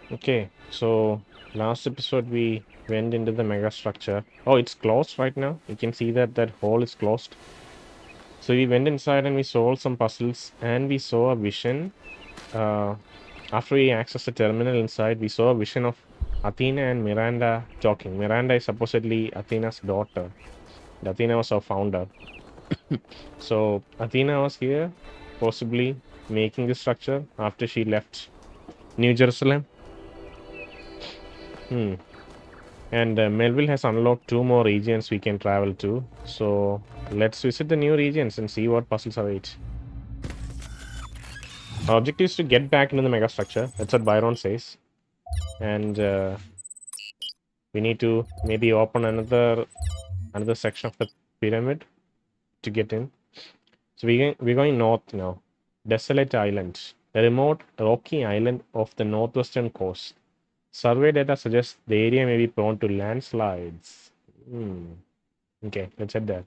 Okay, so last episode we went into the mega structure. Oh, it's closed right now. You can see that that hole is closed. So we went inside and we solved some puzzles and we saw a vision. After we accessed the terminal inside, we saw a vision of Athena and Miranda talking. Miranda is supposedly Athena's daughter. And Athena was our founder. So Athena was here, possibly making the structure after she left New Jerusalem. And Melville has unlocked 2 more regions we can travel to. So let's visit the new regions and see what puzzles await. Our objective is to get back into the megastructure. That's what Byron says. And we need to maybe open another section of the pyramid to get in. So we're going north now. Desolate Island, a remote rocky island off the northwestern coast. Survey data suggests the area may be prone to landslides. Okay, let's head there.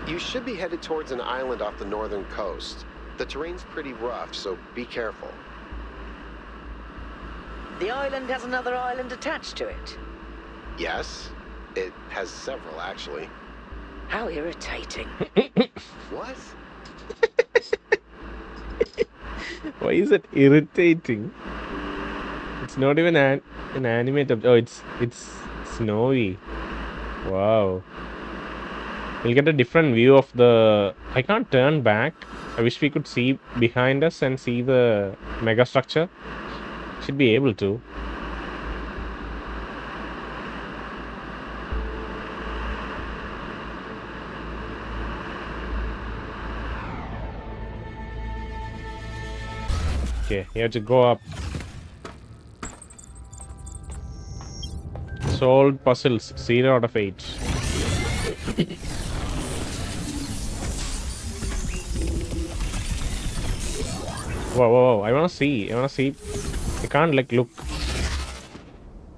You should be headed towards an island off the northern coast. The terrain's pretty rough, so be careful. The island has another island attached to it. Yes, it has several, actually. How irritating. What? Why is it irritating? It's not even an animated. Oh, it's snowy. Wow. We'll get a different view of the... I can't turn back. I wish we could see behind us and see the mega structure. Should be able to. Okay, you have to go up. Solved puzzles, 0 out of 8. Whoa, whoa, whoa, I wanna see. I can't like look.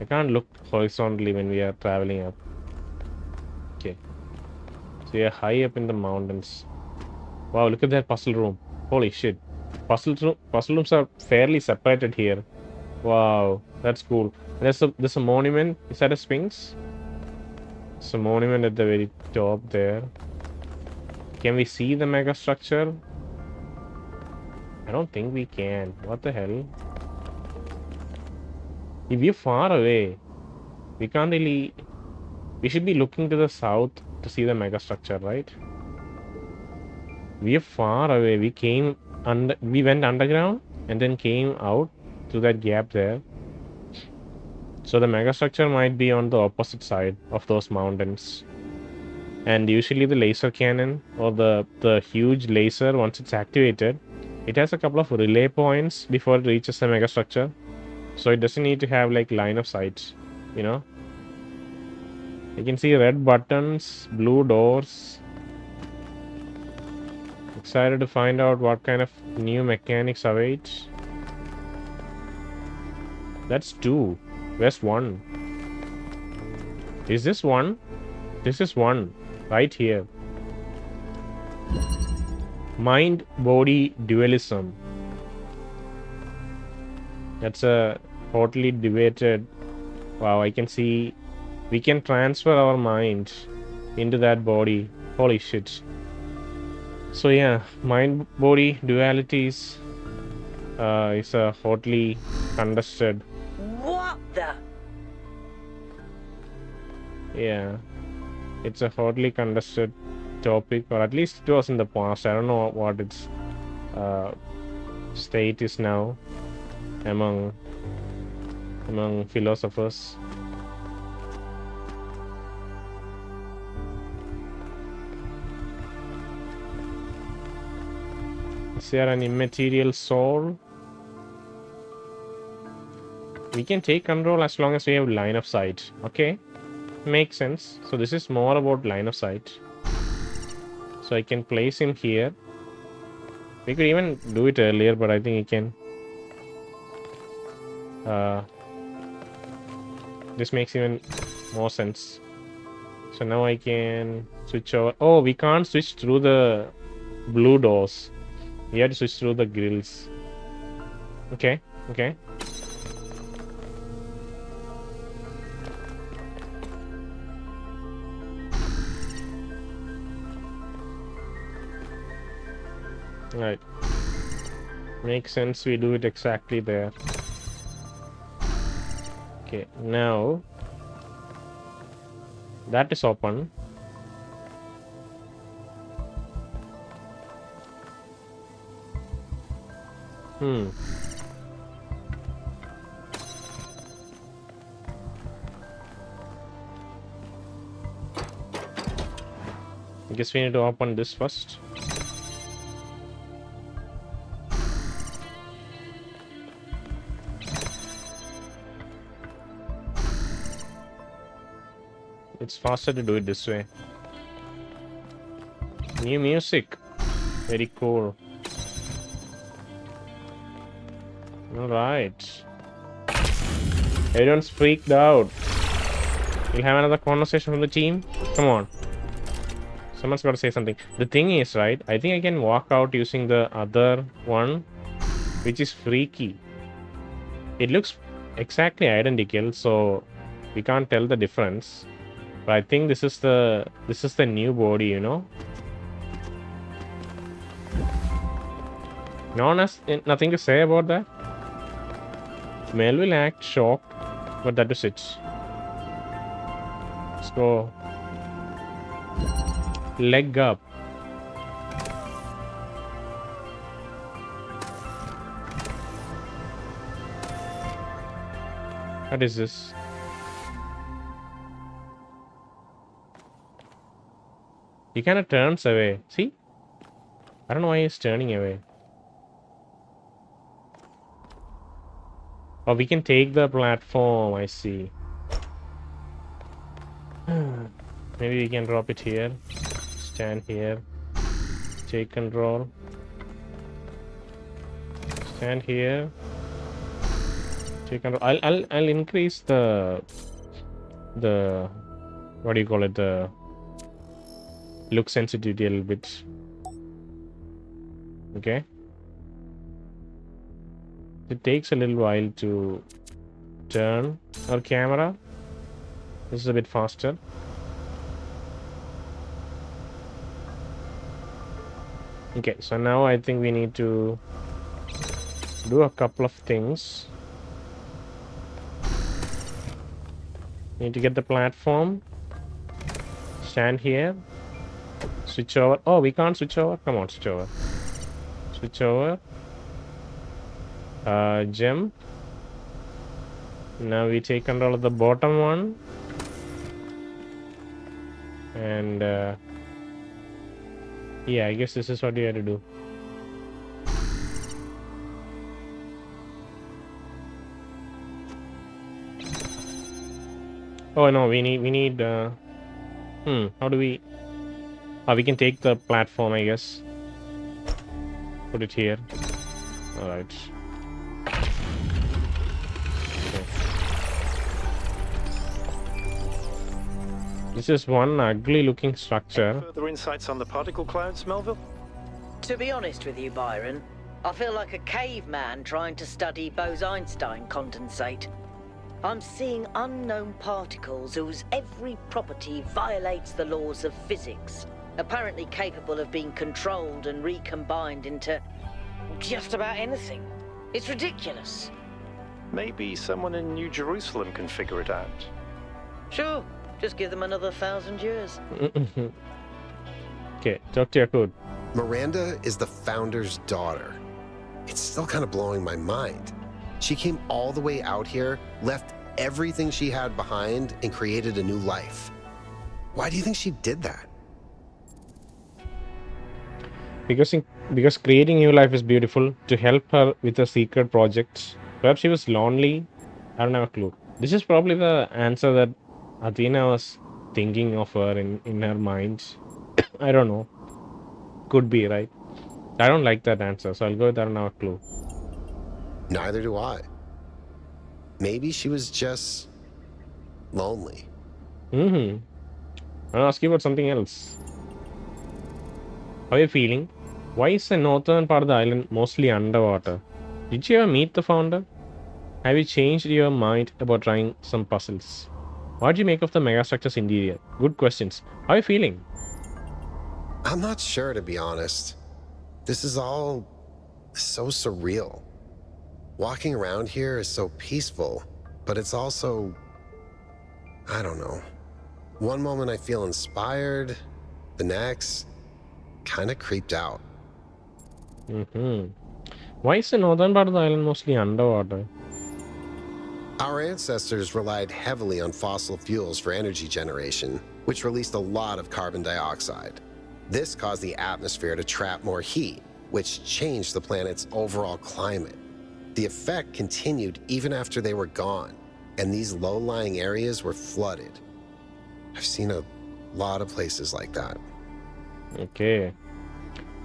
I can't look horizontally when we are traveling up. Okay. So we are high up in the mountains. Wow, look at that puzzle room. Holy shit. Puzzle rooms are fairly separated here. Wow, that's cool. There's a monument. Is that a Sphinx? There's a monument at the very top there. Can we see the mega structure? I don't think we can. What the hell? If we're far away, we can't really... We should be looking to the south to see the mega structure, right? We are far away. We went underground and then came out through that gap there. So the megastructure might be on the opposite side of those mountains. And usually the laser cannon or the huge laser, once it's activated, it has a couple of relay points before it reaches the megastructure. So it doesn't need to have like line of sight, you know? You can see red buttons, blue doors. Excited to find out what kind of new mechanics await. That's 2. Where's 1? Is this 1? This is 1. Right here. Mind-body dualism. That's a totally debated... Wow, I can see... We can transfer our mind into that body. Holy shit. So yeah, mind-body dualities is a hotly contested... What the? Yeah, it's a hotly contested topic, or at least it was in the past. I don't know what its state is now among philosophers. Is there an immaterial soul? We can take control as long as we have line of sight. Okay, makes sense. So this is more about line of sight. So I can place him here. We could even do it earlier, but I think he can. This makes even more sense. So now I can switch over. Oh, we can't switch through the blue doors. We have to switch through the grills. Okay, Okay. Right. Makes sense, we do it exactly there. Okay, now that is open. I guess we need to open this first. It's faster to do it this way. New music. Very cool. Alright. Everyone's freaked out. We'll have another conversation from the team. Come on. Someone's got to say something. The thing is, right, I think I can walk out using the other one, which is freaky. It looks exactly identical, so we can't tell the difference. But I think this is the new body, you know. No one has nothing to say about that. Melville act shocked, but that was it. Let's go. Leg up. What is this? He kind of turns away. See? I don't know why he's turning away. Oh, we can take the platform. I see. Maybe we can drop it here. Stand here. Take control. Stand here. Take control. I'll increase the what do you call it? The look sensitivity a little bit. Okay. It takes a little while to turn our camera. This is a bit faster. Okay, so now I think we need to do a couple of things. Need to get the platform. Stand here. Switch over. Oh, we can't switch over. Come on, switch over. Switch over. Jump. Now we take control of the bottom one. And yeah, I guess this is what we have to do. Oh no, we need how do we we can take the platform, I guess. Put it here. Alright. Okay. This is one ugly looking structure. Further insights on the particle clouds, Melville? To be honest with you, Byron, I feel like a caveman trying to study Bose-Einstein condensate. I'm seeing unknown particles whose every property violates the laws of physics, apparently capable of being controlled and recombined into just about anything. It's ridiculous. Maybe someone in New Jerusalem can figure it out. Sure, just give them another 1,000 years. Okay, talk to Yaqut. Miranda is the founder's daughter. It's still kind of blowing my mind. She came all the way out here, left everything she had behind, and created a new life. Why do you think she did that? Because creating new life is beautiful. To help her with her secret projects. Perhaps she was lonely. I don't have a clue. This is probably the answer that Athena was thinking of her in her mind. I don't know. Could be, right? I don't like that answer, so I'll go with I don't have a clue. Neither do I. Maybe she was just lonely. I'll ask you about something else. How are you feeling? Why is the northern part of the island mostly underwater? Did you ever meet the founder? Have you changed your mind about trying some puzzles? What do you make of the megastructure's interior? Good questions. How are you feeling? I'm not sure, to be honest. This is all so surreal. Walking around here is so peaceful, but it's also, I don't know. One moment I feel inspired, the next, kind of creeped out. Why is the northern part of the island mostly underwater? Our ancestors relied heavily on fossil fuels for energy generation, which released a lot of carbon dioxide. This caused the atmosphere to trap more heat, which changed the planet's overall climate. The effect continued even after they were gone, and these low-lying areas were flooded. I've seen a lot of places like that. Okay.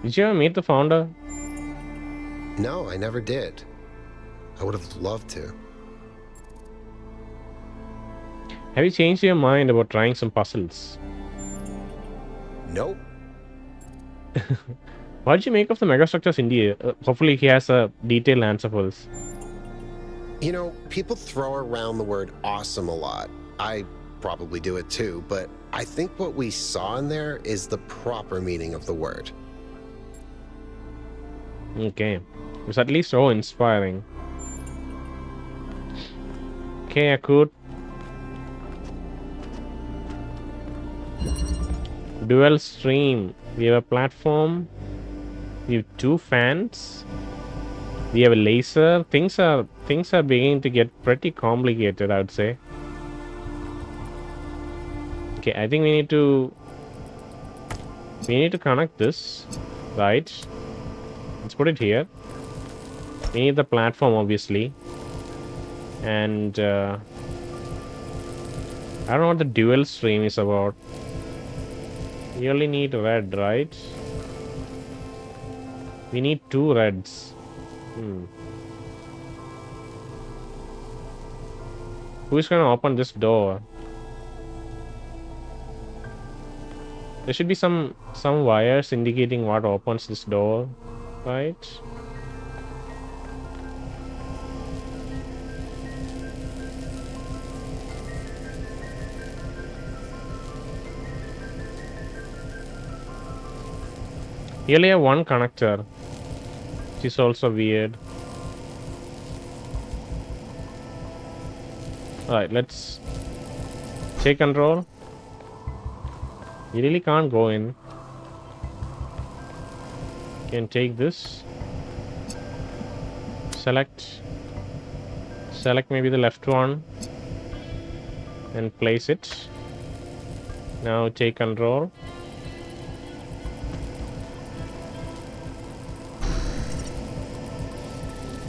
Did you ever meet the founder? No, I never did. I would have loved to. Have you changed your mind about trying some puzzles? Nope. What did you make of the megastructure's interior? Hopefully he has a detailed answer for this. You know, people throw around the word awesome a lot. I probably do it too, but I think what we saw in there is the proper meaning of the word. Okay. It's at least so inspiring. Okay, Yaqut. Dual stream. We have a platform. We have 2 fans. We have a laser. Things are beginning to get pretty complicated, I would say. Okay, I think we need to connect this, right? Let's put it here. We need the platform, obviously, and I don't know what the dual stream is about. We only need red, right? We need 2 reds. Who's gonna open this door? There should be some wires indicating what opens this door, right? We only have 1 connector, which is also weird. Alright, let's take control. You really can't go in. Can take this. Select maybe the left one and place it. Now take control.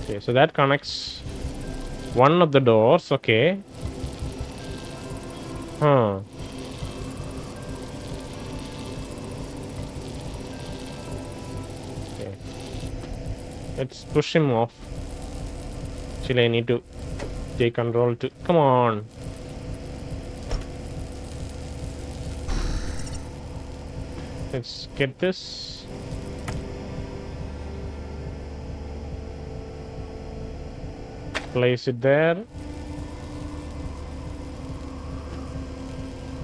Okay, so that connects one of the doors. Okay. Huh. Okay. Let's push him off. Actually, I need to take control to... Come on. Let's get this. Place it there.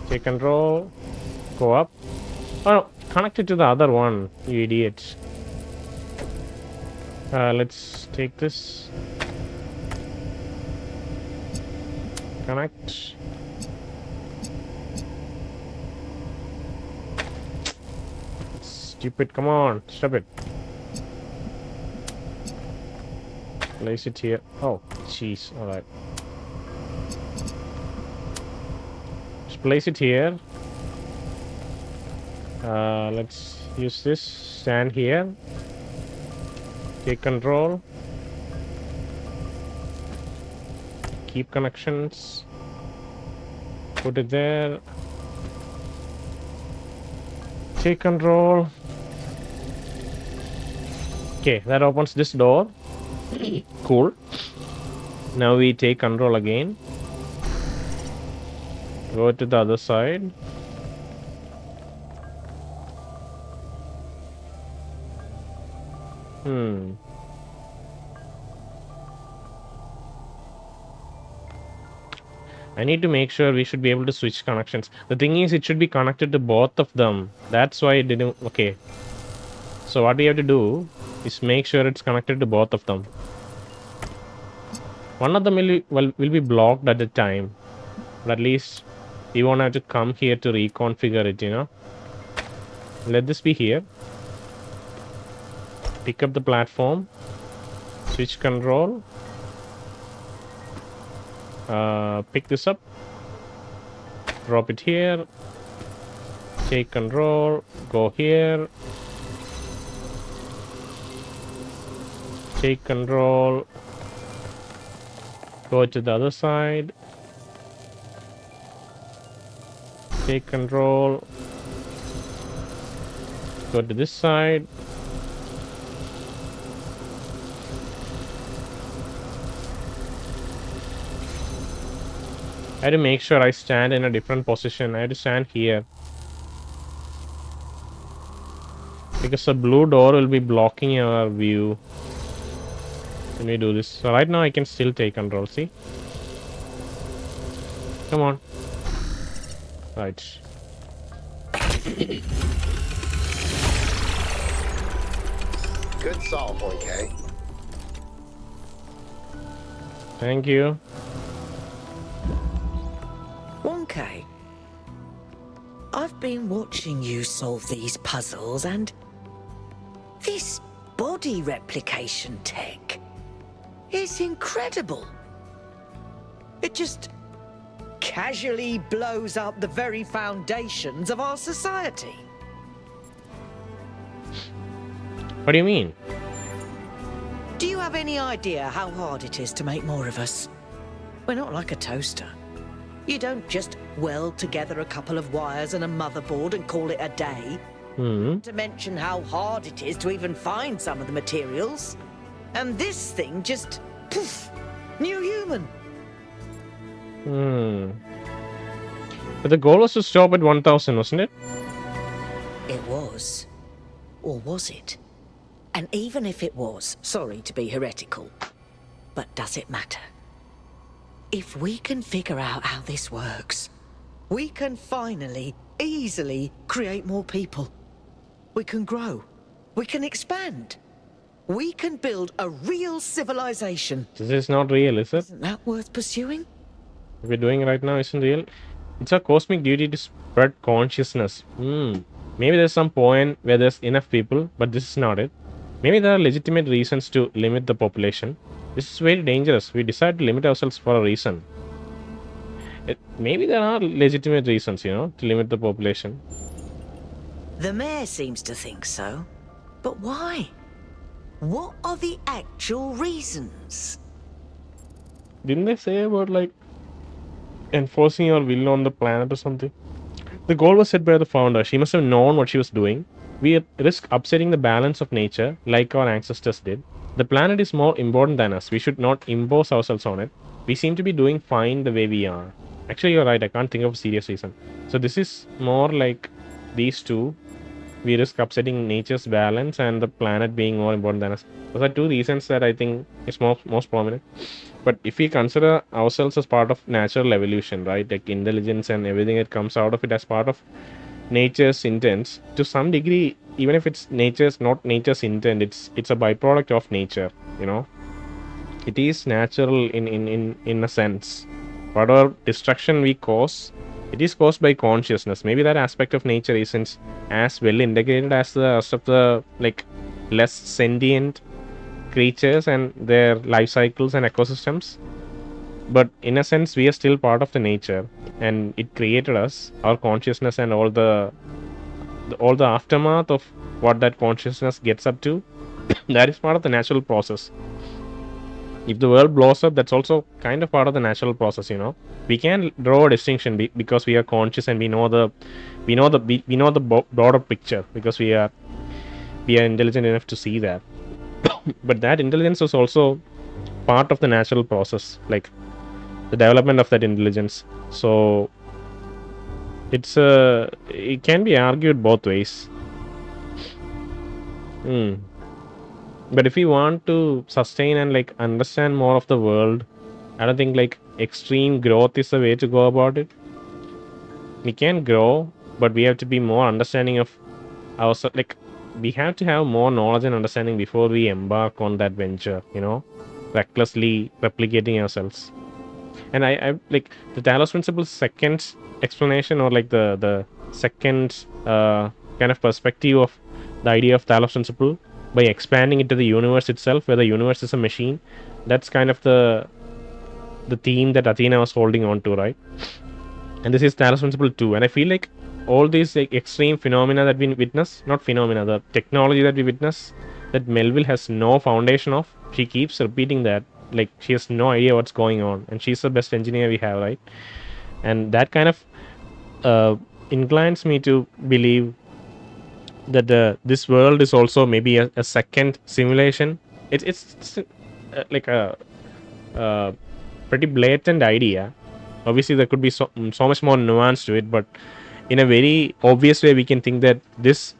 Take control. Go up. Oh no, connect it to the other one, you idiot. Let's take this. Connect. Stupid, come on, stop it. Place it here. Oh, jeez, alright. Just place it here. Let's use this. Stand here. Take control. Keep connections. Put it there. Take control. Okay, that opens this door. Cool. Now we take control again. Go to the other side. I need to make sure we should be able to switch connections. The thing is, it should be connected to both of them. That's why it didn't... Okay. So what we have to do is make sure it's connected to both of them. One of them will be blocked at the time. But at least we won't have to come here to reconfigure it, you know. Let this be here. Pick up the platform. Switch control. Pick this up. Drop it here. Take control. Go here. Take control. Go to the other side. Take control. Go to this side. I had to make sure I stand in a different position. I had to stand here. Because the blue door will be blocking our view. Let me do this. So right now I can still take control, see? Come on. Right. Good solve, 1K. Thank you. 1K. I've been watching you solve these puzzles, and this body replication tech is incredible. It just casually blows up the very foundations of our society. What do you mean? Do you have any idea how hard it is to make more of us? We're not like a toaster. You don't just weld together a couple of wires and a motherboard and call it a day. To mention how hard it is to even find some of the materials. And this thing just, poof, new human. But the goal was to stop at 1000, wasn't it? It was. Or was it? And even if it was, sorry to be heretical, but does it matter? If we can figure out how this works, we can finally, easily create more people. We can grow. We can expand. We can build a real civilization. This is not real, is it? Isn't that worth pursuing? What we're doing right now isn't real. It's our cosmic duty to spread consciousness. Maybe there's some point where there's enough people, but this is not it. Maybe there are legitimate reasons to limit the population. This is very dangerous. We decide to limit ourselves for a reason. Maybe there are legitimate reasons, you know, to limit the population. The mayor seems to think so. But why? What are the actual reasons? Didn't they say about, like, enforcing your will on the planet or something? The goal was set by the founder. She must have known what she was doing. We risk upsetting the balance of nature, like our ancestors did. The planet is more important than us. We should not impose ourselves on it. We seem to be doing fine the way we are. Actually, you're right. I can't think of a serious reason. So this is more like these two. We risk upsetting nature's balance and the planet being more important than us. Those are two reasons that I think is most prominent. But if we consider ourselves as part of natural evolution, right, like intelligence and everything that comes out of it as part of nature's intent, to some degree, even if it's not nature's intent, it's a byproduct of nature, you know. It is natural in a sense. Whatever destruction we cause, it is caused by consciousness. Maybe that aspect of nature isn't as well integrated as the rest of the, like, less sentient creatures and their life cycles and ecosystems. But in a sense, we are still part of the nature, and it created us, our consciousness, and all the aftermath of what that consciousness gets up to. That is part of the natural process. If the world blows up, that's also kind of part of the natural process, you know. We can draw a distinction because we are conscious and we know the broader picture, because we are intelligent enough to see that. But that intelligence is also part of the natural process, like the development of that intelligence. So it can be argued both ways. But if we want to sustain and, like, understand more of the world, I don't think like extreme growth is the way to go about it. We can grow, but we have to be more understanding of ourselves. Like, we have to have more knowledge and understanding before we embark on that venture, you know, recklessly replicating ourselves. And I like the Talos principle's second explanation, or like the second kind of perspective of the idea of Talos principle, by expanding it to the universe itself, where the universe is a machine. That's kind of the theme that Athena was holding on to, right? And this is Talos principle too. And I feel like all these like extreme phenomena that we witness, not phenomena, the technology that we witness, that Melville has no foundation of. She keeps repeating that, like she has no idea what's going on, and she's the best engineer we have, right? And that kind of inclines me to believe that this world is also maybe a second simulation. It's like a pretty blatant idea. Obviously, there could be so much more nuance to it, but in a very obvious way, we can think that this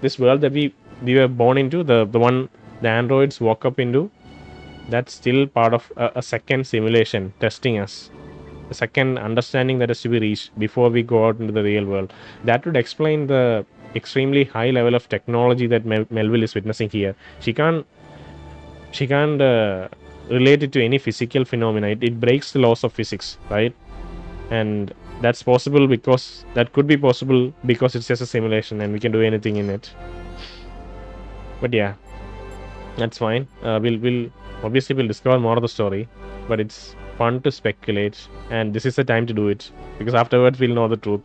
this world that we were born into, the one the androids woke up into, that's still part of a second simulation testing us. A second understanding that has to be reached before we go out into the real world. That would explain the extremely high level of technology that Melville is witnessing here. She can't relate it to any physical phenomena. It breaks the laws of physics, right? And that's possible because that could be possible because it's just a simulation and we can do anything in it. But yeah, that's fine. We'll obviously discover more of the story, but it's fun to speculate, and this is the time to do it because afterwards we'll know the truth.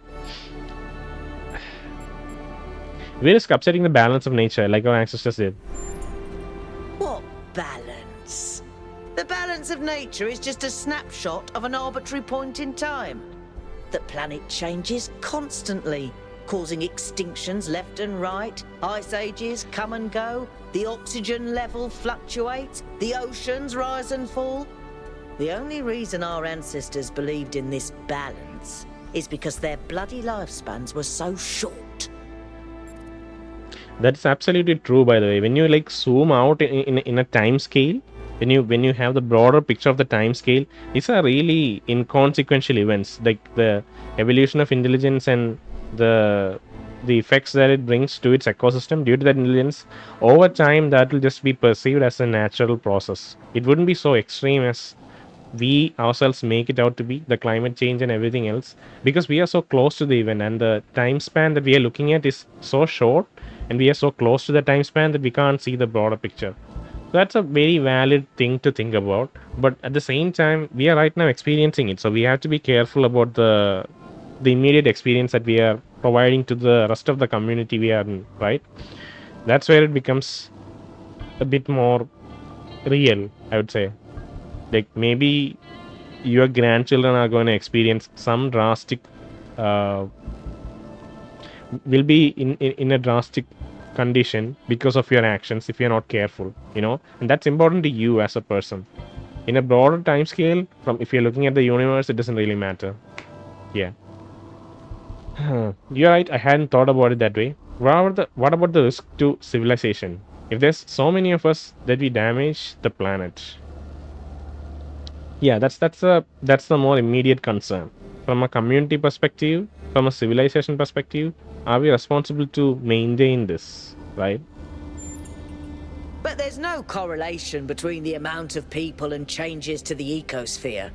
We're just upsetting the balance of nature like our ancestors did. What balance? The balance of nature is just a snapshot of an arbitrary point in time. The planet changes constantly, causing extinctions left and right. Ice ages come and go. The oxygen level fluctuates. The oceans rise and fall. The only reason our ancestors believed in this balance is because their bloody lifespans were so short. That's absolutely true, by the way. When you like zoom out in a time scale, when you have the broader picture of the time scale, these are really inconsequential events, like the evolution of intelligence and the effects that it brings to its ecosystem due to that intelligence. Over time, that will just be perceived as a natural process. It wouldn't be so extreme as we ourselves make it out to be, the climate change and everything else, because we are so close to the event, and the time span that we are looking at is so short, and we are so close to the time span that we can't see the broader picture. That's a very valid thing to think about, but at the same time, we are right now experiencing it, so we have to be careful about the immediate experience that we are providing to the rest of the community we are in, right? That's where it becomes a bit more real, I would say. Like maybe your grandchildren are going to experience some drastic will be in a drastic condition because of your actions if you're not careful, you know, and that's important to you as a person. In a broader time scale, from if you're looking at the universe, it doesn't really matter. Yeah. You're right, I hadn't thought about it that way. What about the risk to civilization? If there's so many of us that we damage the planet. Yeah, that's the more immediate concern. From a community perspective, from a civilization perspective, are we responsible to maintain this, right? But there's no correlation between the amount of people and changes to the ecosphere.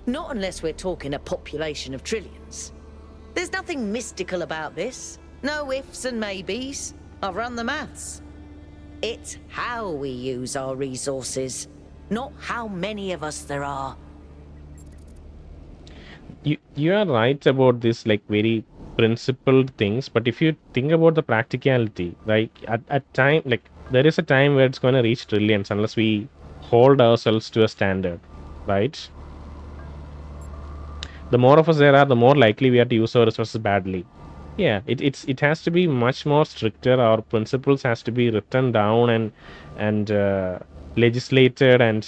Not unless we're talking a population of trillions. There's nothing mystical about this. No ifs and maybes. I've run the maths. It's how we use our resources, not how many of us there are. You are right about this, like very principled things, but if you think about the practicality, like at time, like there is a time where it's going to reach trillions unless we hold ourselves to a standard, right? The more of us there are, the more likely we are to use our resources badly. Yeah, it has to be much more stricter. Our principles has to be written down and legislated and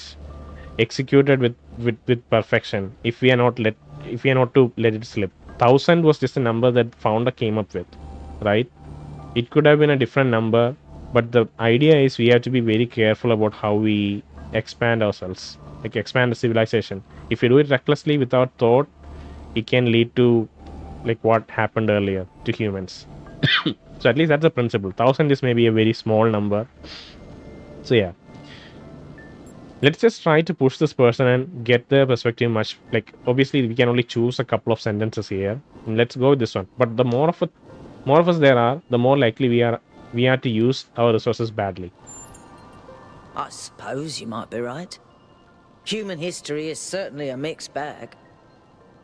executed with perfection. If we are not to let it slip. 1,000 was just a number that founder came up with, right? It could have been a different number, but the idea is we have to be very careful about how we expand ourselves. like expand the civilization. If you do it recklessly without thought, it can lead to like what happened earlier to humans. So at least that's the principle. 1,000 is maybe a very small number. So yeah. Let's just try to push this person and get their perspective much, like, obviously we can only choose a couple of sentences here. And let's go with this one. But the more of us there are, the more likely we are to use our resources badly. I suppose you might be right. Human history is certainly a mixed bag.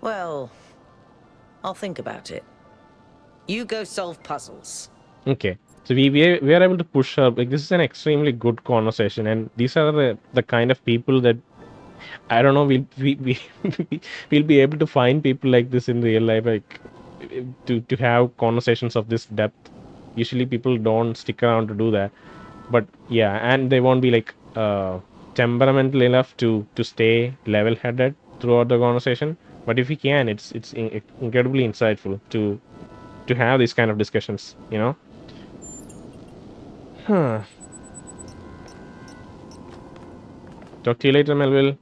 Well, I'll think about it. You go solve puzzles. Okay. So we are able to push her. Like, this is an extremely good conversation, and these are the kind of people that I don't know. We'll be able to find people like this in real life, like to have conversations of this depth. Usually people don't stick around to do that, but yeah, and they won't be like temperamental enough to stay level-headed throughout the conversation. But if we can, it's incredibly insightful to have these kind of discussions, you know. Huh. Talk to you later, Melville.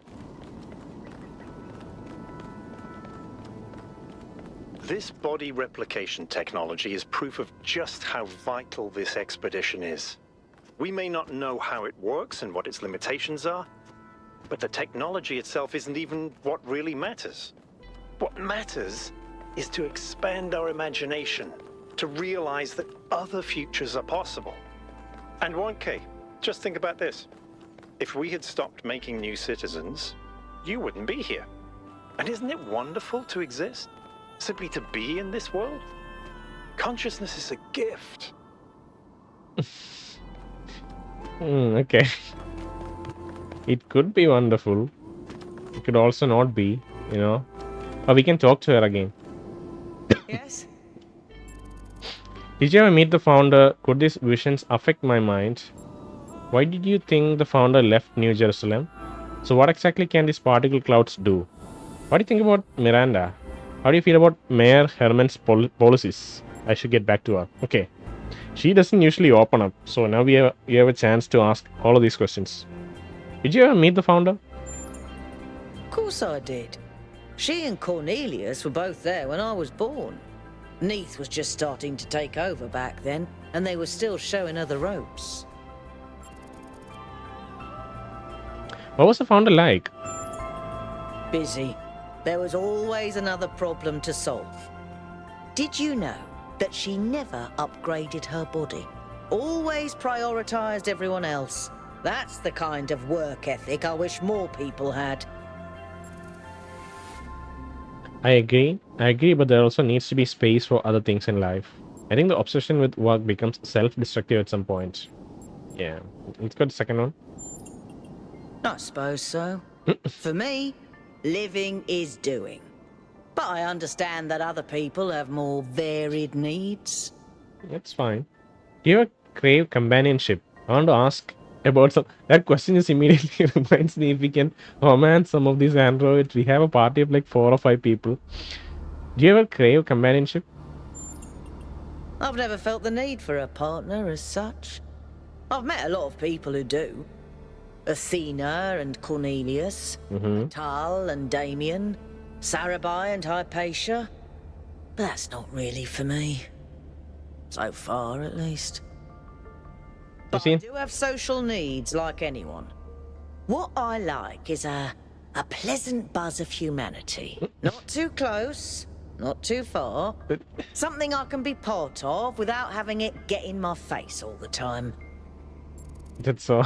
This body replication technology is proof of just how vital this expedition is. We may not know how it works and what its limitations are, but the technology itself isn't even what really matters. What matters is to expand our imagination, to realize that other futures are possible. And 1K, just think about this. If we had stopped making new citizens, you wouldn't be here. And isn't it wonderful to exist? Simply to be in this world? Consciousness is a gift. Okay. It could be wonderful. It could also not be, you know. Or we can talk to her again. Yes? Did you ever meet the founder? Could these visions affect my mind? Why did you think the founder left New Jerusalem? So what exactly can these particle clouds do? What do you think about Miranda? How do you feel about Mayor Herman's policies? I should get back to her. Okay. She doesn't usually open up, so now you have a chance to ask all of these questions. Did you ever meet the founder? Of course I did. She and Cornelius were both there when I was born. Neath was just starting to take over back then, and they were still showing her the ropes. What was the founder like? Busy. There was always another problem to solve. Did you know that she never upgraded her body? Always prioritized everyone else. That's the kind of work ethic I wish more people had. I agree, but there also needs to be space for other things in life. I think the obsession with work becomes self-destructive at some point. Yeah, let's go to the second one. I suppose so. For me, living is doing. But I understand that other people have more varied needs. That's fine. Do you ever crave companionship? I want to ask about some... That question just immediately reminds me, if we can romance some of these androids. We have a party of like 4 or 5 people. Do you ever crave companionship? I've never felt the need for a partner as such. I've met a lot of people who do. Athena and Cornelius, Tal and Damien, Sarabai and Hypatia. But that's not really for me. So far, at least. But I do have social needs like anyone. What I like is a pleasant buzz of humanity. Not too close, not too far. Something I can be part of without having it get in my face all the time. That's so...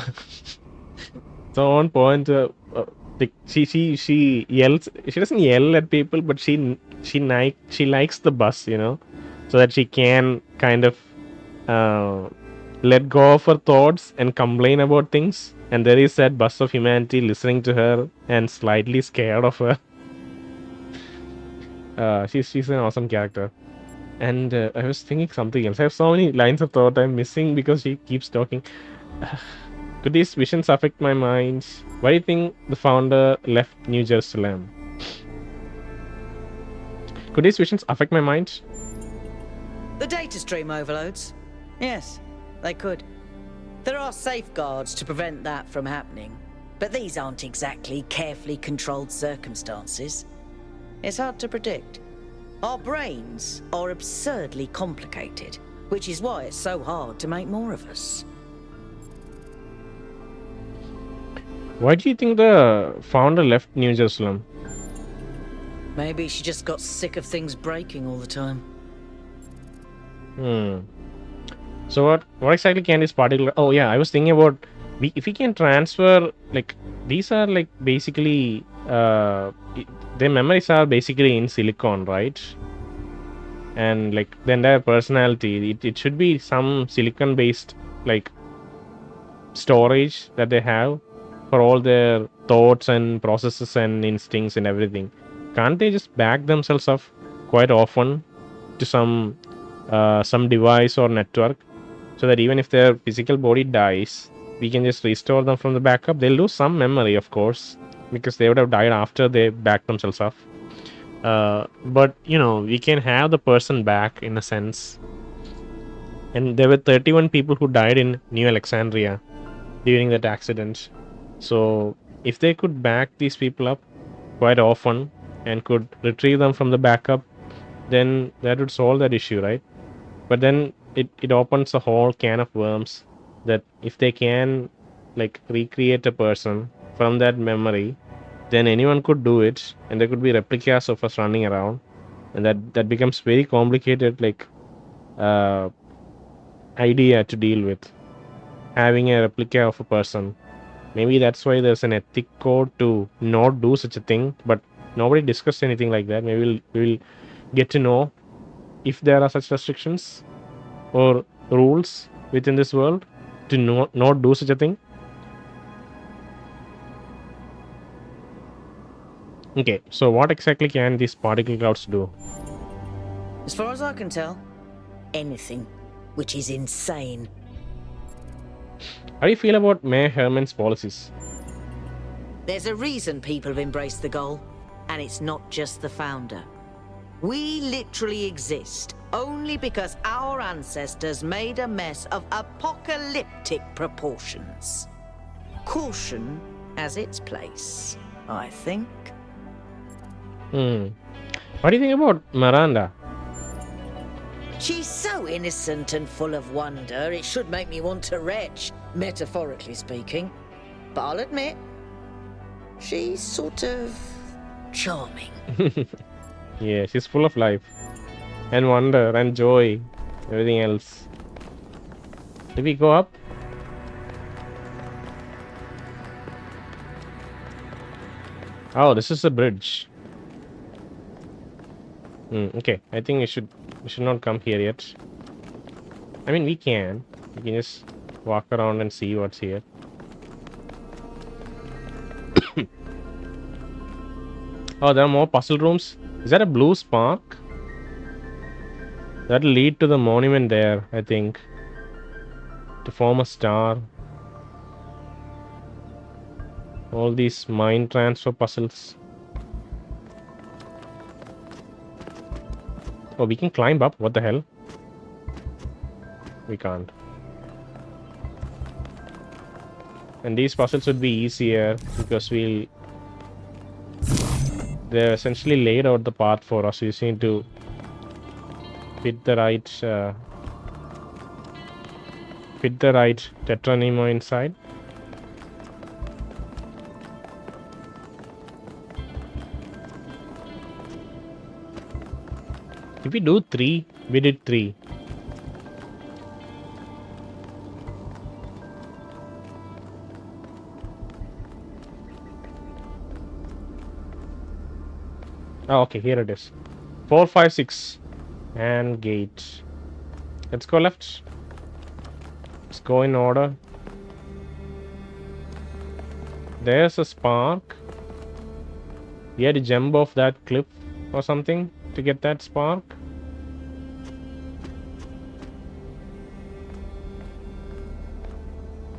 So on point, like she yells. She doesn't yell at people, but she likes the bus, you know, so that she can kind of let go of her thoughts and complain about things. And there is that bus of humanity listening to her and slightly scared of her. She's an awesome character. And I was thinking something else. I have so many lines of thought I'm missing because she keeps talking. Could these visions affect my mind? Why do you think the founder left New Jerusalem? Could these visions affect my mind? The data stream overloads? Yes, they could. There are safeguards to prevent that from happening. But these aren't exactly carefully controlled circumstances. It's hard to predict. Our brains are absurdly complicated, which is why it's so hard to make more of us. Why do you think the founder left New Jerusalem? Maybe she just got sick of things breaking all the time. So what exactly can this particular... Oh yeah, I was thinking about... if we can transfer... Like, these are like basically... their memories are basically in silicon, right? And like the entire personality, it should be some silicon based like storage that they have for all their thoughts and processes and instincts and everything. Can't they just back themselves up quite often to some device or network, so that even if their physical body dies, we can just restore them from the backup? They'll lose some memory, of course, because they would have died after they backed themselves up. But you know, we can have the person back in a sense. And there were 31 people who died in New Alexandria during that accident. So if they could back these people up quite often and could retrieve them from the backup, then that would solve that issue, right? But then it opens a whole can of worms, that if they can like recreate a person from that memory, then anyone could do it, and there could be replicas of us running around, and that becomes very complicated like idea to deal with, having a replica of a person. Maybe that's why there's an ethic code to not do such a thing, but nobody discussed anything like that. Maybe we'll get to know if there are such restrictions or rules within this world to not do such a thing. Okay, so what exactly can these particle clouds do? As far as I can tell, anything, which is insane. How do you feel about Mayor Herman's policies? There's a reason people have embraced the goal, and it's not just the founder. We literally exist only because our ancestors made a mess of apocalyptic proportions. Caution has its place, I think. What do you think about Miranda? She's so innocent and full of wonder, it should make me want to retch, metaphorically speaking. But I'll admit, she's sort of charming. Yeah, she's full of life and wonder and joy, everything else. Did we go up? Oh, this is a bridge. Okay, I think we should not come here yet. I mean, we can just walk around and see what's here. Oh, there are more puzzle rooms. Is that a blue spark? That'll lead to the monument there, I think, to form a star. All these mind transfer puzzles. Oh, we can climb up. What the hell? We can't. And these puzzles would be easier because they're essentially laid out the path for us. We just need to fit the right tetranemo inside. If we do 3, we did 3. Oh, okay, here it is. 4, 5, 6. And gate. Let's go left. Let's go in order. There's a spark. We had to jump off that cliff or something to get that spark.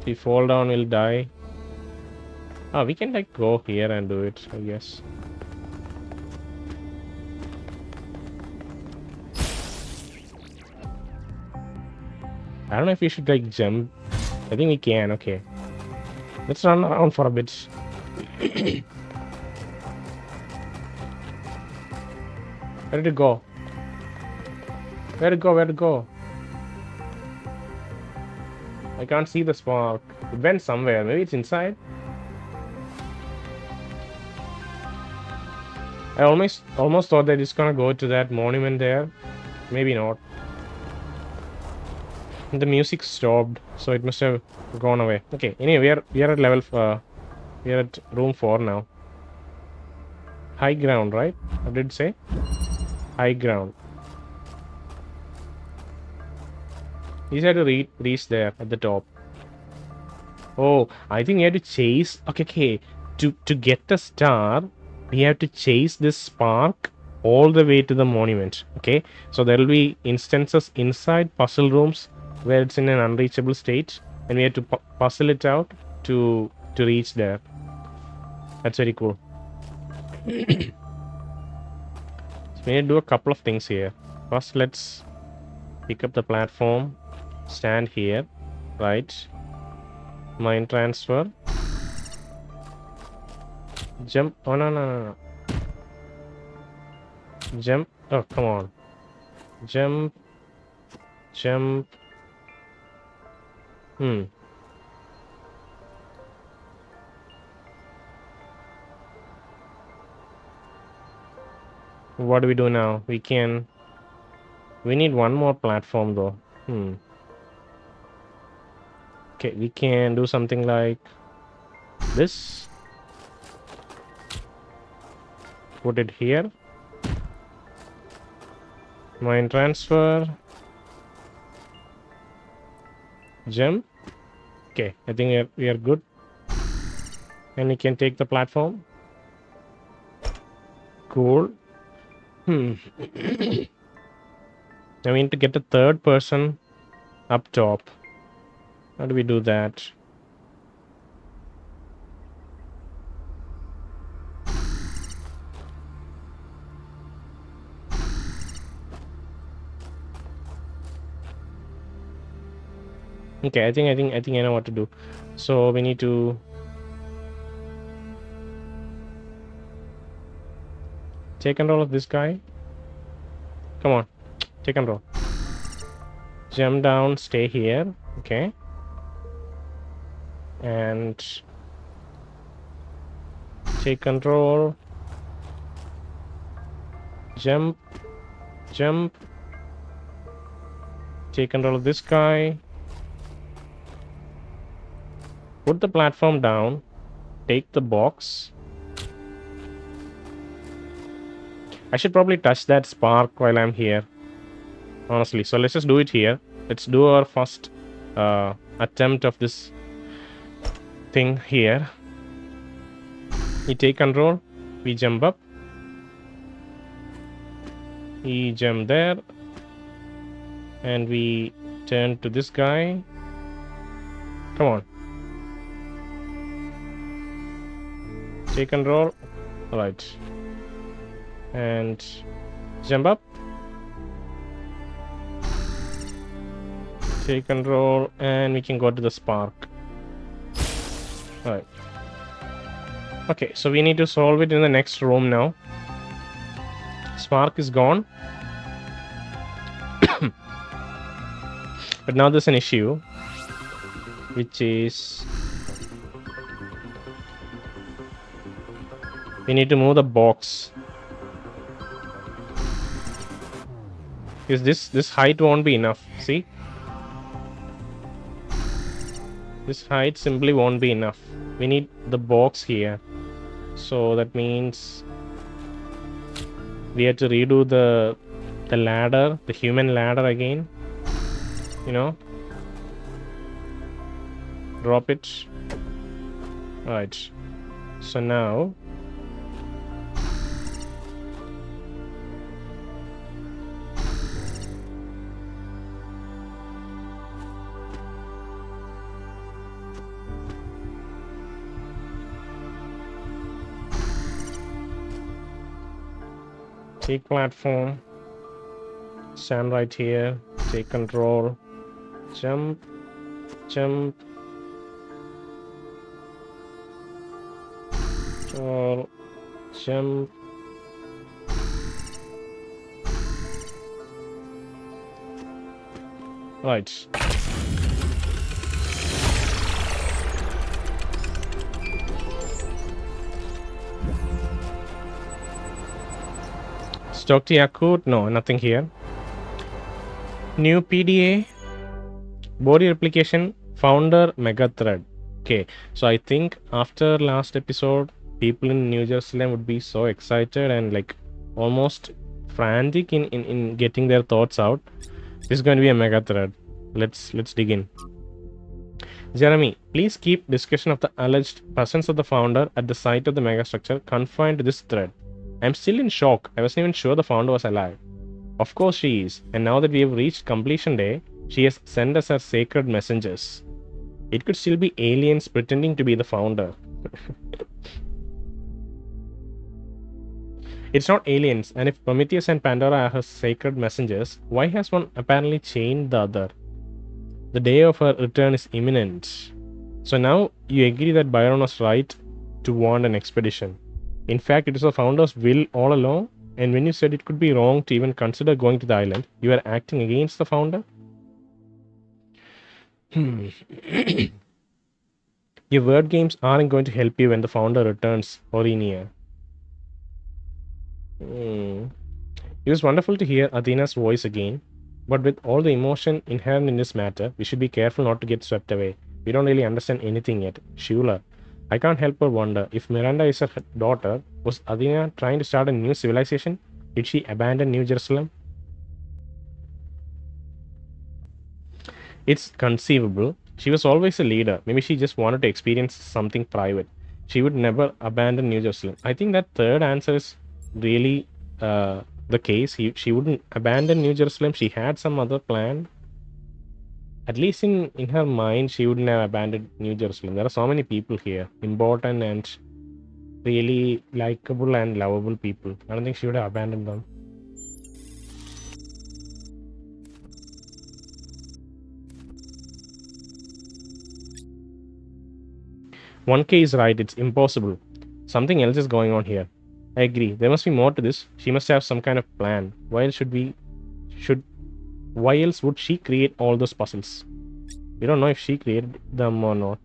If we fall down, we'll die. Oh, we can like go here and do it, I guess. I don't know if we should like jump. I think we can, okay. Let's run around for a bit. Where did it go? Where did it go? Where did it go? I can't see the spark. It went somewhere. Maybe it's inside. I almost thought that it's gonna go to that monument there. Maybe not. The music stopped, so it must have gone away. Okay. Anyway, we are at level. We are at room 4 now. High ground, right? What did it say? High ground. He had to reach there at the top. Oh, I think we have to chase. Okay. To get the star, we have to chase this spark all the way to the monument. Okay, so there will be instances inside puzzle rooms where it's in an unreachable state, and we have to puzzle it out to reach there. That's very cool. So we need to do a couple of things here. First, let's pick up the platform, stand here, right? Mind transfer. Jump. Oh, no. Jump. Oh, come on. Jump. What do we do now? We need one more platform though. Okay, we can do something like this. Put it here. Mind transfer. Jump. Okay, I think we are good. And we can take the platform. Cool. Now we need to get the third person up top. How do we do that? Okay, I think I know what to do. So we need to take control of this guy. Come on, take control. Jump down, stay here. Okay. And take control. Jump. Take control of this guy. Put the platform down. Take the box. I should probably touch that spark while I'm here, honestly. So let's just do it here. Let's do our first attempt of this thing here. We take control. We jump up. We jump there. And we turn to this guy. Come on. Take control. Alright. And jump up. Take control. And we can go to the spark. Alright. Okay, so we need to solve it in the next room now. Spark is gone. But now there's an issue, which is we need to move the box. Because this height won't be enough. See? This height simply won't be enough. We need the box here. So that means we have to redo the ladder, the human ladder again. You know? Drop it. Alright. So now take platform, stand right here, take control, jump, Or jump. Right. Stock to Yaqut? No, nothing here. New PDA. Body replication. Founder mega thread. Okay, so I think after last episode, people in New Jerusalem would be so excited and like almost frantic in getting their thoughts out. This is going to be a mega thread. Let's dig in. Jeremy, please keep discussion of the alleged presence of the founder at the site of the megastructure confined to this thread. I'm still in shock. I wasn't even sure the founder was alive. Of course she is, and now that we have reached completion day, she has sent us her sacred messengers. It could still be aliens pretending to be the founder. It's not aliens, and if Prometheus and Pandora are her sacred messengers, why has one apparently chained the other? The day of her return is imminent. So now you agree that Byron was right to warn an expedition. In fact, it was the founder's will all along, and when you said it could be wrong to even consider going to the island, you were acting against the founder? Your word games aren't going to help you when the founder returns, Orinia. It was wonderful to hear Athena's voice again, but with all the emotion inherent in this matter, we should be careful not to get swept away. We don't really understand anything yet. Shula, I can't help but wonder, if Miranda is her daughter, was Athena trying to start a new civilization? Did she abandon New Jerusalem? It's conceivable. She was always a leader. Maybe she just wanted to experience something private. She would never abandon New Jerusalem. I think that third answer is really the case. She wouldn't abandon New Jerusalem. She had some other plan. At least in her mind, she wouldn't have abandoned New Jerusalem. There are so many people here, important and really likable and lovable people. I don't think she would have abandoned them. One K is right, it's impossible. Something else is going on here. I agree. There must be more to this. She must have some kind of plan. Why else would she create all those puzzles? We don't know if she created them or not.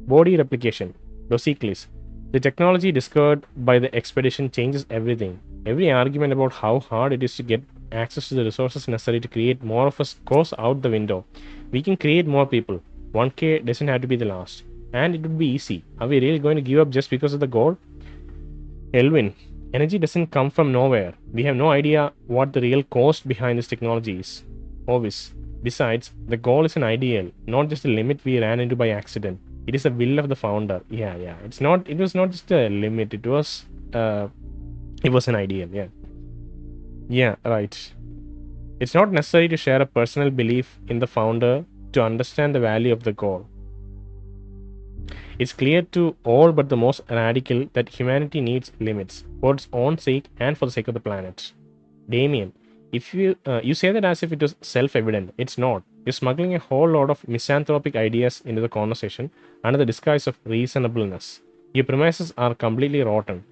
Body replication. Dosicles. The technology discovered by the expedition changes everything. Every argument about how hard it is to get access to the resources necessary to create more of us goes out the window. We can create more people. 1K doesn't have to be the last. And it would be easy. Are we really going to give up just because of the goal? Elvin, energy doesn't come from nowhere. We have no idea what the real cost behind this technology is. Ovis. Besides, the goal is an ideal, not just a limit we ran into by accident. It is the will of the founder. Yeah. It was not just a limit. It was an ideal. Yeah, right. It's not necessary to share a personal belief in the founder to understand the value of the goal. It's clear to all but the most radical that humanity needs limits for its own sake and for the sake of the planet. Damien, if you say that as if it was self-evident, it's not. You're smuggling a whole lot of misanthropic ideas into the conversation under the disguise of reasonableness. Your premises are completely rotten.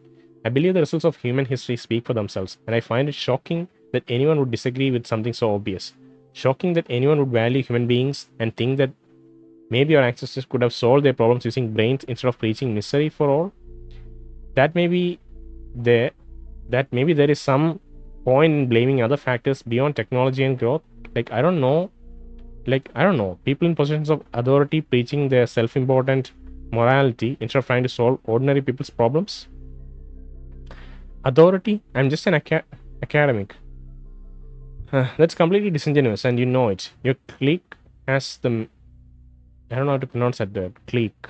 I believe the results of human history speak for themselves, and I find it shocking that anyone would disagree with something so obvious. Shocking that anyone would value human beings and think that maybe our ancestors could have solved their problems using brains instead of preaching misery for all. That maybe there is some point in blaming other factors beyond technology and growth. I don't know. People in positions of authority preaching their self-important morality instead of trying to solve ordinary people's problems. Authority? I'm just an academic. That's completely disingenuous, and you know it. Your clique has the... I don't know how to pronounce that word. Clique.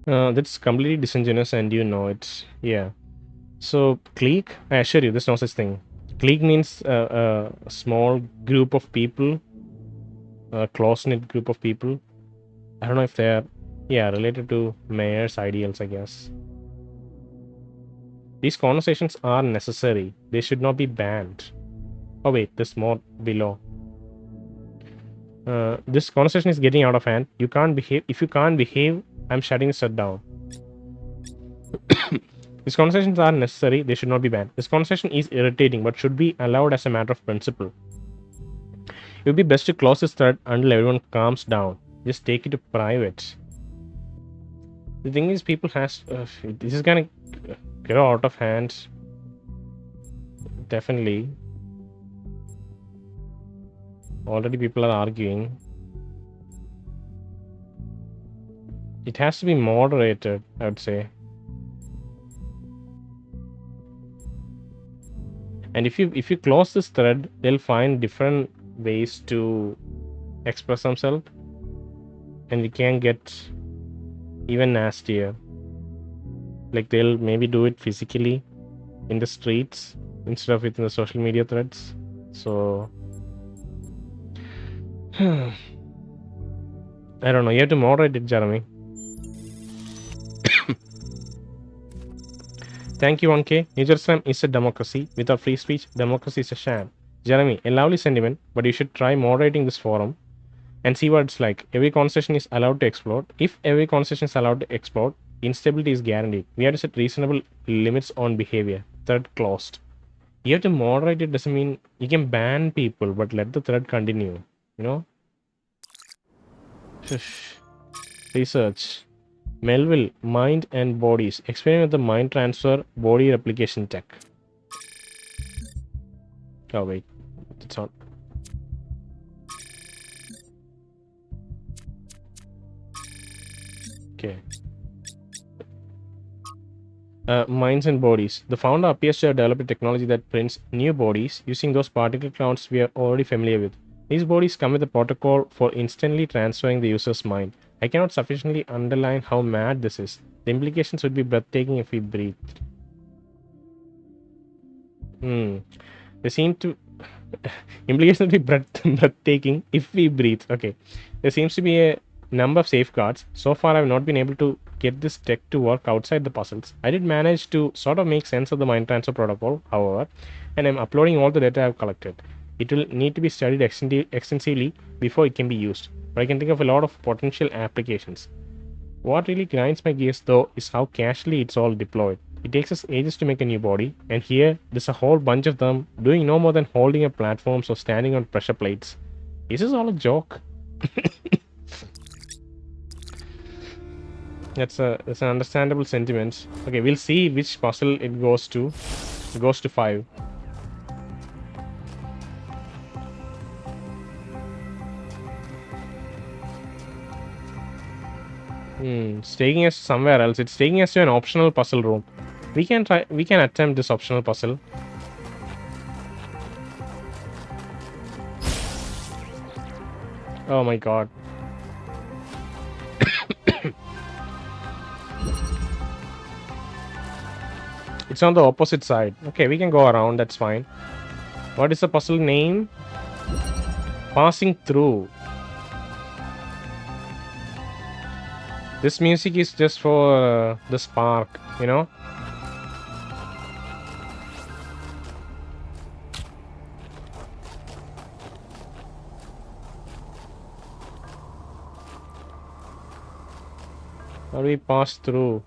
That's completely disingenuous, and you know it. Yeah. So, clique, I assure you, there's no such thing. Clique means a small group of people, a close-knit group of people. I don't know if they're, related to mayor's ideals, I guess. These conversations are necessary. They should not be banned. Oh wait, there's more below. This conversation is getting out of hand. If you can't behave I'm shutting this shut down. These conversations are necessary. They should not be banned. This conversation is irritating, but should be allowed as a matter of principle. It would be best to close this thread until everyone calms down. Just take it to private. The thing is, people has this is gonna get out of hand. Definitely. Already people are arguing. It has to be moderated, I would say. And if you close this thread, they'll find different ways to express themselves, and we can get even nastier. Like they'll maybe do it physically in the streets instead of within the social media threads. So I don't know. You have to moderate it, Jeremy. Thank you, 1K. New Jerusalem is a democracy. Without free speech, democracy is a sham. Jeremy, a lovely sentiment, but you should try moderating this forum and see what it's like. Every conversation is allowed to explode. If every conversation is allowed to explode, instability is guaranteed. We have to set reasonable limits on behavior. Thread closed. You have to moderate it doesn't mean you can ban people, but let the thread continue. You know? Research. Melville, mind and bodies. Experiment with the mind transfer body replication tech. Oh wait, it's not. Okay. Minds and bodies. The founder appears to have developed a technology that prints new bodies using those particle counts we are already familiar with. These bodies come with a protocol for instantly transferring the user's mind. I cannot sufficiently underline how mad this is. The implications would be breathtaking if we breathed. They seem to... implications would be breathtaking if we breathe. Okay. There seems to be a number of safeguards. So far, I have not been able to get this tech to work outside the puzzles. I did manage to sort of make sense of the mind transfer protocol, however, and I'm uploading all the data I've collected. It will need to be studied extensively before it can be used, but I can think of a lot of potential applications. What really grinds my gears though is how casually it's all deployed. It takes us ages to make a new body, and here there's a whole bunch of them doing no more than holding up platforms or standing on pressure plates. Is this all a joke? That's an understandable sentiment. Okay, we'll see which puzzle it goes to. It goes to 5. It's taking us somewhere else. It's taking us to an optional puzzle room. We can attempt this optional puzzle. Oh my god. It's on the opposite side. Okay, we can go around, that's fine. What is the puzzle name? Passing through. This music is just for the spark, you know? How do we pass through?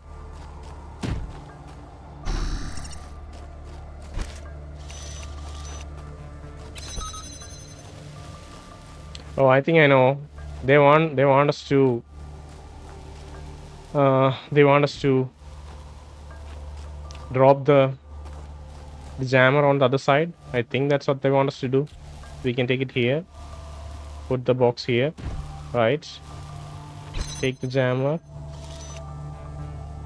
Oh, I think I know. They want us to drop the jammer on the other side. I think that's what they want us to do. We can take it here. Put the box here. Right. Take the jammer.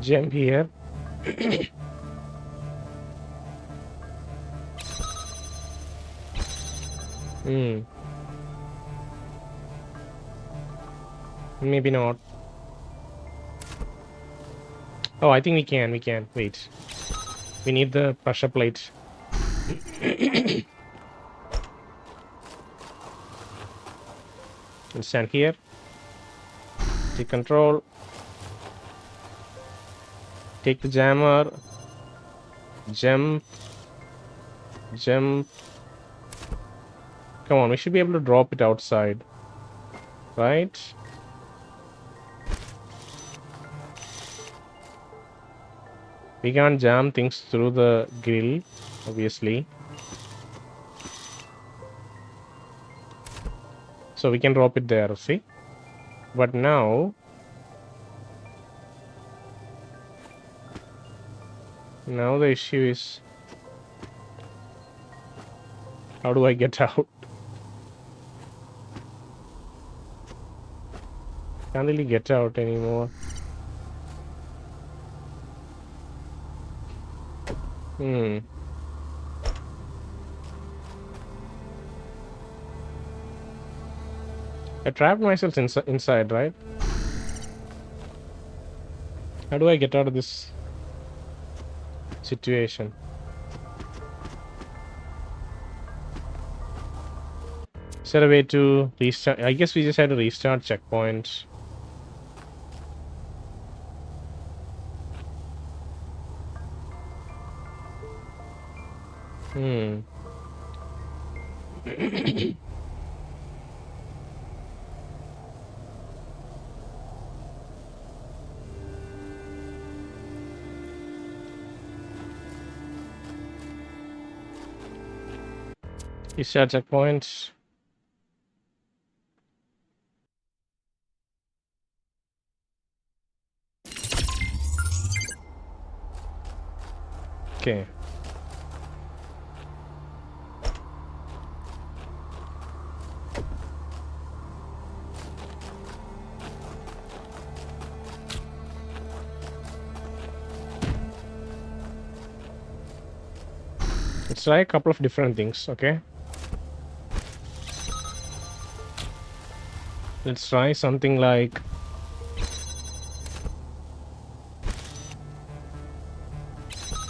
Jump here. Maybe not. Oh, I think we can. Wait. We need the pressure plate. We'll stand here. Take control. Take the jammer. Jump. Come on, we should be able to drop it outside. Right? We can't jam things through the grill, obviously. So we can drop it there, see? But now the issue is, how do I get out? Can't really get out anymore. I trapped myself inside, right? How do I get out of this situation? Is there a way to restart? I guess we just had to restart checkpoints. Restart checkpoints. Okay. Let's try a couple of different things, okay? Let's try something like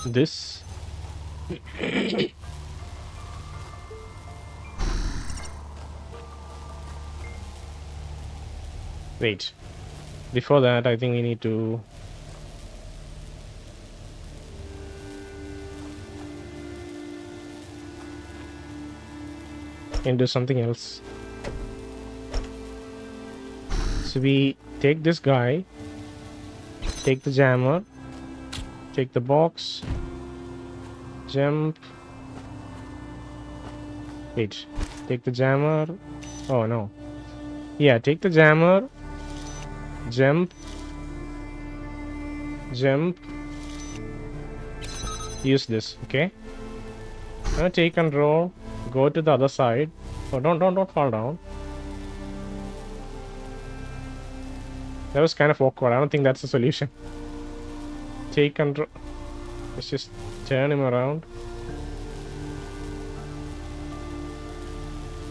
this. Wait. Before that, I think we need to do something else. So we take this guy, take the jammer, take the box, jump. Wait, take the jammer. Oh no. Yeah, take the jammer, jump, use this, okay? Now take control, go to the other side. Oh, don't fall down. That was kind of awkward. I don't think that's the solution. Take control. Let's just turn him around.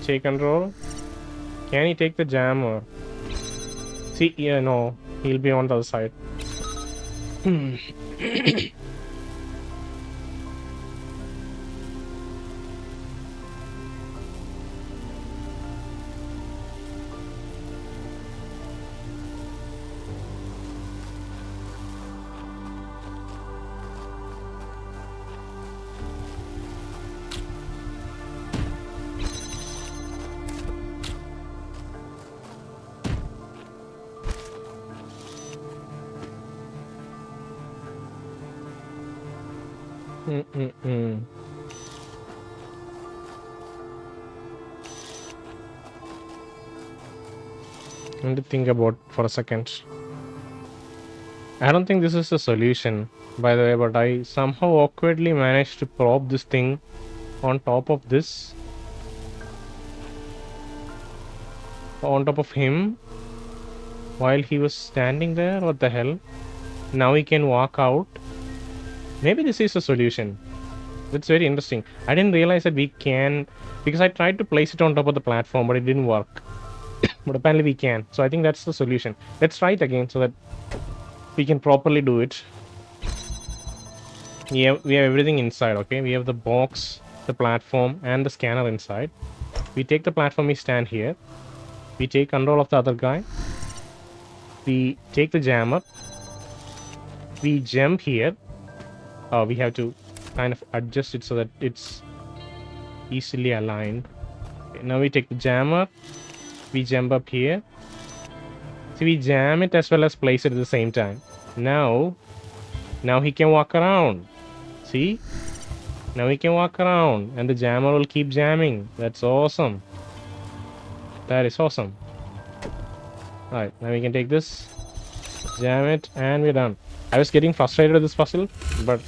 Take control. Can he take the jammer? See, yeah, no. He'll be on the other side. I need to think about for a second. I don't think this is the solution, by the way, but I somehow awkwardly managed to prop this thing on top of this. On top of him while he was standing there. What the hell? Now he can walk out. Maybe this is a solution. That's very interesting. I didn't realize that we can, because I tried to place it on top of the platform, but it didn't work. But apparently we can. So I think that's the solution. Let's try it again so that we can properly do it. We have everything inside, okay? We have the box, the platform, and the scanner inside. We take the platform, we stand here. We take control of the other guy. We take the jammer. We jump here. We have to kind of adjust it so that it's easily aligned. Okay, now we take the jammer. We jump up here. So we jam it as well as place it at the same time. Now Now he can walk around. See? Now he can walk around and the jammer will keep jamming. That's awesome. That is awesome. Alright, now we can take this, jam it, and we're done. I was getting frustrated with this puzzle, but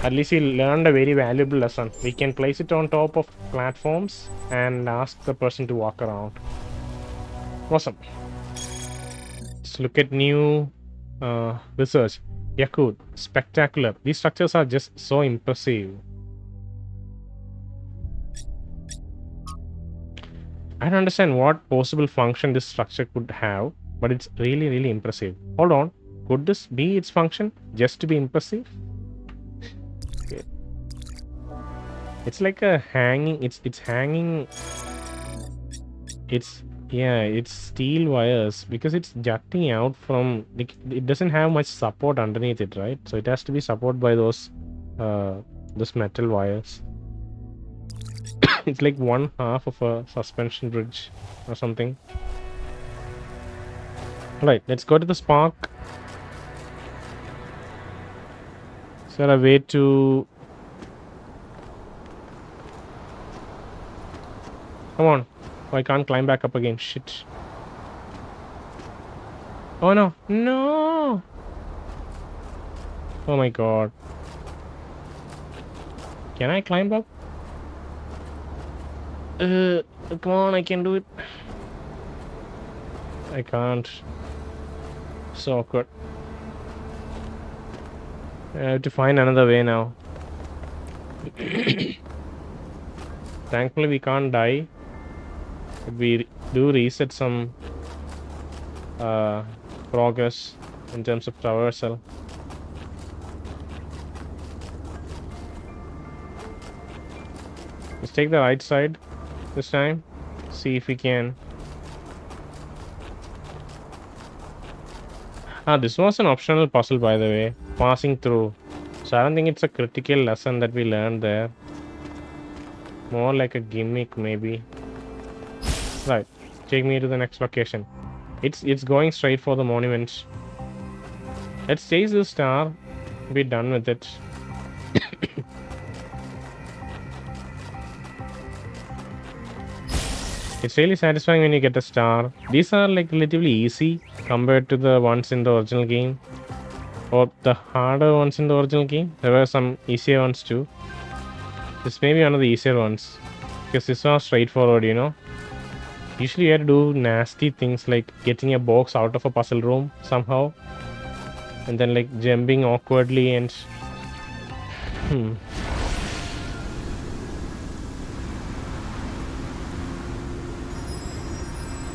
at least we learned a very valuable lesson. We can place it on top of platforms and ask the person to walk around. Awesome. Let's look at new research. Yaqut, spectacular. These structures are just so impressive. I don't understand what possible function this structure could have, but it's really, really impressive. Hold on. Could this be its function? Just to be impressive? Okay. It's like a hanging. It's hanging. It's steel wires because it's jutting out from. It doesn't have much support underneath it, right? So it has to be supported by those metal wires. It's like one half of a suspension bridge or something. Alright, let's go to the Spark. Is there a way to... Come on. Oh, I can't climb back up again. Shit. Oh no. No! Oh my god. Can I climb up? Come on, I can do it. I can't. So awkward. I have to find another way now. Thankfully, we can't die. But we do reset some progress in terms of traversal. Let's take the right side this time. See if we can. This was an optional puzzle, by the way. Passing through. So I don't think it's a critical lesson that we learned there. More like a gimmick, maybe. Right. Take me to the next location. It's going straight for the monument. Let's chase this star. Be done with it. It's really satisfying when you get a star. These are like relatively easy compared to the ones in the original game. Or the harder ones in the original game. There were some easier ones too. This may be one of the easier ones. Because this was straightforward, you know. Usually you had to do nasty things like getting a box out of a puzzle room somehow. And then like jumping awkwardly and...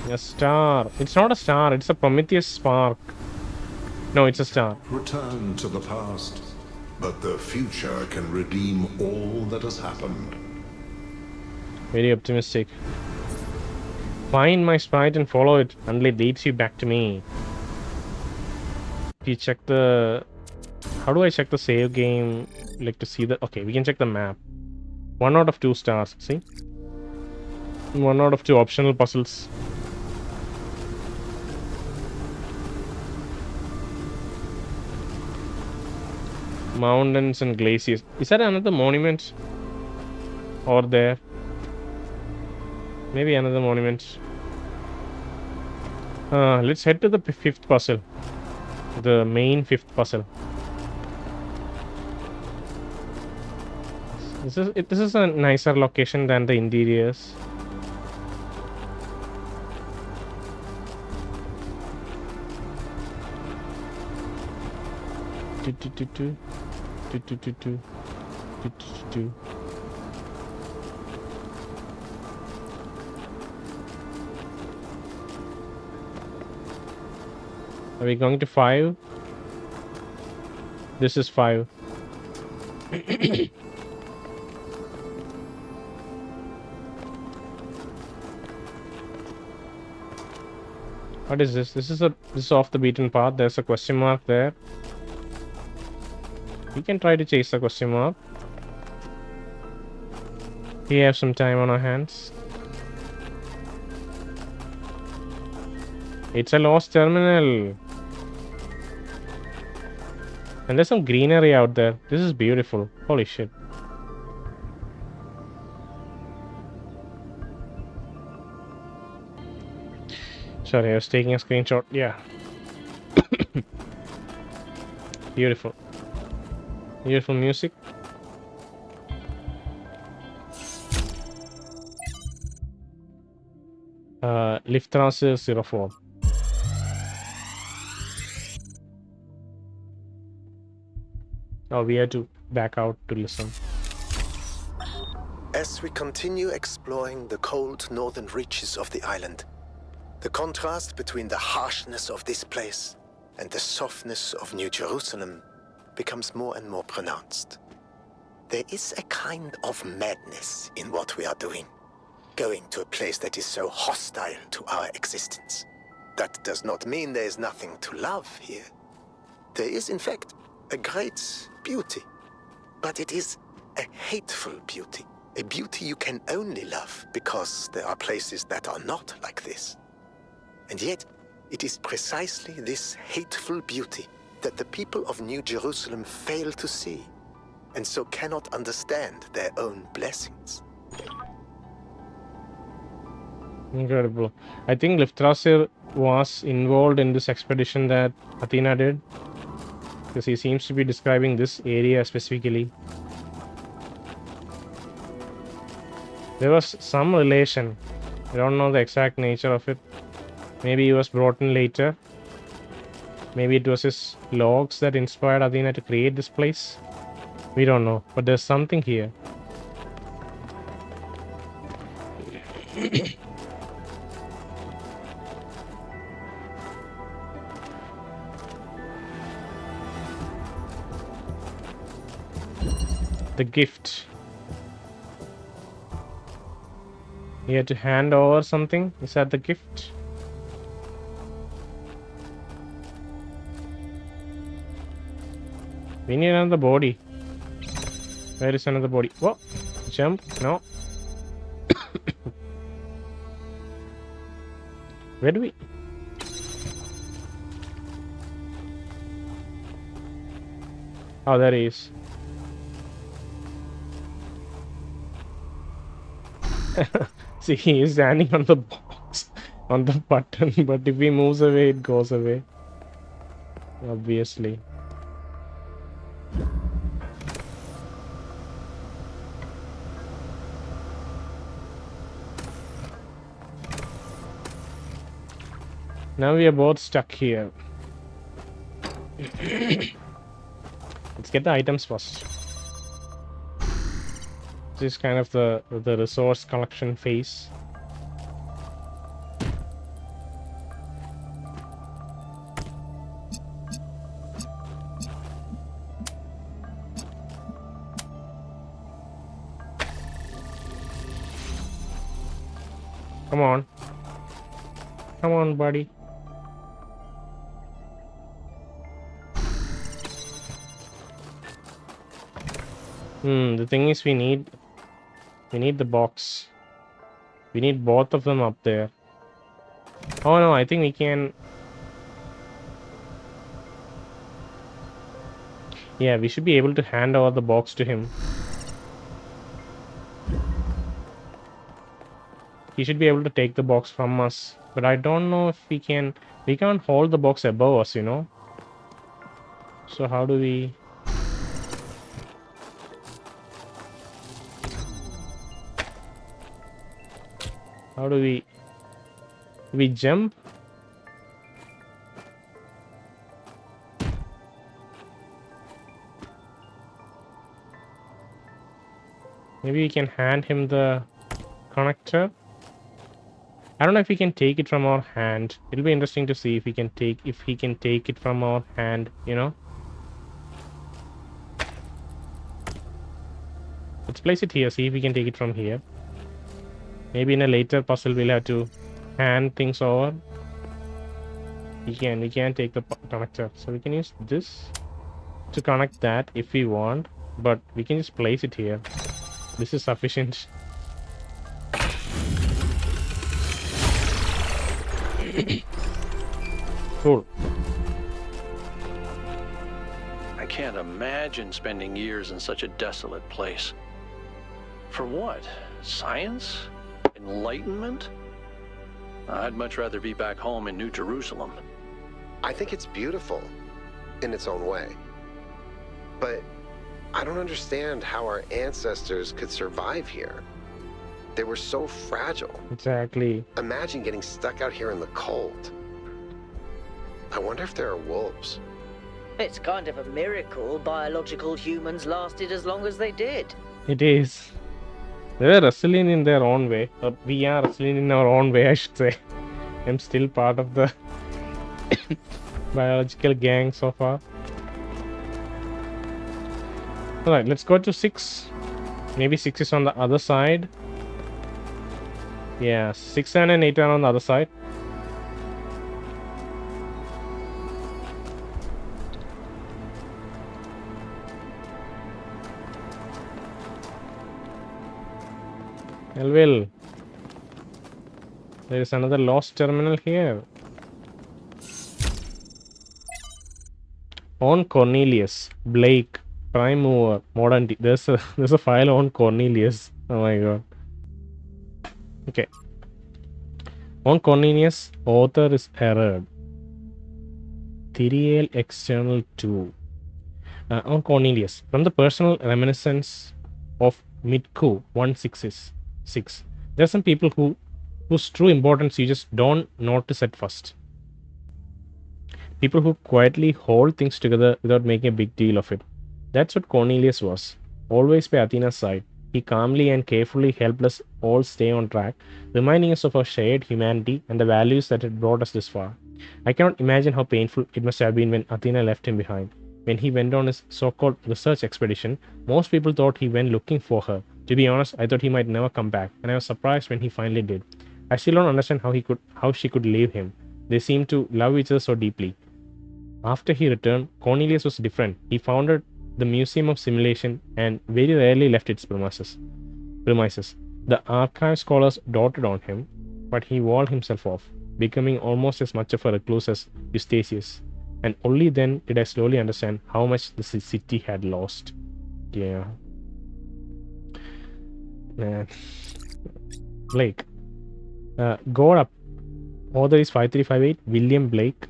A star. It's not a star, it's a Prometheus Spark. No, it's a star. Return to the past, but the future can redeem all that has happened. Very optimistic. Find my sprite and follow it until it leads you back to me. If you check the... How do I check the save game? Like to see the... Okay, we can check the map. 1 out of 2 stars, see? 1 out of 2 optional puzzles. Mountains and glaciers. Is that another monument? Or there? Maybe another monument. Let's head to the 5th puzzle. The main 5th puzzle. This is a nicer location than the interiors. Are we going to 5? This is 5. What is this? This is off the beaten path. There's a question mark there. We can try to chase the question mark. We have some time on our hands. It's a lost terminal. And there's some greenery out there. This is beautiful. Holy shit. Sorry, I was taking a screenshot. Yeah. Beautiful. Beautiful music. Lift transfer 04. Oh, we had to back out to listen. As we continue exploring the cold northern reaches of the island, the contrast between the harshness of this place and the softness of New Jerusalem becomes more and more pronounced. There is a kind of madness in what we are doing, going to a place that is so hostile to our existence. That does not mean there is nothing to love here. There is, in fact, a great beauty, but it is a hateful beauty, a beauty you can only love because there are places that are not like this. And yet, it is precisely this hateful beauty that the people of New Jerusalem fail to see, and so cannot understand their own blessings. Incredible. I think Liftrasir was involved in this expedition that Athena did, because he seems to be describing this area specifically. There was some relation. I don't know the exact nature of it. Maybe he was brought in later. Maybe it was his logs that inspired Athena to create this place. We don't know, but there's something here. The gift. He had to hand over something. Is that the gift? We need another body. Where is another body? What? Jump? No. Where do we? Oh, there he is. See, he is standing on the box, on the button, but if he moves away, it goes away. Obviously. Now we are both stuck here. Let's get the items first. This is kind of the resource collection phase. Come on. Come on, buddy. The thing is we need the box. We need both of them up there. Oh no, I think we can. Yeah, we should be able to hand over the box to him. He should be able to take the box from us. But I don't know if we can. We can't hold the box above us, you know. So how do we? How do we jump? Maybe we can hand him the connector. I don't know if we can take it from our hand. It'll be interesting to see if he can take it from our hand, you know. Let's place it here, see if we can take it from here. Maybe in a later puzzle we'll have to hand things over. We can take the connector. So we can use this to connect that if we want. But we can just place it here. This is sufficient. Cool. I can't imagine spending years in such a desolate place. For what? Science? Enlightenment? I'd much rather be back home in New Jerusalem. I think it's beautiful in its own way. But I don't understand how our ancestors could survive here. They were so fragile. Exactly. Imagine getting stuck out here in the cold. I wonder if there are wolves. It's kind of a miracle biological humans lasted as long as they did. It is. They're wrestling in their own way. Or we are wrestling in our own way, I should say. I'm still part of the biological gang so far. Alright, let's go to 6. Maybe 6 is on the other side. Yeah, 6 and 8 are on the other side. Melville. There is another lost terminal here. On Cornelius, Blake, Prime Mover, Modern T. There's a file on Cornelius. Oh my god. Okay. On Cornelius, author is errored. Thiriel external 2. On Cornelius, from the personal reminiscence of Midku 166. There are some people whose true importance you just don't notice at first. People who quietly hold things together without making a big deal of it. That's what Cornelius was. Always by Athena's side. He calmly and carefully helped us all stay on track, reminding us of our shared humanity and the values that had brought us this far. I cannot imagine how painful it must have been when Athena left him behind. When he went on his so-called research expedition, most people thought he went looking for her. To be honest, I thought he might never come back, and I was surprised when he finally did. I still don't understand how she could leave him. They seemed to love each other so deeply. After he returned, Cornelius was different. He founded the Museum of Simulation and very rarely left its premises. The archive scholars doted on him, but he walled himself off, becoming almost as much of a recluse as Eustachius. And only then did I slowly understand how much the city had lost. Yeah. Man. Blake. God up. Author is 5358. William Blake.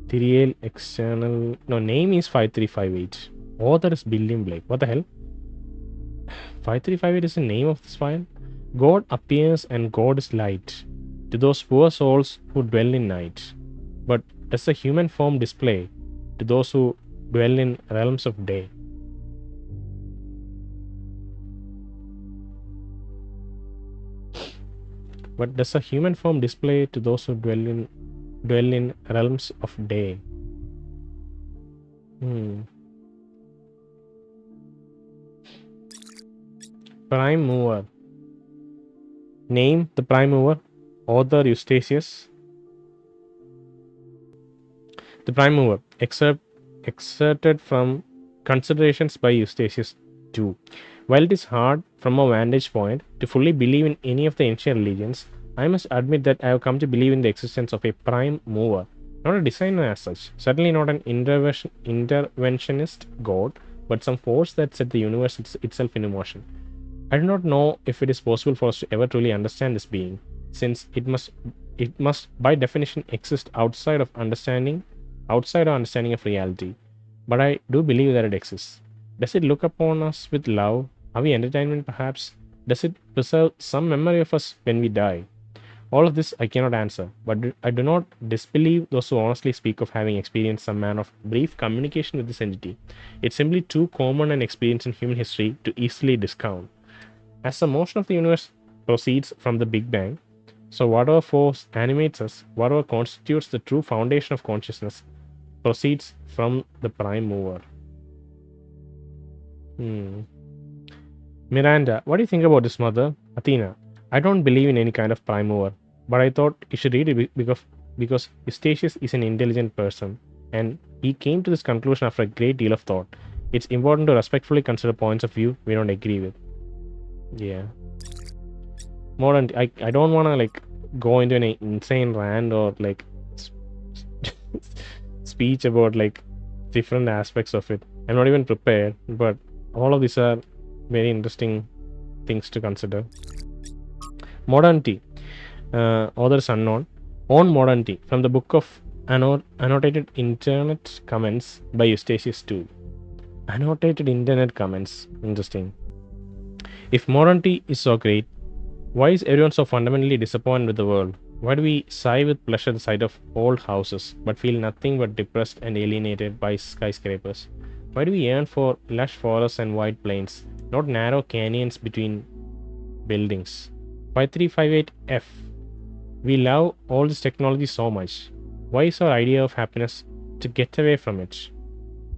Thiriel external. No, name is 5358. Author is William Blake. What the hell? 5358 is the name of this file. God appears and God is light to those poor souls who dwell in night. But does the human form display to those who dwell in realms of day? But does a human form display to those who dwell in realms of day? Prime mover. Name the prime mover. Author Eustachius. The prime mover. Excerpted from Considerations by Eustachius II. While it is hard from a vantage point to fully believe in any of the ancient religions, I must admit that I have come to believe in the existence of a prime mover, not a designer as such, certainly not an interventionist god, but some force that set the universe itself in motion. I do not know if it is possible for us to ever truly understand this being, since it must by definition exist outside our understanding of reality. But I do believe that it exists. Does it look upon us with love? Are we entertainment perhaps? Does it preserve some memory of us when we die? All of this I cannot answer, but I do not disbelieve those who honestly speak of having experienced some manner of brief communication with this entity. It's simply too common an experience in human history to easily discount. As the motion of the universe proceeds from the Big Bang, so whatever force animates us, whatever constitutes the true foundation of consciousness, proceeds from the prime mover. Miranda, what do you think about this, mother? Athena, I don't believe in any kind of prime mover, but I thought you should read it because Eustachius is an intelligent person, and he came to this conclusion after a great deal of thought. It's important to respectfully consider points of view we don't agree with. Yeah. Modern, I don't want to like go into an insane rant or like speech about like different aspects of it. I'm not even prepared, but all of these are very interesting things to consider. Modernity. Author is unknown. On modernity, from the book of annotated internet comments by Eustachius II. Annotated internet comments. Interesting. If modernity is so great, why is everyone so fundamentally disappointed with the world? Why do we sigh with pleasure at the sight of old houses, but feel nothing but depressed and alienated by skyscrapers? Why do we yearn for lush forests and wide plains, not narrow canyons between buildings? 5358F. We love all this technology so much. Why is our idea of happiness to get away from it?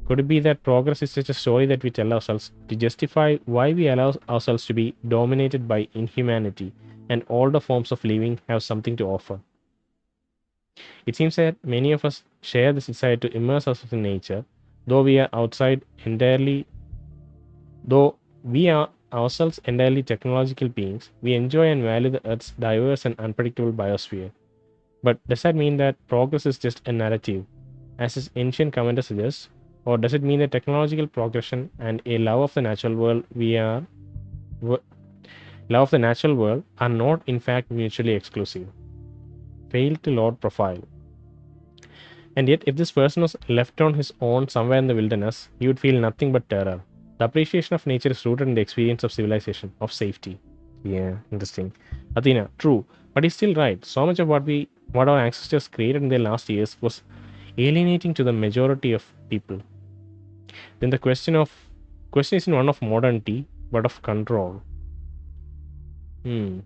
Could it be that progress is such a story that we tell ourselves to justify why we allow ourselves to be dominated by inhumanity and all the forms of living have something to offer? It seems that many of us share this desire to immerse ourselves in nature, though we are ourselves entirely technological beings. We enjoy and value the Earth's diverse and unpredictable biosphere. But does that mean that progress is just a narrative, as this ancient commenter suggests? Or does it mean that technological progression and a love of the natural world are not in fact mutually exclusive? Failed to load profile. And yet, if this person was left on his own somewhere in the wilderness, he would feel nothing but terror. The appreciation of nature is rooted in the experience of civilization, of safety. Yeah, interesting. Athena, true, but he's still right. So much of what our ancestors created in their last years was alienating to the majority of people. Then the question isn't one of modernity, but of control. I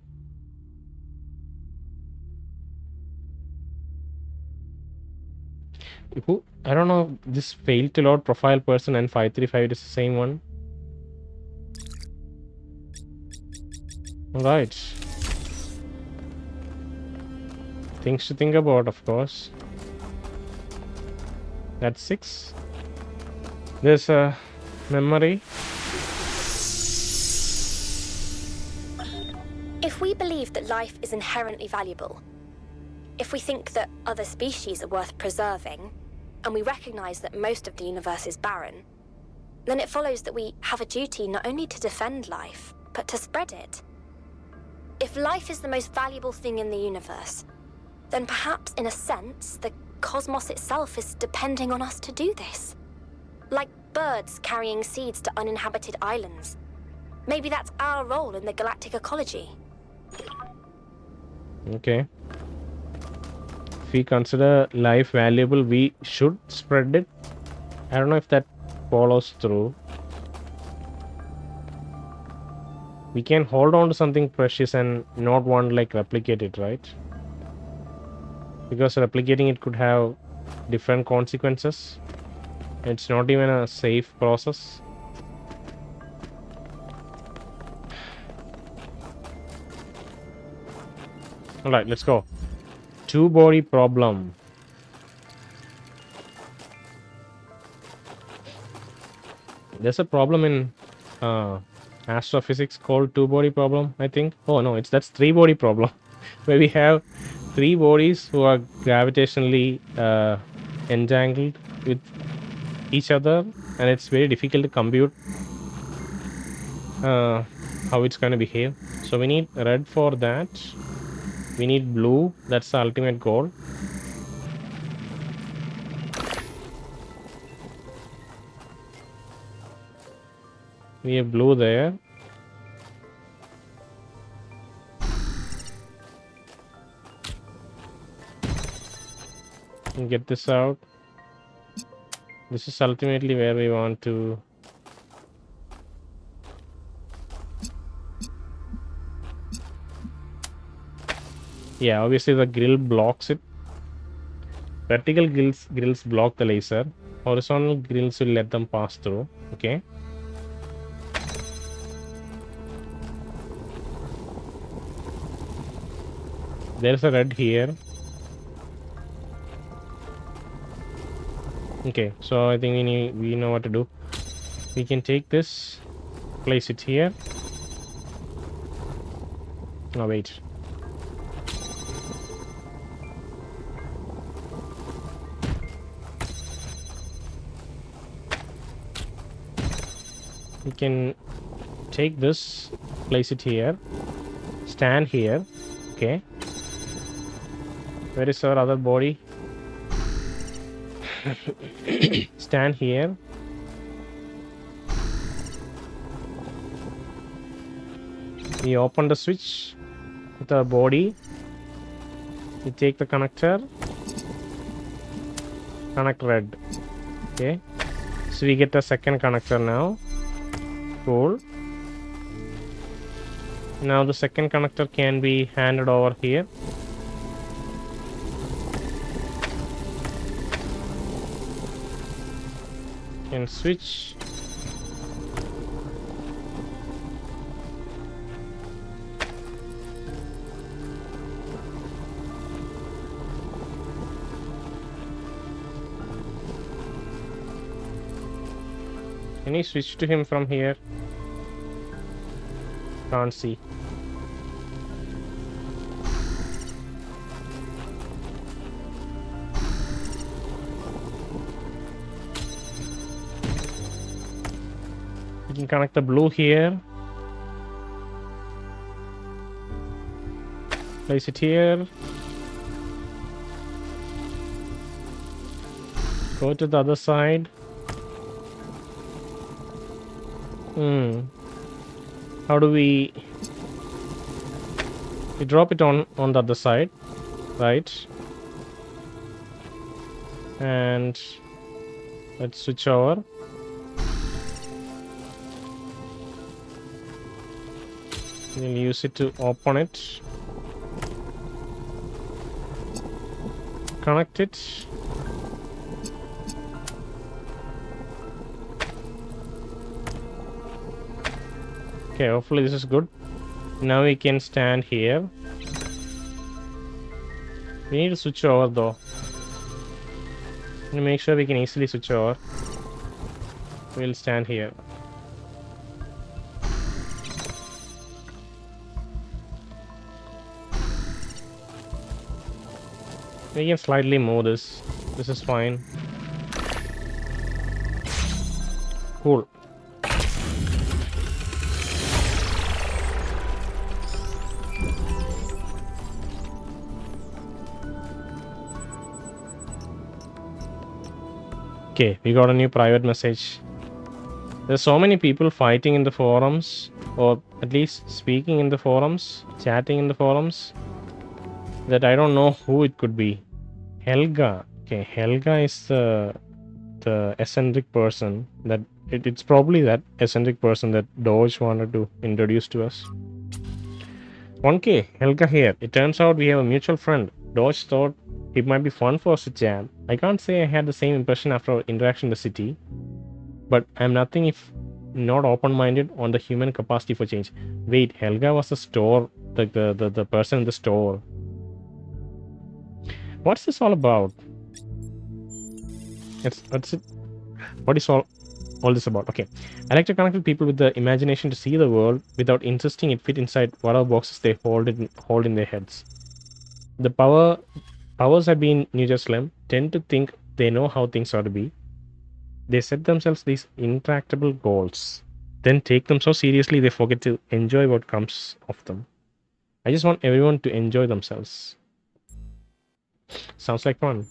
don't know if this failed to load profile person and 535 is the same one. Alright. Things to think about, of course. That's 6. There's a memory. If we believe that life is inherently valuable, if we think that other species are worth preserving, and we recognize that most of the universe is barren, then it follows that we have a duty not only to defend life, but to spread it. If life is the most valuable thing in the universe, then perhaps in a sense, the cosmos itself is depending on us to do this. Like birds carrying seeds to uninhabited islands. Maybe that's our role in the galactic ecology. Okay. If we consider life valuable, we should spread it. I don't know if that follows through. We can hold on to something precious and not want to replicate it, right? Because replicating it could have different consequences. It's not even a safe process. Alright, let's go. Two-body problem. There's a problem in astrophysics called two-body problem, I think. Oh no, that's three-body problem. Where we have 3 bodies who are gravitationally entangled with each other, and it's very difficult to compute how it's going to behave. So we need red for that. We need blue. That's the ultimate goal. We have blue there. And get this out. This is ultimately where we want to. Yeah, obviously the grill blocks it. Vertical grills block the laser. Horizontal grills will let them pass through. Okay. There's a red here. Okay, so I think we know what to do. We can take this, place it here. Oh wait. We can take this, place it here, stand here. Okay. Where is our other body? Stand here. We open the switch with our body. We take the connector. Connect red. Okay. So we get the second connector now. Cool. Now the second connector can be handed over here. Can switch. Can you switch to him from here? Can't see. We can connect the blue here. Place it here. Go to the other side. How do we drop it on the other side, right? And let's switch over. We'll use it to open it. Connect it. Okay, hopefully this is good. Now we can stand here. We need to switch over though. Make sure we can easily switch over. We'll stand here. We can slightly move this. This is fine. Cool. Okay, we got a new private message. There's so many people fighting in the forums, or at least speaking in the forums, chatting in the forums, that I don't know who it could be. Helga. Okay, Helga is the eccentric person that it's probably that eccentric person that Doge wanted to introduce to us. 1K, Helga here. It turns out we have a mutual friend. Doge thought it might be fun for us to chat. I can't say I had the same impression after our interaction in the city, but I'm nothing if not open-minded on the human capacity for change. Wait, Helga was the store, the person in the store. What's this all about? What is all this about? Okay, I like to connect with people with the imagination to see the world without insisting it fit inside whatever boxes they hold in their heads. The powers have been New Jerusalem tend to think they know how things ought to be. They set themselves these intractable goals, then take them so seriously they forget to enjoy what comes of them. I just want everyone to enjoy themselves. Sounds like fun.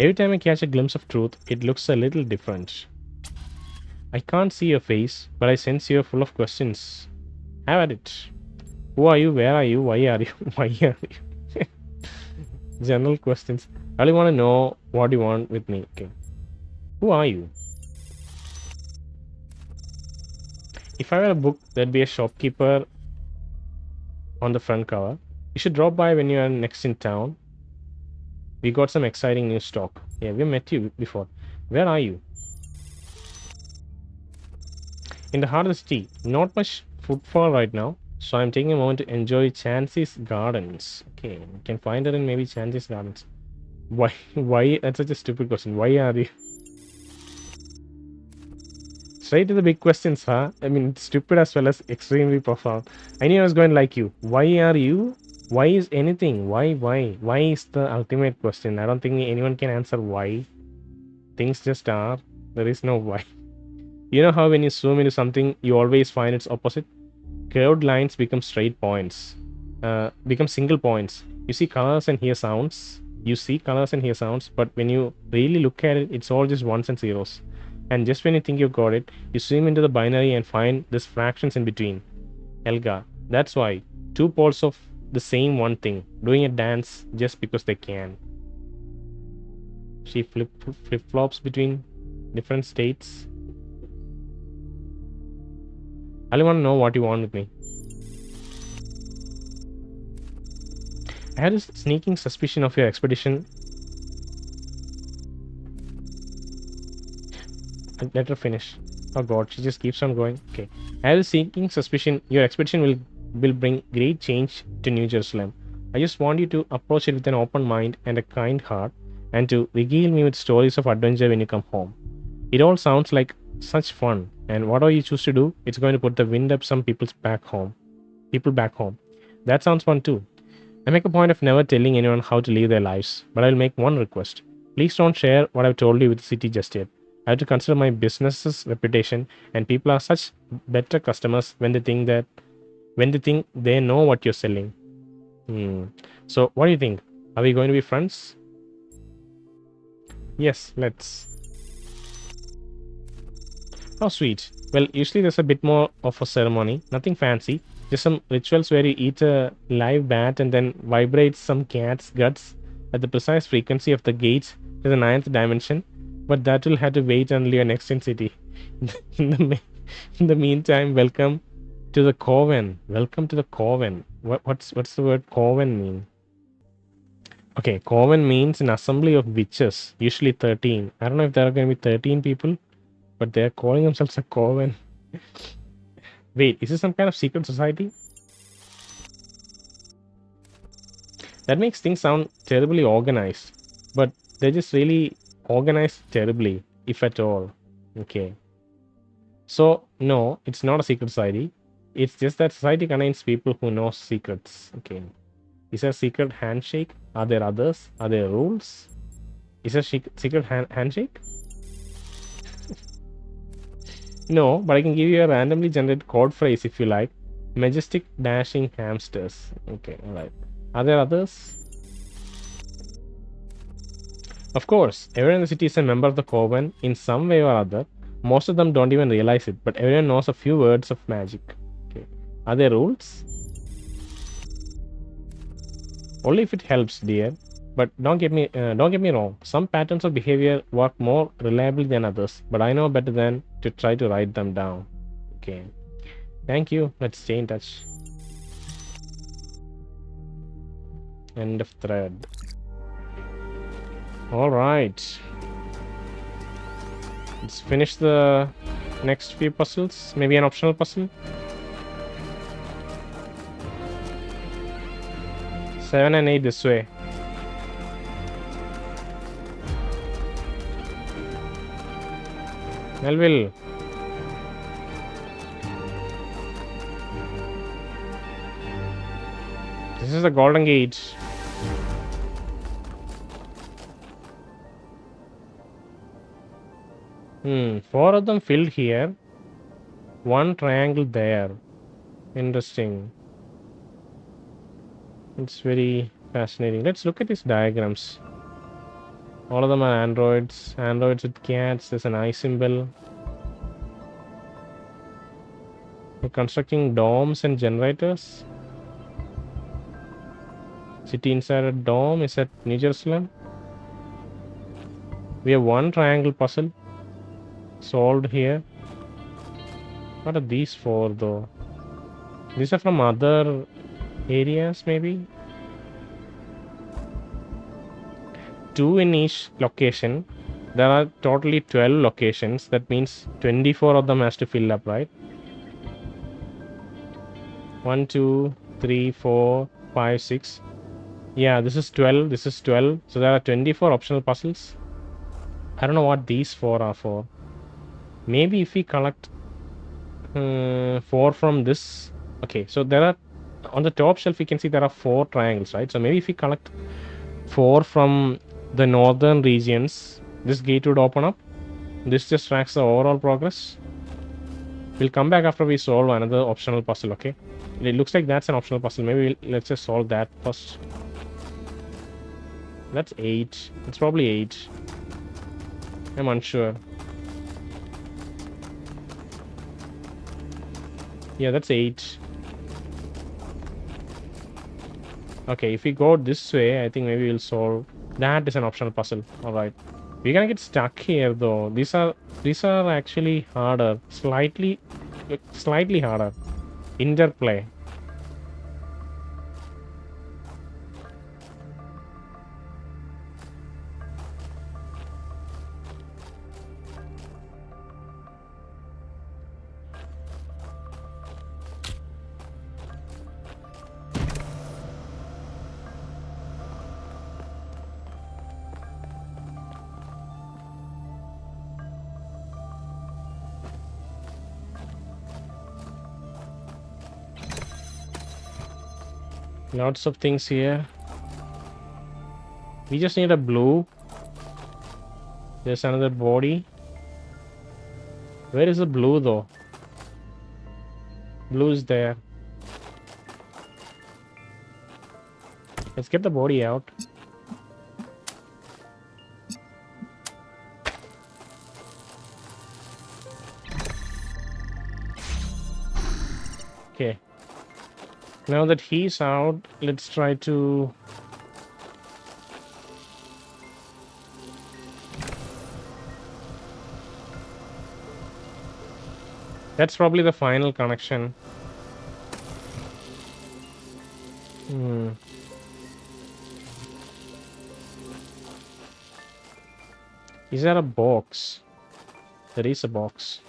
Every time I catch a glimpse of truth, it looks a little different. I can't see your face, but I sense you're full of questions. Have at it. Who are you? Where are you? Why are you? Why are you? General questions. I only want to know what you want with me. Okay. Who are you? If I were a book, there'd be a shopkeeper on the front cover. You should drop by when you are next in town. We got some exciting new stock. Yeah, we met you before. Where are you? In the heart of the city. Not much footfall right now, so I'm taking a moment to enjoy Chansey's Gardens. Okay, we can find her in maybe Chansey's Gardens. Why? That's such a stupid question. Why are you? Straight to the big questions, huh? I mean, it's stupid as well as extremely profound. I knew I was going like you. Why are you? Why is anything? Why? Why is the ultimate question. I don't think anyone can answer why. Things just are. There is no why. You know how when you zoom into something, you always find its opposite? Curved lines become straight points, become single points. You see colors and hear sounds. But when you really look at it, it's all just ones and zeros. And just when you think you got it, you zoom into the binary and find these fractions in between. Helga, that's why. Two poles of the same one thing, doing a dance just because they can. She flip-flops between different states. I only want to know what you want with me. I had a sneaking suspicion of your expedition. Let her finish. Oh god, she just keeps on going. Okay. I had a sneaking suspicion your expedition will bring great change to New Jerusalem. I just want you to approach it with an open mind and a kind heart, and to regale me with stories of adventure when you come home. It all sounds like such fun, and whatever you choose to do, it's going to put the wind up some people back home. That sounds fun too. I make a point of never telling anyone how to live their lives, but I'll make one request. Please don't share what I've told you with the city just yet. I have to consider my business's reputation, and people are such better customers when they think they know what you're selling. So what do you think? Are we going to be friends? Yes, let's. Oh, sweet. Well, usually there's a bit more of a ceremony. Nothing fancy. Just some rituals where you eat a live bat and then vibrate some cat's guts at the precise frequency of the gates to the 9th dimension. But that will have to wait until your next in city. In the meantime, welcome to the Coven. Welcome to the Coven. What's the word Coven mean? Okay, Coven means an assembly of witches, usually 13. I don't know if there are going to be 13 people, but they're calling themselves a Coven. Wait, is this some kind of secret society? That makes things sound terribly organized, but they're just really organized terribly, if at all. Okay. So, no, it's not a secret society. It's just that society contains people who know secrets. Okay. Is there a secret handshake? Are there others? Are there rules? Is there a secret handshake? No, but I can give you a randomly generated code phrase if you like. Majestic dashing hamsters. Okay, alright. Are there others? Of course, everyone in the city is a member of the Coven in some way or other. Most of them don't even realize it, but everyone knows a few words of magic. Okay. Are there rules? Only if it helps, dear. But don't get me wrong. Some patterns of behavior work more reliably than others, but I know better than to try to write them down. Okay. Thank you. Let's stay in touch. End of thread. All right. Let's finish the next few puzzles. Maybe an optional puzzle. 7 and 8 this way. Melville. This is the Golden Gate. Four of them filled here. One triangle there. Interesting. It's very fascinating. Let's look at these diagrams. All of them are androids. Androids with cats. There's an eye symbol. We're constructing domes and generators. City inside a dome is at New Jerusalem. We have one triangle puzzle solved here. What are these for though? These are from other areas maybe? 2 in each location. There are totally 12 locations. That means 24 of them has to fill up, right? 1, 2, 3, 4, 5, 6. Yeah, this is 12. This is 12. So there are 24 optional puzzles. I don't know what these 4 are for. Maybe if we collect 4 from this. Okay, so there are on the top shelf you can see there are 4 triangles, right? So maybe if we collect 4 from the northern regions, this gate would open up. This just tracks the overall progress. We'll come back after we solve another optional puzzle, okay? It looks like that's an optional puzzle. Maybe let's just solve that first. That's 8. It's probably 8. I'm unsure. Yeah, that's 8. Okay, if we go this way, I think maybe we'll solve. That is an optional puzzle. Alright. We're gonna get stuck here though. These are actually harder. Slightly harder. Interplay. Lots of things here. We just need a blue. There's another body. Where is the blue though? Blue is there. Let's get the body out. Okay. Now that he's out, let's try to... That's probably the final connection. Is there a box? There is a box.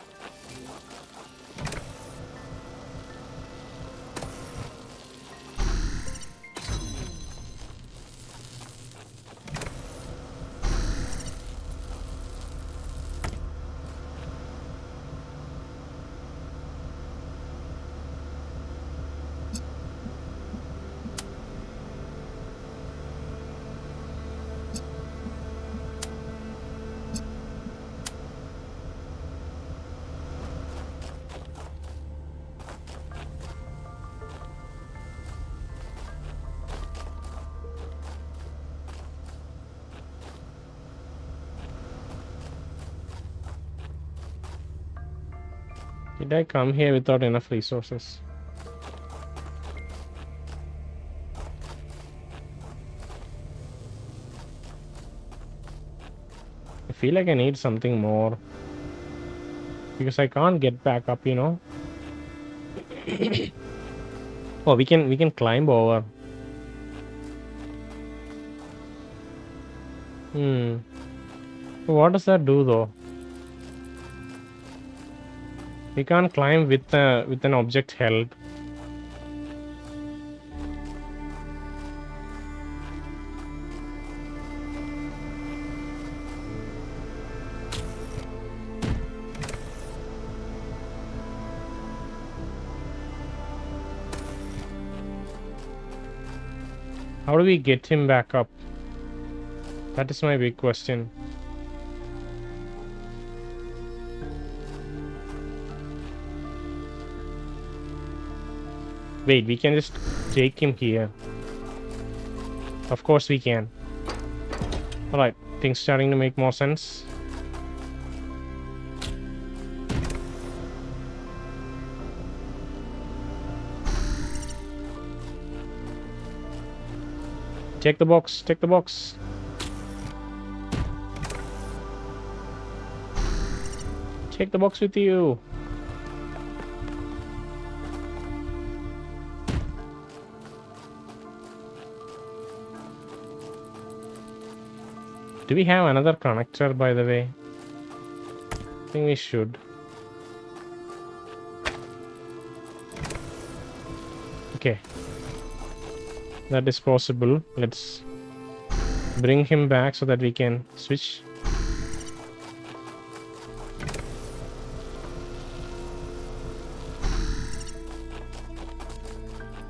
Did I come here without enough resources? I feel like I need something more. Because I can't get back up, you know? Oh, we can climb over. What does that do though? We can't climb with an object held. How do we get him back up? That is my big question. Wait, we can just take him here. Of course we can. Alright, things starting to make more sense. Take the box, take the box. Take the box with you. Do we have another connector, by the way? I think we should. Okay. That is possible. Let's bring him back so that we can switch.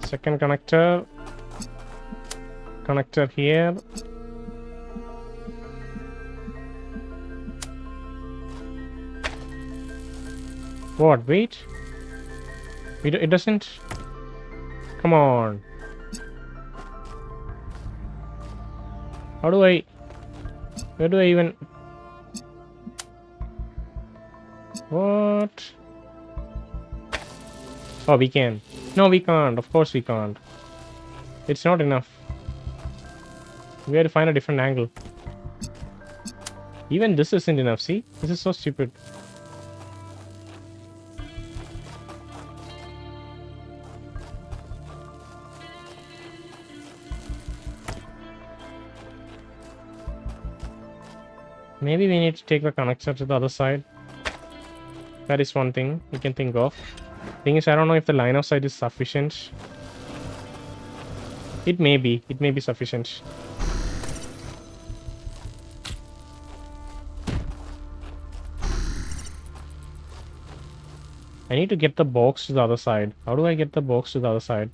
Second connector. Connector here. What? Wait. It doesn't. Come on. How do I? Where do I even? What? Oh, we can. No, we can't. Of course we can't. It's not enough. We have to find a different angle. Even this isn't enough. See? This is so stupid. Maybe we need to take the connector to the other side. That is one thing we can think of. Thing is, I don't know if the line of sight is sufficient. It may be sufficient. I need to get the box to the other side. How do I get the box to the other side?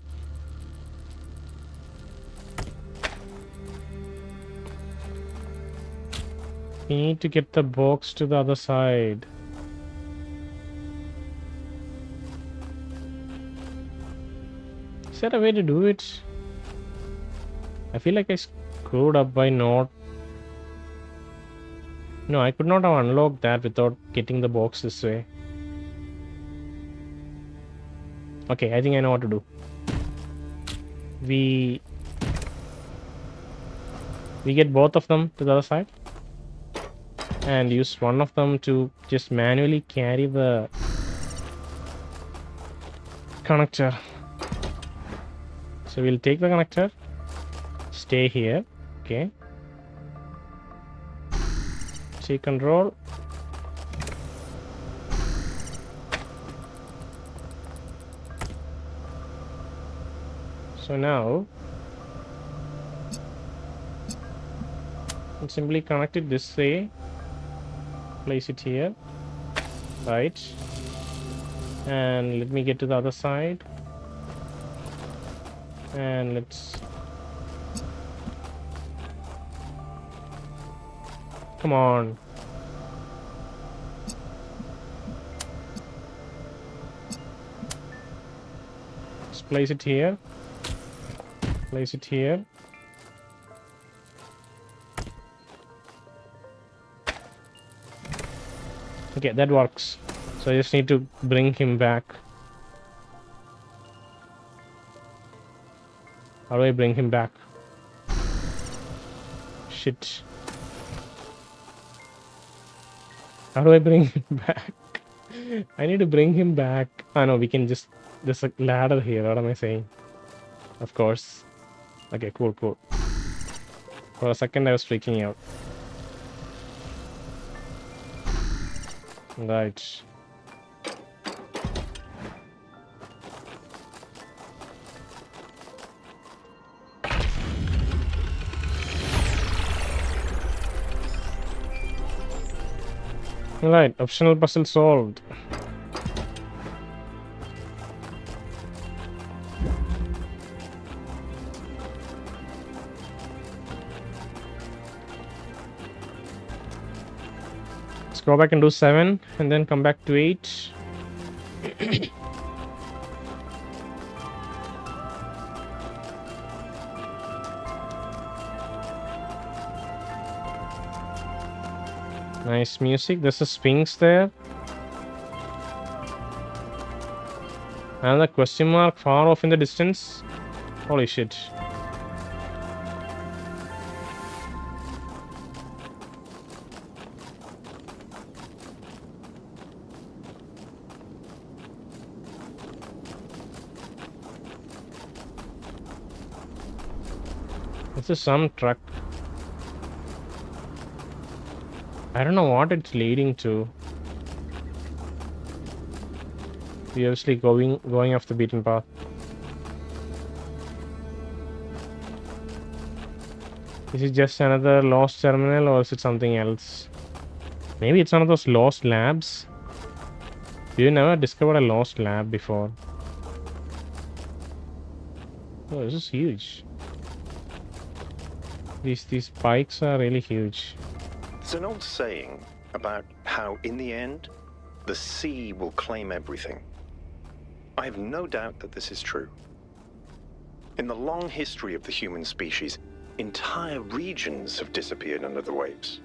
We need to get the box to the other side. Is there a way to do it? I feel like I screwed up by not... No, I could not have unlocked that without getting the box this way. Okay, I think I know what to do. We get both of them to the other side and use one of them to just manually carry the connector. So we'll take the connector, stay here, okay. Take control. So now I'll simply connect it this way, place it here, right, and let me get to the other side, and let's come on. Let's place it here. Place it here. Okay, that works. So I just need to bring him back. How do I bring him back? Shit. How do I bring him back? I need to bring him back. Oh no, we can just... There's a ladder here. What am I saying? Of course. Okay, cool. For a second I was freaking out. Right. Right, optional puzzle solved. Go back and do 7 and then come back to 8. Nice music. There's a Sphinx there. Another question mark far off in the distance. Holy shit. This is some truck. I don't know what it's leading to. We're obviously going off the beaten path. Is it just another lost terminal or is it something else? Maybe it's one of those lost labs. You never discovered a lost lab before. Oh, this is huge. These spikes are really huge. There's an old saying about how, in the end, the sea will claim everything. I have no doubt that this is true. In the long history of the human species, entire regions have disappeared under the waves.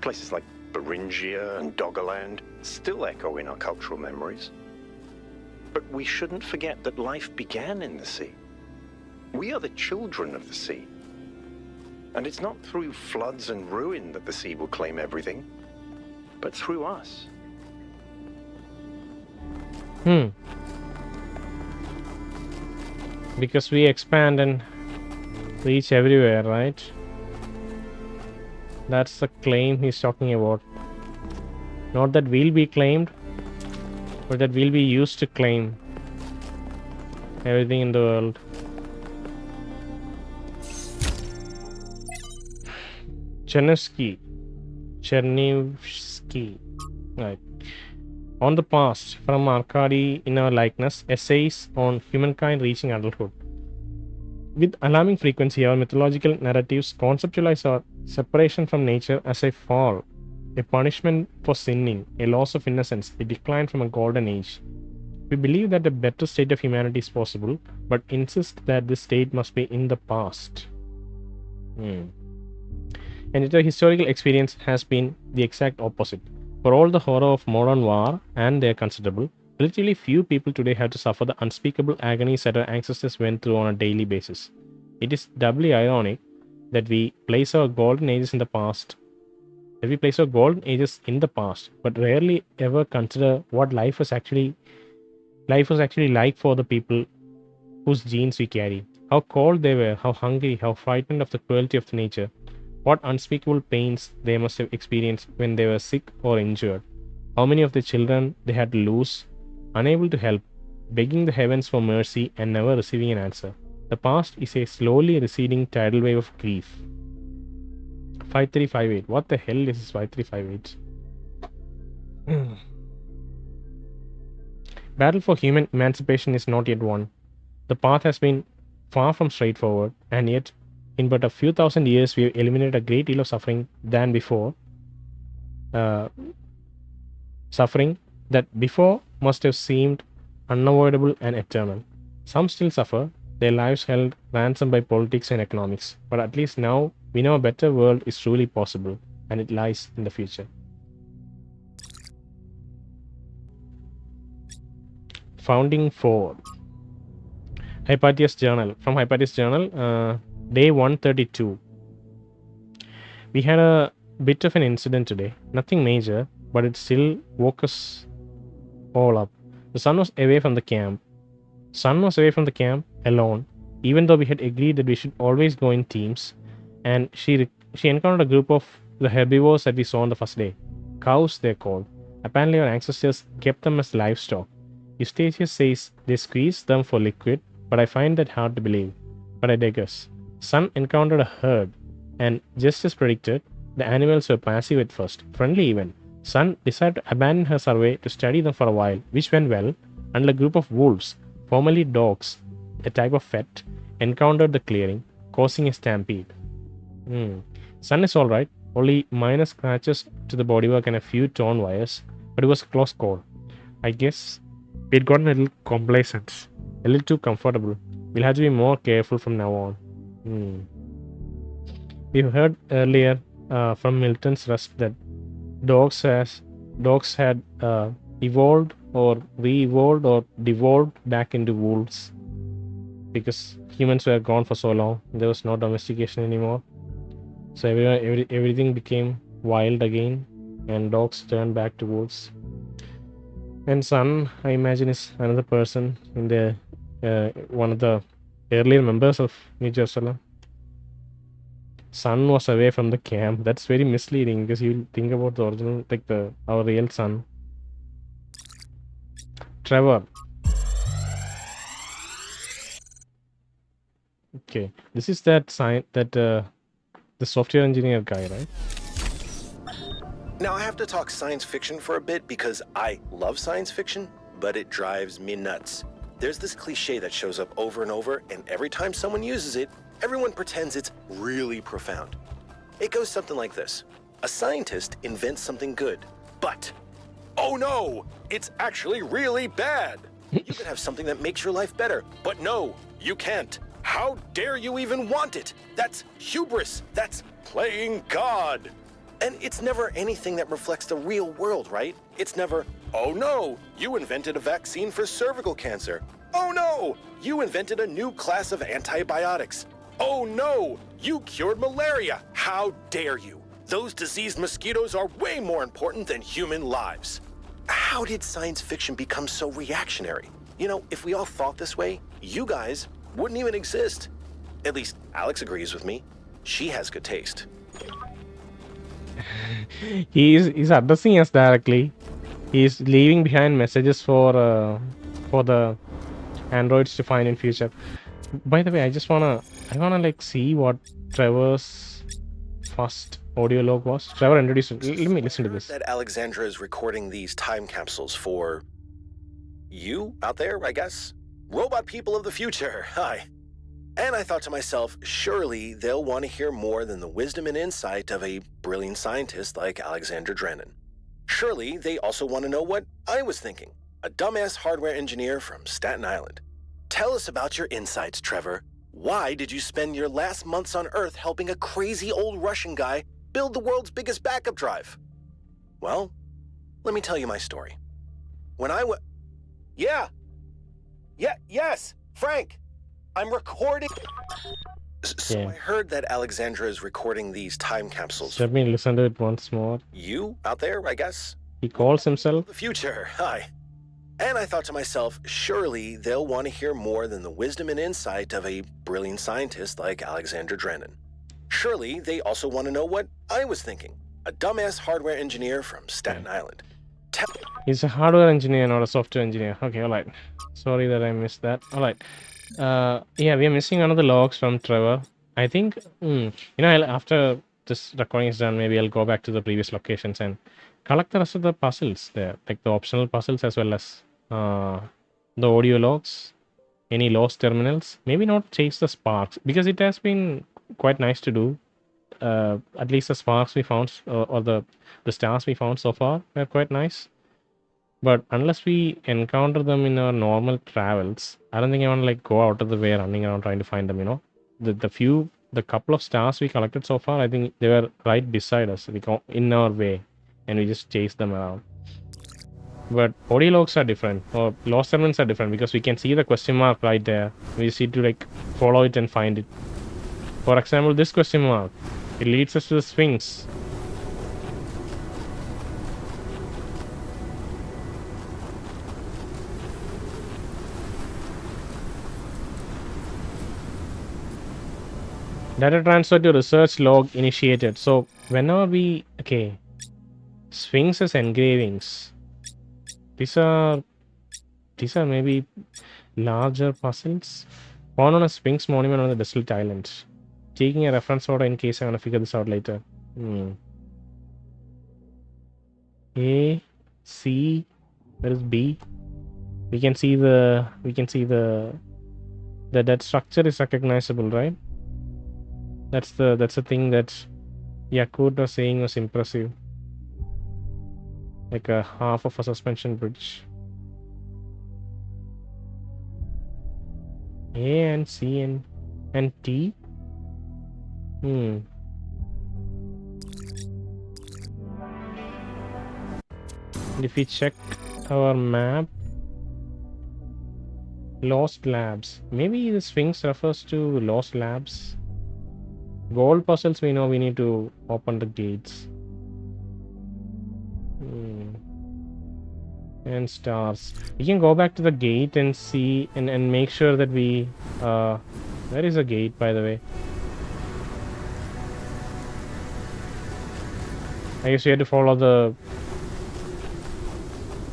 Places like Beringia and Doggerland still echo in our cultural memories. But we shouldn't forget that life began in the sea. We are the children of the sea. And it's not through floods and ruin that the sea will claim everything, but through us. Because we expand and reach everywhere, right? That's the claim he's talking about. Not that we'll be claimed, but that we'll be used to claim everything in the world. Chernivsky. Right. On the Past, from Arkady in Our Likeness, essays on humankind reaching adulthood. With alarming frequency, our mythological narratives conceptualize our separation from nature as a fall, a punishment for sinning, a loss of innocence, a decline from a golden age. We believe that a better state of humanity is possible, but insist that this state must be in the past. And yet our historical experience has been the exact opposite. For all the horror of modern war, and they are considerable, relatively few people today have to suffer the unspeakable agonies that our ancestors went through on a daily basis. It is doubly ironic that we place our golden ages in the past, but rarely ever consider what life was actually like for the people whose genes we carry. How cold they were, how hungry, how frightened of the cruelty of nature. What unspeakable pains they must have experienced when they were sick or injured. How many of the children they had to lose, unable to help, begging the heavens for mercy and never receiving an answer. The past is a slowly receding tidal wave of grief. 5358. What the hell is this 5358? Battle for human emancipation is not yet won. The path has been far from straightforward, and yet in but a few thousand years, we have eliminated a great deal of suffering than before. Suffering that before must have seemed unavoidable and eternal. Some still suffer, their lives held ransom by politics and economics. But at least now, we know a better world is truly possible, and it lies in the future. Founding 4. Hypatia's Journal. From Hypatia's Journal, Day 132. We had a bit of an incident today. Nothing major, but it still woke us all up. The sun was away from the camp. Alone, even though we had agreed that we should always go in teams. And she encountered a group of the herbivores that we saw on the first day. Cows, they're called. Apparently our ancestors kept them as livestock. Eustachius says they squeezed them for liquid, but I find that hard to believe. But I digress. Sun encountered a herd, and just as predicted, the animals were passive at first, friendly even. Sun decided to abandon her survey to study them for a while, which went well, until a group of wolves, formerly dogs, a type of fet, encountered the clearing, causing a stampede. Sun is alright, only minor scratches to the bodywork and a few torn wires, but it was a close call. I guess we'd gotten a little complacent, a little too comfortable. We'll have to be more careful from now on. We heard earlier from Milton's Rust that dogs had evolved or re-evolved or devolved back into wolves because humans were gone for so long. There was no domestication anymore, so everything became wild again, and dogs turned back to wolves. And Sun, I imagine, is another person in the one of the earlier members of New Jerusalem. Sun was away from the camp. That's very misleading because you think about the original, like our real sun. Trevor. Okay, this is the software engineer guy, right? Now I have to talk science fiction for a bit because I love science fiction, but it drives me nuts. There's this cliche that shows up over and over, and every time someone uses it, everyone pretends it's really profound. It goes something like this. A scientist invents something good, but Oh no! It's actually really bad! You could have something that makes your life better, but no, you can't. How dare you even want it? That's hubris. That's playing God. And it's never anything that reflects the real world, right? It's never, oh no, you invented a vaccine for cervical cancer. Oh no, you invented a new class of antibiotics. Oh no, you cured malaria. How dare you? Those diseased mosquitoes are way more important than human lives. How did science fiction become so reactionary? You know, if we all thought this way, you guys wouldn't even exist. At least Alex agrees with me. She has good taste. He's addressing us directly. He's leaving behind messages for the androids to find in future. By the way, I wanna like see what Trevor's first audio log was. Trevor introduced. Let me listen to this. That Alexandra is recording these time capsules for you out there, I guess. Robot people of the future. Hi. And I thought to myself, surely they'll want to hear more than the wisdom and insight of a brilliant scientist like Alexandra Drennan. Surely they also want to know what I was thinking, a dumbass hardware engineer from Staten Island. Tell us about your insights, Trevor. Why did you spend your last months on Earth helping a crazy old Russian guy build the world's biggest backup drive? Well, let me tell you my story. When I was... Yes, Frank! I'm recording... So Yeah. I heard that Alexandra is recording these time capsules. Let me listen to it once more. You out there, I guess? He calls himself. The future, hi. And I thought to myself, surely they'll want to hear more than the wisdom and insight of a brilliant scientist like Alexandra Drennan. Surely they also want to know what I was thinking, a dumbass hardware engineer from Staten Island. He's a hardware engineer, not a software engineer. Okay, alright. Sorry that I missed that. Alright. Yeah, we are missing another logs from Trevor. I think, after this recording is done, maybe I'll go back to the previous locations and collect the rest of the puzzles there, like the optional puzzles as well as the audio logs, any lost terminals. Maybe not chase the sparks because it has been quite nice to do. At least the sparks we found or the stars we found so far were quite nice. But unless we encounter them in our normal travels, I don't think I want to like go out of the way running around trying to find them, you know. The couple of stars we collected so far, I think they were right beside us, in our way, and we just chased them around. But audio logs are different, or lost terminals are different because we can see the question mark right there. We just need to like follow it and find it. For example, this question mark, it leads us to the Sphinx. Data transfer to research log initiated. So whenever we Sphinx's engravings. These are maybe larger puzzles. Found on a Sphinx monument on the Desolate Island. Taking a reference order in case I want to figure this out later. A, C, where is B? We can see the that structure is recognizable, right? That's the thing that Yaqut was saying was impressive. Like a half of a suspension bridge. A and C and T. And if we check our map, Lost Labs. Maybe the Sphinx refers to Lost Labs. Gold puzzles, we know we need to open the gates. And stars. We can go back to the gate and see and make sure that we there is a gate, by the way. I guess we have to follow the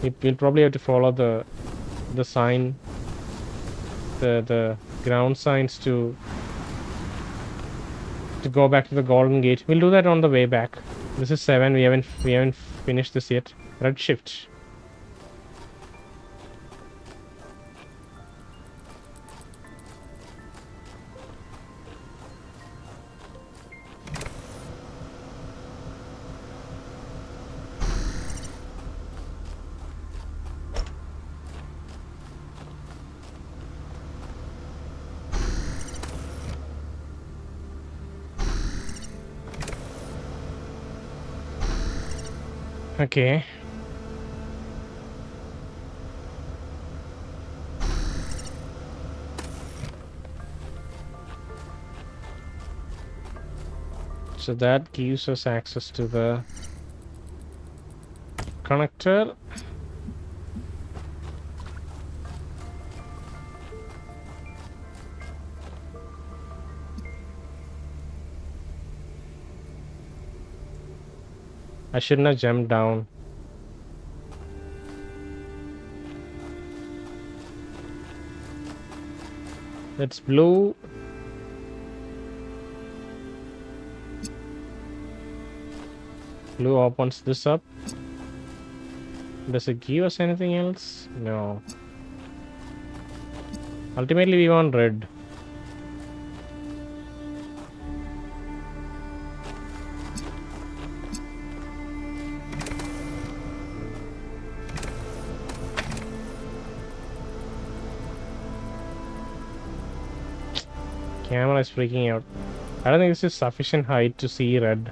we'll probably have to follow the sign, the ground signs to go back to the golden gate. We'll do that on the way back. This is 7. We haven't finished this yet. Redshift. Okay. So that gives us access to the connector. I shouldn't have jumped down. That's blue. Blue opens this up. Does it give us anything else? No. Ultimately, we want red. Camera is freaking out. I don't think this is sufficient height to see red.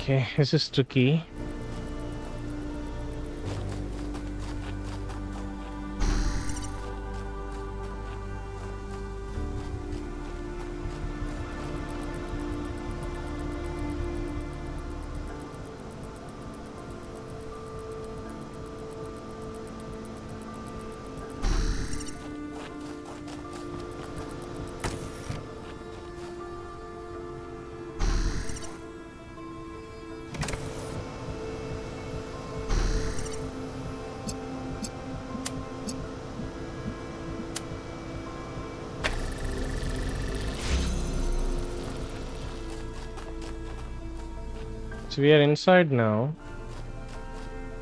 Okay, this is tricky. So we are inside now.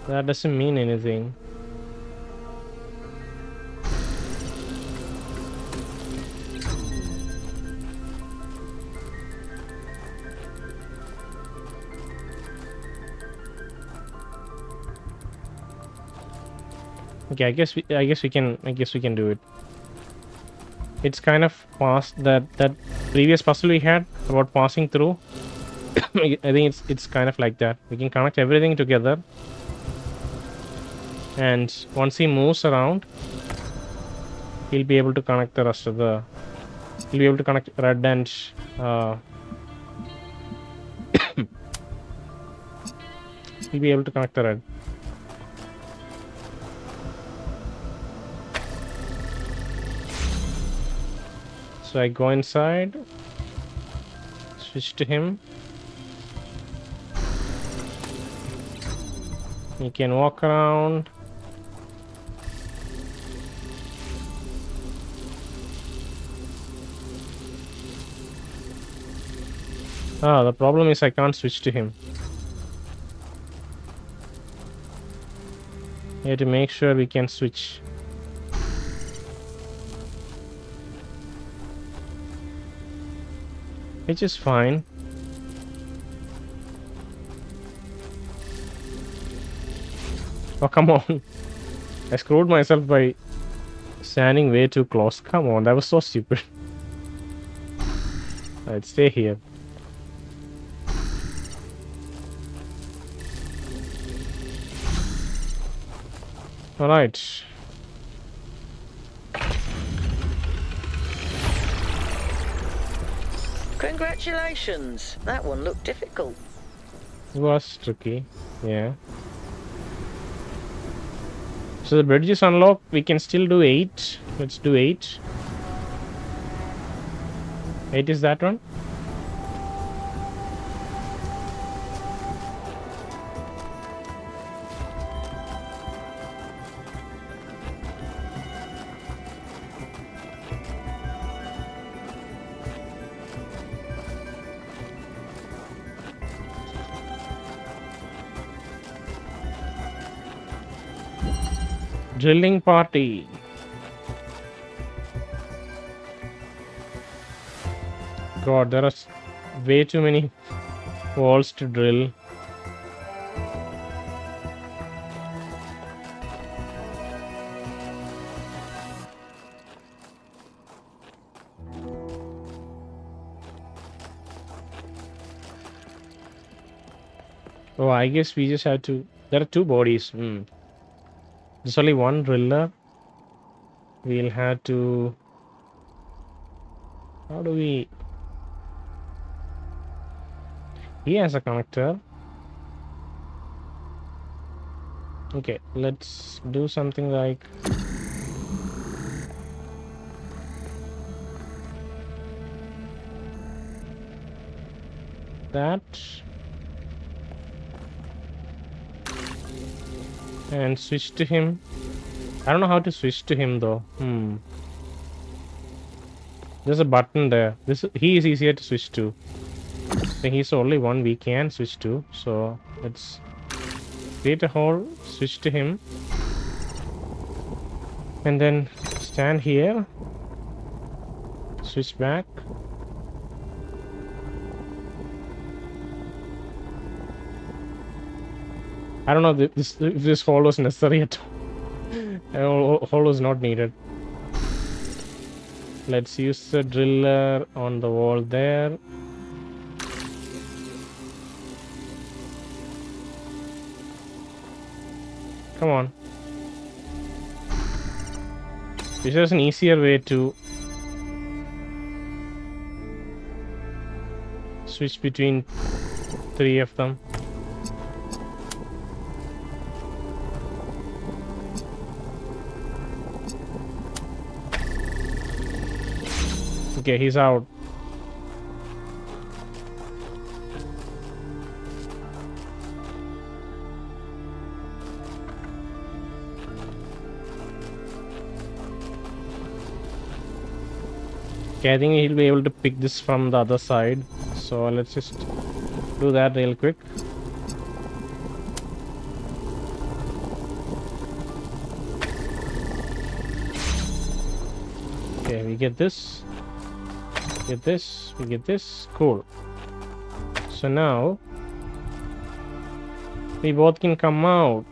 That doesn't mean anything. Okay, I guess we can do it. It's kind of past that previous puzzle we had about passing through. I think it's kind of like that. We can connect everything together, and once he moves around, he'll be able to connect the rest of the. He'll be able to connect red and. He'll be able to connect the red. So I go inside, switch to him. You can walk around. Ah, the problem is I can't switch to him. You have to make sure we can switch. Which is fine. Oh, come on. I screwed myself by standing way too close. Come on, that was so stupid. Alright, stay here. Alright. Congratulations. That one looked difficult. It was tricky, yeah. So the bridge is unlocked. We can still do 8. Let's do 8. 8 is that one? Drilling party. God, there are way too many walls to drill. Oh, I guess we just have to. There are two bodies. There's only one driller. We'll have to. How do we? He has a connector. Okay, let's do something like that. And switch to him. I don't know how to switch to him though. There's a button there. He is easier to switch to. I think he's the only one we can switch to. So let's create a hole, switch to him, and then stand here. Switch back. I don't know if this hole was necessary at all. Hole was not needed. Let's use the driller on the wall there. Come on. This is an easier way to switch between three of them. Okay, he's out. Okay, I think he'll be able to pick this from the other side. So let's just do that real quick. Okay, we get this. Get this, we get this. Cool. So now we both can come out.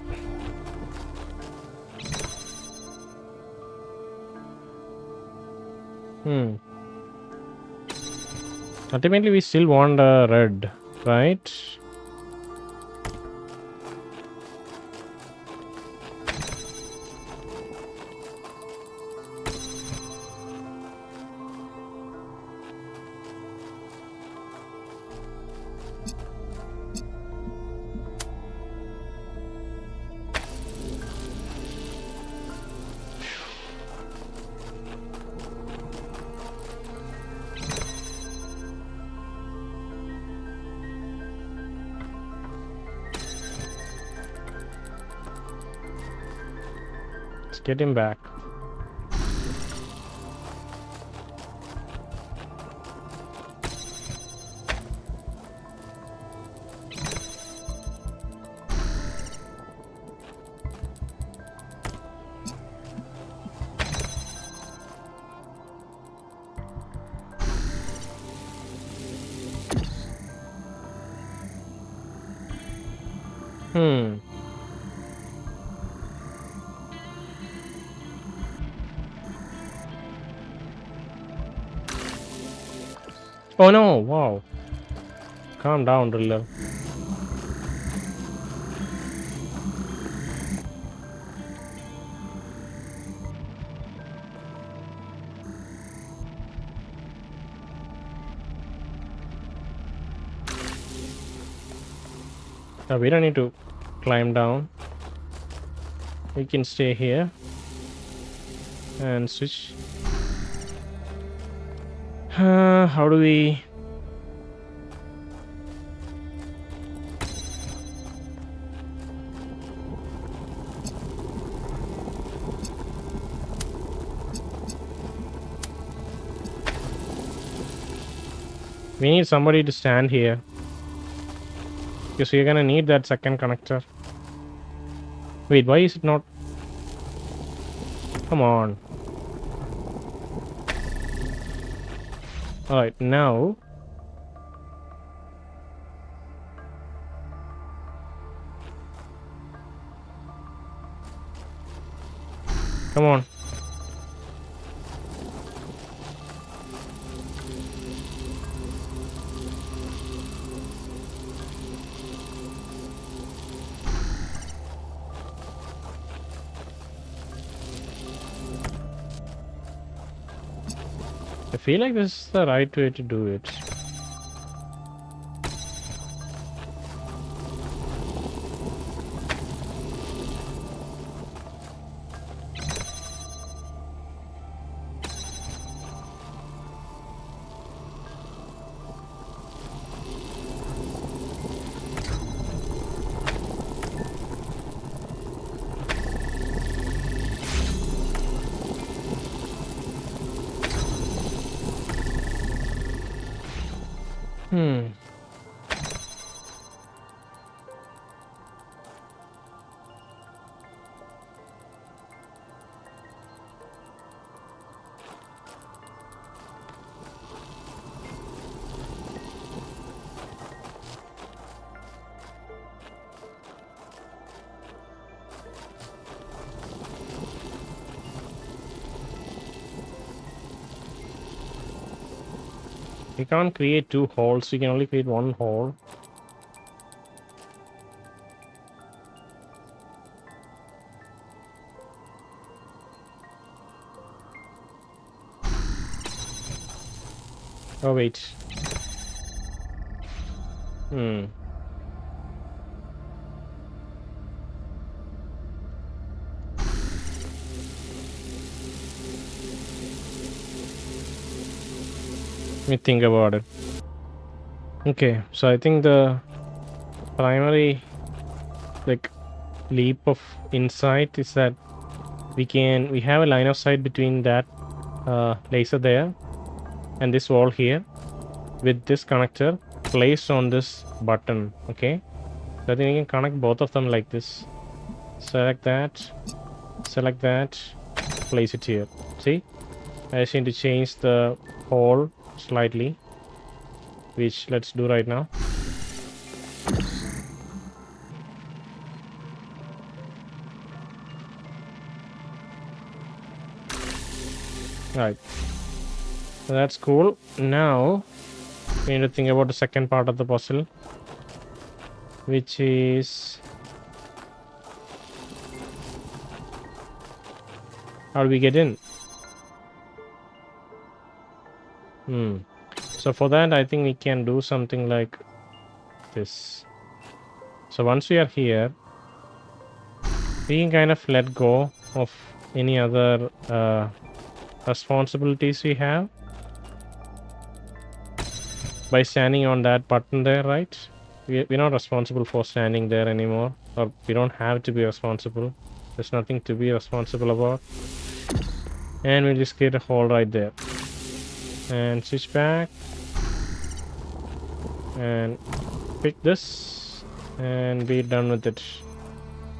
Ultimately we still want a red, right? Get him back. Oh no, wow. Calm down, driller. We don't need to climb down. We can stay here and switch. How do we? We need somebody to stand here because we're gonna need that second connector. Wait, why is it not? Come on. Alright, now... Come on. I feel like this is the right way to do it. We can't create two holes, we can only create one hole. Oh wait. Let me think about it. Okay, so I think the primary leap of insight is that we have a line of sight between that laser there and this wall here with this connector placed on this button. Okay, so I think we can connect both of them like this. Select that, place it here. See, I just need to change the hole slightly, which let's do right now. Right, so that's cool. Now we need to think about the second part of the puzzle, which is how do we get in? So for that, I think we can do something like this. So once we are here, we can kind of let go of any other responsibilities we have by standing on that button there, right? We're not responsible for standing there anymore, or we don't have to be responsible. There's nothing to be responsible about. And we'll just create a hole right there. And switch back. And pick this. And be done with it.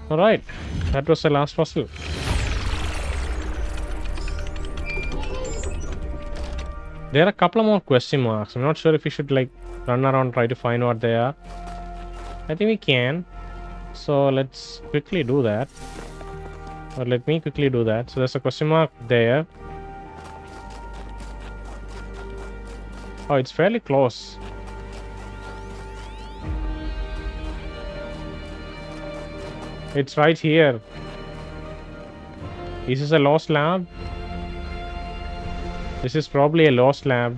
Alright, that was the last puzzle. There are a couple of more question marks. I'm not sure if we should run around try to find what they are. I think we can. So let's quickly do that. Or let me quickly do that. So there's a question mark there. Oh, it's fairly close. It's right here. Is this a lost lab? This is probably a lost lab.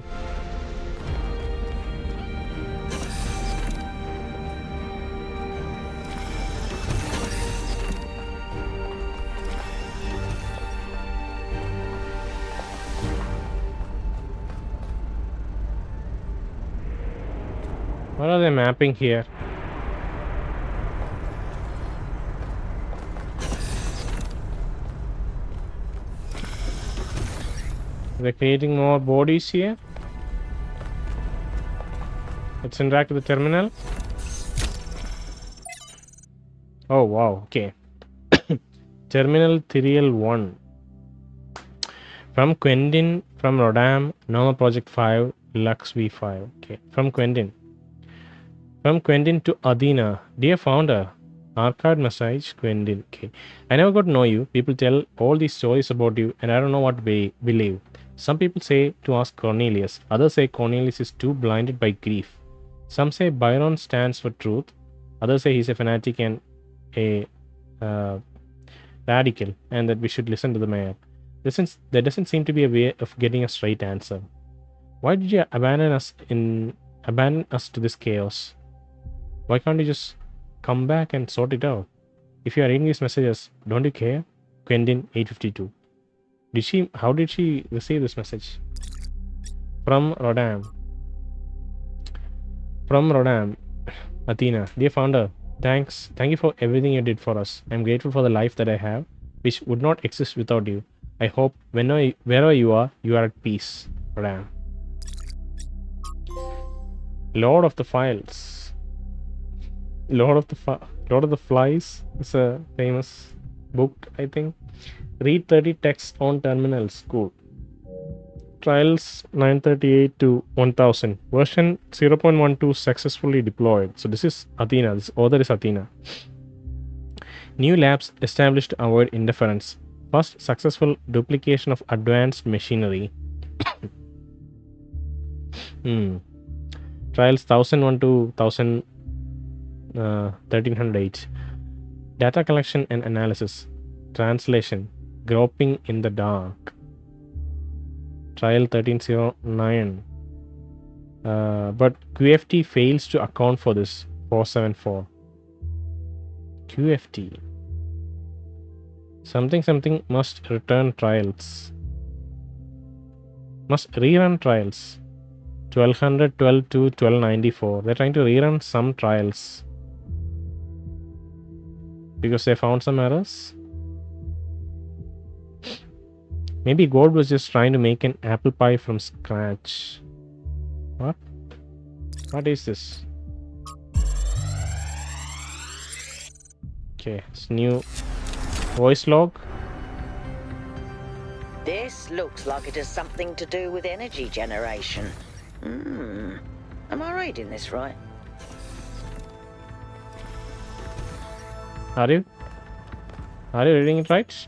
What are they mapping here? They're creating more bodies here. Let's interact with the terminal. Oh wow, okay. Terminal Therial 1. From Quentin, from Rodam, Noma Project 5, Lux V5. Okay. From Quentin. From Quentin to Adina. Dear founder, archived message, Quentin. Okay. I never got to know you. People tell all these stories about you, and I don't know what to believe. Some people say to ask Cornelius. Others say Cornelius is too blinded by grief. Some say Byron stands for truth. Others say he's a fanatic and a radical, and that we should listen to the mayor. There doesn't seem to be a way of getting a straight answer. Why did you abandon us to this chaos? Why can't you just come back and sort it out? If you are reading these messages, don't you care? Quentin 852. How did she receive this message? From Rodam. From Rodam. Athena. Dear founder, thank you for everything you did for us. I'm grateful for the life that I have, which would not exist without you. I hope wherever you are at peace. Rodam. Lord of the Files. Lord of the Flies is a famous book, I think. Read 30 texts on terminals. Cool. Trials 938 to 1000. Version 0.12 successfully deployed. So this is Athena. This author is Athena. New labs established to avoid interference. First successful duplication of advanced machinery. Trials 1001 to 1308. Data collection and analysis. Translation. Groping in the dark. Trial 1309. But QFT fails to account for this. 474. QFT. Something must return trials. Must rerun trials. 1212 to 1294. They're trying to rerun some trials because they found some errors. Maybe God was just trying to make an apple pie from scratch. What? What is this? Okay, it's new voice log. This looks like it has something to do with energy generation. Am I reading this right? Are you reading it right?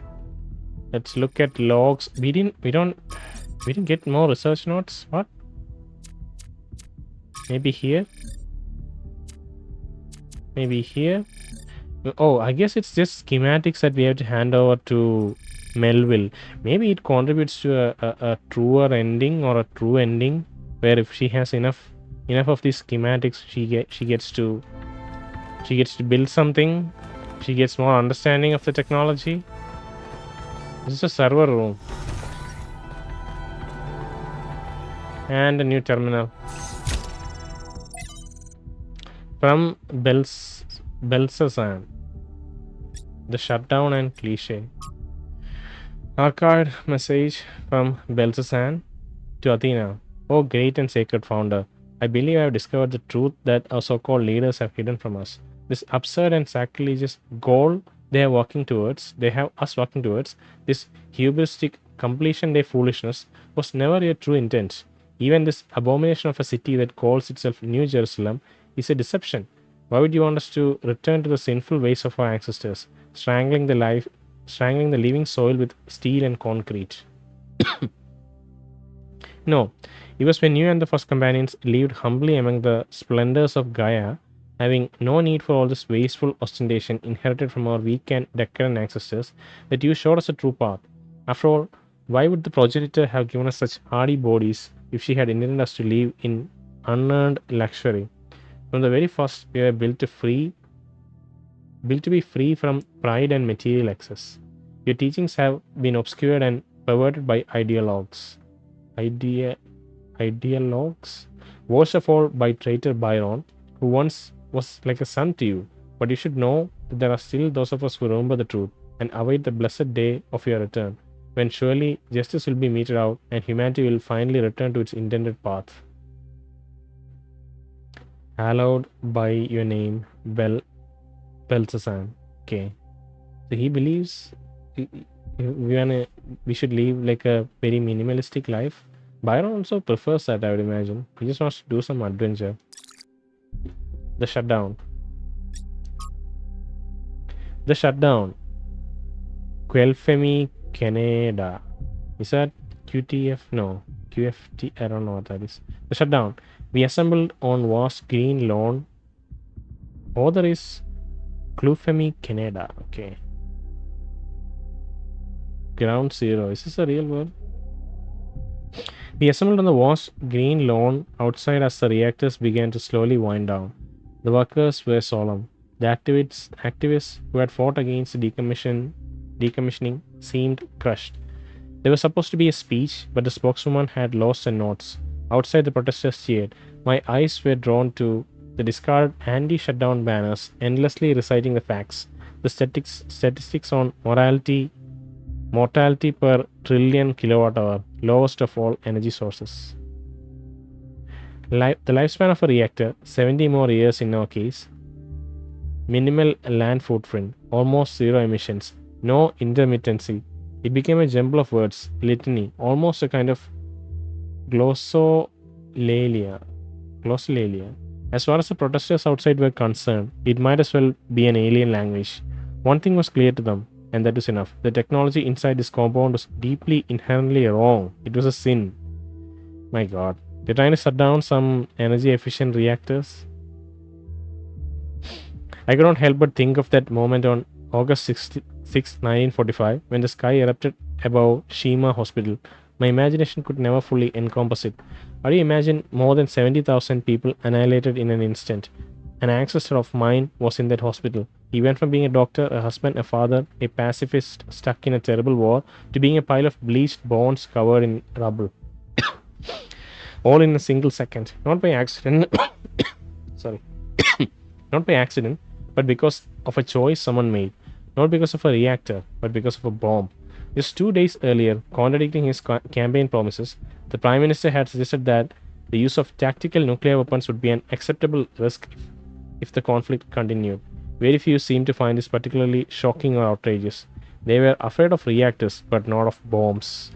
Let's look at logs. We didn't get more research notes. What? Maybe here? Maybe here? Oh, I guess it's just schematics that we have to hand over to Melville. Maybe it contributes to a truer ending or a true ending, where if she has enough of these schematics, she gets to build something. She gets more understanding of the technology. This is a server room. And a new terminal. From Belsazan. The shutdown and cliche. Archived message from Belsazan to Athena. Oh, great and sacred founder. I believe I have discovered the truth that our so-called leaders have hidden from us. This absurd and sacrilegious goal they have us walking towards, this hubristic completion their foolishness, was never your true intent. Even this abomination of a city that calls itself New Jerusalem is a deception. Why would you want us to return to the sinful ways of our ancestors, strangling the living soil with steel and concrete? No, it was when you and the first companions lived humbly among the splendors of Gaia, having no need for all this wasteful ostentation inherited from our weak and decadent ancestors, that you showed us a true path. After all, why would the progenitor have given us such hardy bodies if she had intended us to live in unearned luxury? From the very first, we were built to be free from pride and material excess. Your teachings have been obscured and perverted by ideologues. Worst of all by traitor Byron, who once was like a son to you. But you should know that there are still those of us who remember the truth and await the blessed day of your return, when surely justice will be meted out and humanity will finally return to its intended path. Hallowed by your name, Belsazan. Okay. So he believes we want to we should live like a very minimalistic life. Byron also prefers that, I would imagine. He just wants to do some adventure. The shutdown. The shutdown. Quelfemi Canada. Is that QTF? No. QFT? I don't know what that is. The shutdown. We assembled on vast green lawn. Author is Clufemi Canada. Okay. Ground zero. Is this a real word? We assembled on the vast green lawn outside as the reactors began to slowly wind down. The workers were solemn. The activists who had fought against decommissioning seemed crushed. There was supposed to be a speech, but the spokeswoman had lost her notes. Outside, the protesters cheered. My eyes were drawn to the discarded anti-shutdown banners, endlessly reciting the facts. The statistics on mortality per trillion kilowatt hour, lowest of all energy sources. The lifespan of a reactor, 70 more years in our case. Minimal land footprint, almost zero emissions, no intermittency. It became a jumble of words, litany, almost a kind of glossolalia. As far as the protesters outside were concerned, it might as well be an alien language. One thing was clear to them, and that is enough. The technology inside this compound was deeply inherently wrong. It was a sin. My god. They're trying to shut down some energy efficient reactors. I could not help but think of that moment on August 6, 1945, when the sky erupted above Shima Hospital. My imagination could never fully encompass it. How do you imagine more than 70,000 people annihilated in an instant? An ancestor of mine was in that hospital. He went from being a doctor, a husband, a father, a pacifist stuck in a terrible war, to being a pile of bleached bones covered in rubble. All in a single second. Not by accident. Sorry. Not by accident, but because of a choice someone made. Not because of a reactor, but because of a bomb. Just 2 days earlier, contradicting his campaign promises, the Prime Minister had suggested that the use of tactical nuclear weapons would be an acceptable risk if the conflict continued. Very few seemed to find this particularly shocking or outrageous. They were afraid of reactors, but not of bombs.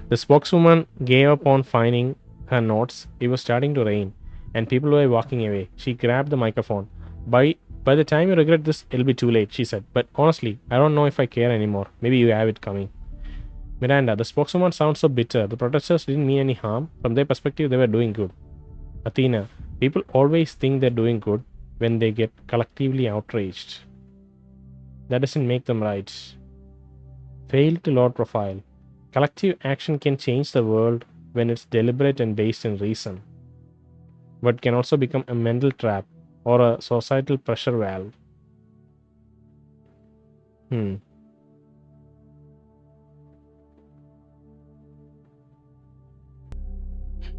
The spokeswoman gave up on finding her notes. It was starting to rain, and people were walking away. She grabbed the microphone. By the time you regret this, it'll be too late, she said. But honestly, I don't know if I care anymore. Maybe you have it coming. Miranda, the spokeswoman sounds so bitter. The protesters didn't mean any harm. From their perspective, they were doing good. Athena, people always think they're doing good when they get collectively outraged. That doesn't make them right. Failed to load profile. Collective action can change the world when it's deliberate and based in reason, but can also become a mental trap or a societal pressure valve.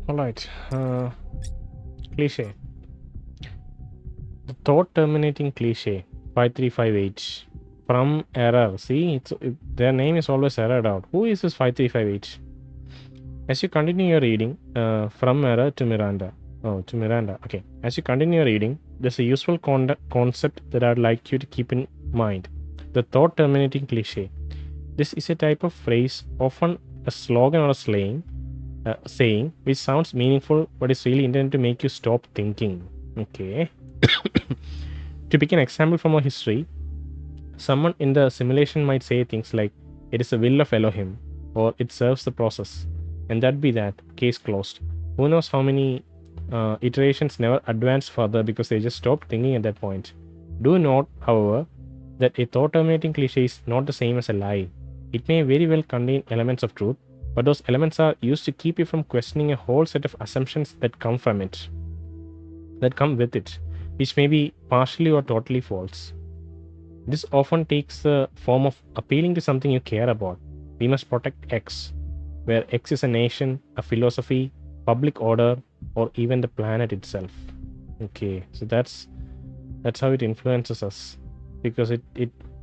Alright. Cliche. The thought-terminating cliche. 5358. From error. See, their name is always errored out. Who is this 5358? As you continue your reading, from error to Miranda. Oh, to Miranda. Okay. As you continue your reading, there's a useful concept that I'd like you to keep in mind. The thought-terminating cliche. This is a type of phrase, often a slogan or a saying, which sounds meaningful but is really intended to make you stop thinking. Okay. To pick an example from our history, someone in the simulation might say things like, it is the will of Elohim, or it serves the process, and that be that, case closed. Who knows how many iterations never advance further because they just stopped thinking at that point. Do note, however, that a thought-terminating cliche is not the same as a lie. It may very well contain elements of truth, but those elements are used to keep you from questioning a whole set of assumptions that come with it, which may be partially or totally false. This often takes the form of appealing to something you care about. We must protect X, where X is a nation, a philosophy, public order, or even the planet itself. Okay, so that's how it influences us, because it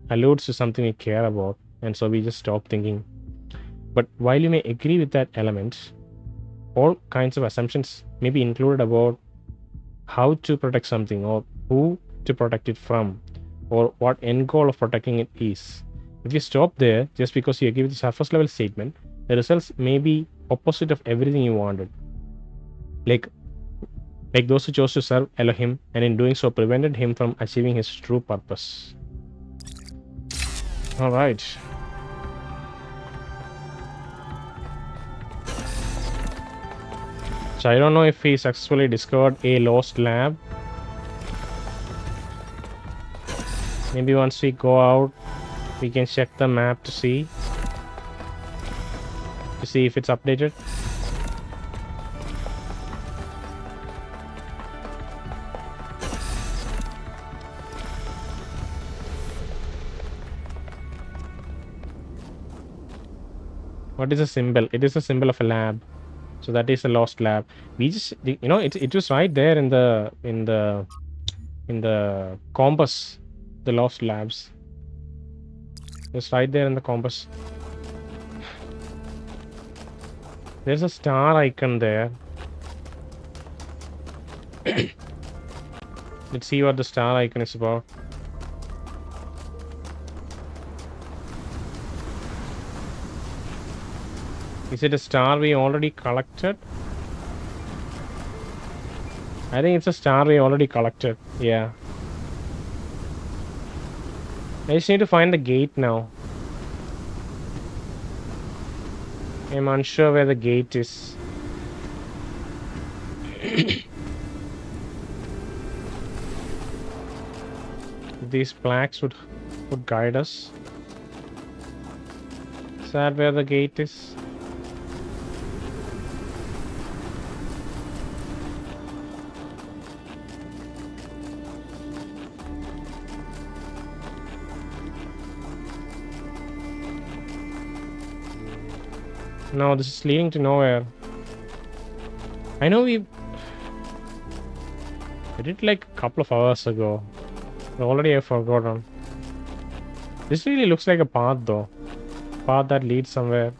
alludes to something we care about, and so we just stop thinking. But while you may agree with that element, all kinds of assumptions may be included about how to protect something, or who to protect it from, or what end goal of protecting it is. If you stop there, just because you give the surface level statement, the results may be opposite of everything you wanted. Like those who chose to serve Elohim and in doing so prevented him from achieving his true purpose. Alright. So I don't know if he successfully discovered a lost lab. Maybe once we go out, we can check the map to see if it's updated. What is a symbol? It is a symbol of a lab. So that is a lost lab. We just, you know, it was right there in the compass, the lost labs. It's right there in the compass. There's a star icon there. Let's see what the star icon is about. Is it a star we already collected? I think it's a star we already collected. Yeah. I just need to find the gate now. I'm unsure where the gate is. These plaques would guide us. Is that where the gate is? No, this is leading to nowhere. I know we did like a couple of hours ago. Already I've forgotten. This really looks like a path though. Path that leads somewhere.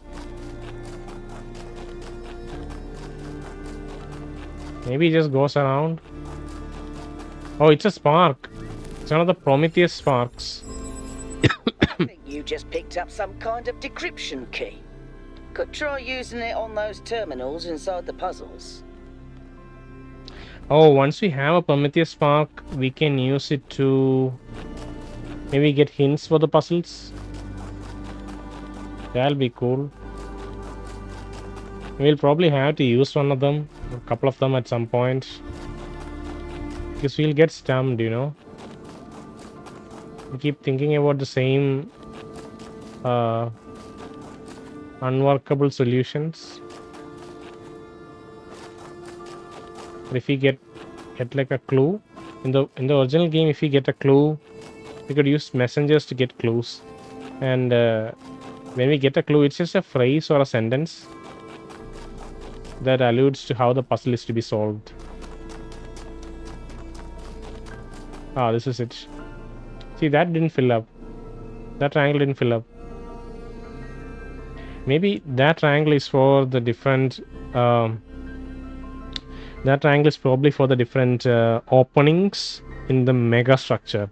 Maybe it just goes around. Oh, it's a spark. It's one of the Prometheus Sparks. I think you just picked up some kind of decryption key. Could try using it on those terminals inside the puzzles. Oh, once we have a Prometheus Spark, we can use it to maybe get hints for the puzzles. That'll be cool. We'll probably have to use one of them, a couple of them at some point. Because we'll get stumped, you know. We keep thinking about the same unworkable solutions. But if we get like a clue in the original game, if we get a clue, we could use messengers to get clues. And when we get a clue, it's just a phrase or a sentence that alludes to how the puzzle is to be solved. Ah, this is it. See, that didn't fill up. That triangle didn't fill up. Maybe that triangle is for the different that triangle is probably for the different openings in the mega structure.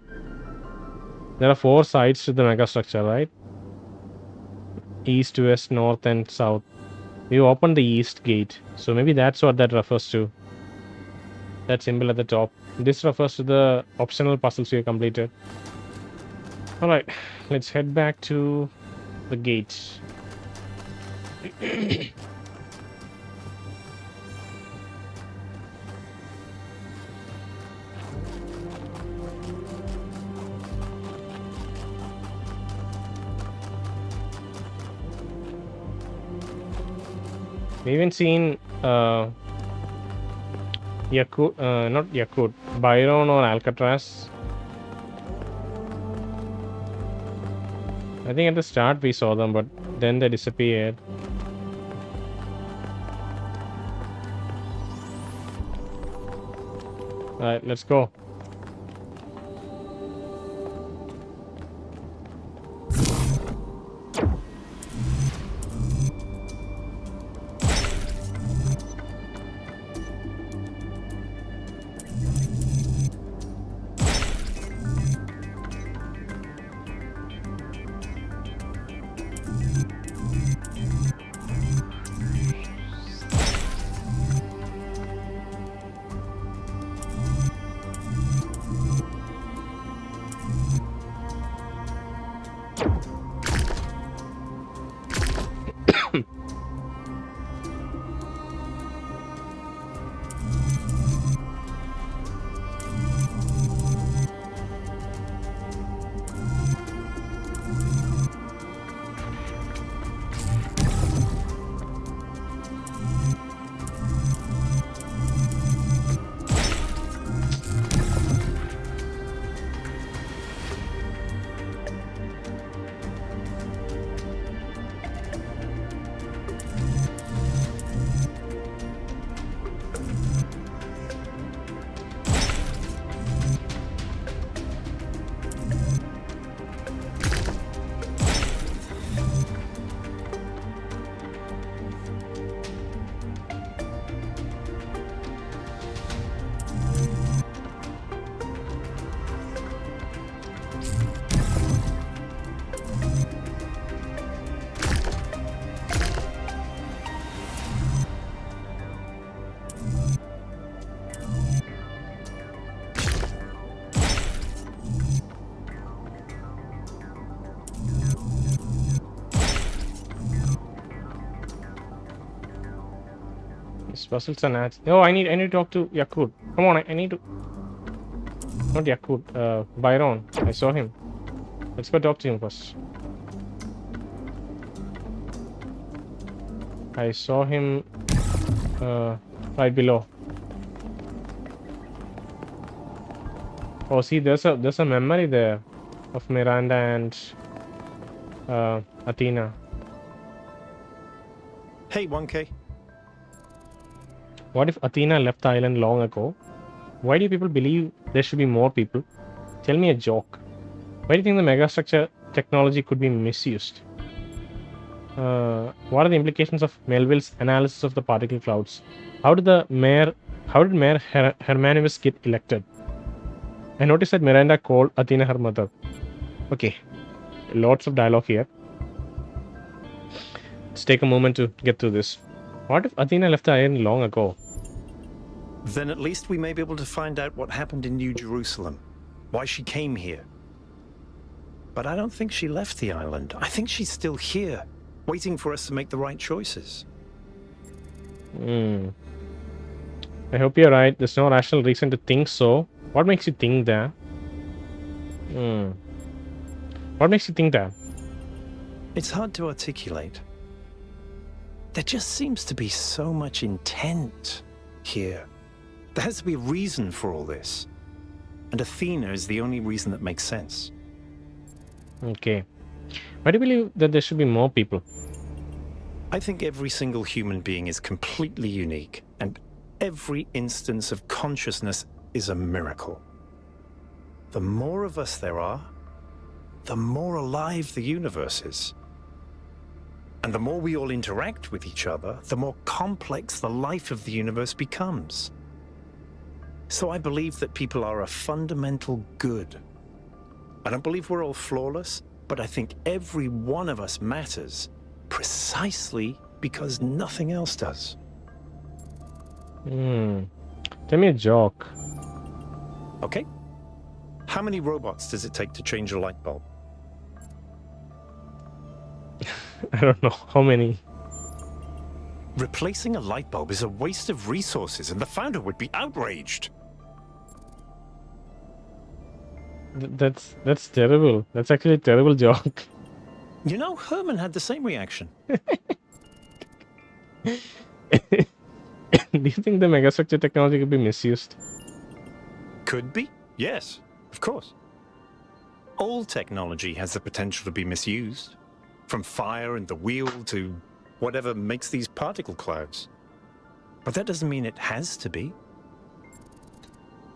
There are 4 sides to the mega structure, right? East, west, north and south. We opened the east gate, so maybe that's what that refers to. That symbol at the top. This refers to the optional puzzles we have completed. Alright, let's head back to the gate. We haven't seen Yaqut, not Yaqut, Byron or Alcatraz. I think at the start we saw them, but then they disappeared. Alright, let's go. These puzzles are nuts. Oh, I need to talk to Yaqut. Come on, I need to. Not Yaqut. Byron. I saw him. Let's go talk to him first. I saw him right below. Oh, see, there's a memory there of Miranda and Athena. Hey, 1K. What if Athena left the island long ago? Why do people believe there should be more people? Tell me a joke. Why do you think the megastructure technology could be misused? What are the implications of Melville's analysis of the particle clouds? How did Mayor Hermanus get elected? I noticed that Miranda called Athena her mother. Okay, lots of dialogue here. Let's take a moment to get through this. What if Athena left the island long ago? Then at least we may be able to find out what happened in New Jerusalem. Why she came here. But I don't think she left the island. I think she's still here, waiting for us to make the right choices. I hope you're right. There's no rational reason to think so. What makes you think that? What makes you think that? It's hard to articulate. There just seems to be so much intent here. There has to be a reason for all this. And Athena is the only reason that makes sense. Okay. Why do you believe that there should be more people? I think every single human being is completely unique, and every instance of consciousness is a miracle. The more of us there are, the more alive the universe is. And the more we all interact with each other, the more complex the life of the universe becomes. So I believe that people are a fundamental good. I don't believe we're all flawless, but I think every one of us matters precisely because nothing else does. Tell me a joke. Okay. How many robots does it take to change a light bulb? I don't know. How many? Replacing a light bulb is a waste of resources, and the founder would be outraged. That's terrible. That's actually a terrible joke. You know, Herman had the same reaction. Do you think the megastructure technology could be misused? Could be, yes, of course. All technology has the potential to be misused. From fire and the wheel to whatever makes these particle clouds. But that doesn't mean it has to be.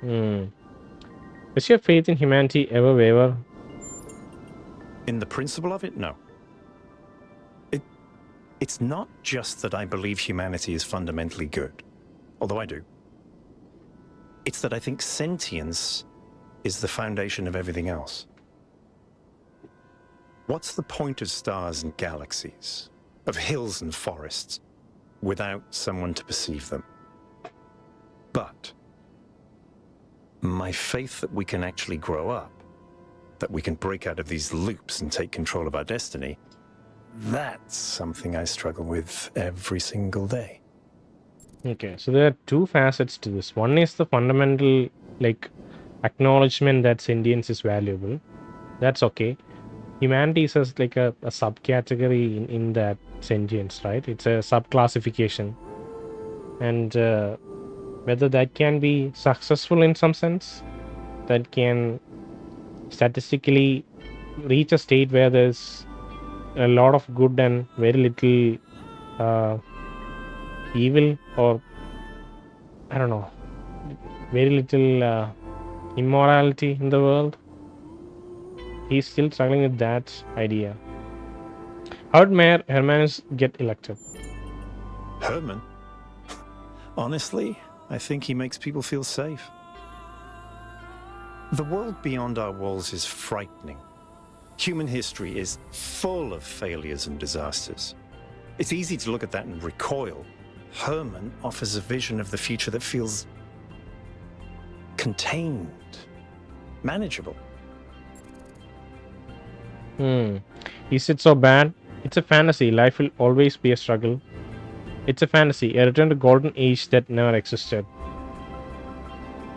Does your faith in humanity ever waver? In the principle of it, no. It's not just that I believe humanity is fundamentally good, although I do. It's that I think sentience is the foundation of everything else. What's the point of stars and galaxies, of hills and forests, without someone to perceive them? But my faith that we can actually grow up, that we can break out of these loops and take control of our destiny, That's something I struggle with every single day. Okay, so there are two facets to this. One is the fundamental, like, acknowledgement that sentience is valuable. That's okay. Humanity is as like a subcategory in that sentience, right? It's a subclassification. And whether that can be successful in some sense, that can statistically reach a state where there's a lot of good and very little evil, or I don't know, very little immorality in the world. He's still struggling with that idea. How did Mayor Hermanus get elected? Herman? Honestly, I think he makes people feel safe. The world beyond our walls is frightening. Human history is full of failures and disasters. It's easy to look at that and recoil. Herman offers a vision of the future that feels contained, manageable. Is it so bad? It's a fantasy. Life will always be a struggle. It's a fantasy, a return to golden age that never existed.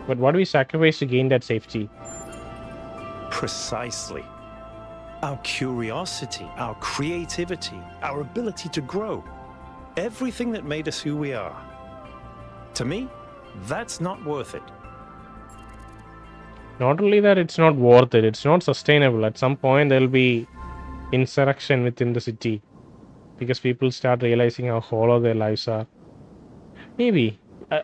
But what do we sacrifice to gain that safety? Precisely. Our curiosity, our creativity, our ability to grow. Everything that made us who we are. To me, that's not worth it. Not only that, it's not worth it. It's not sustainable. At some point, there'll be insurrection within the city because people start realizing how hollow their lives are. Maybe,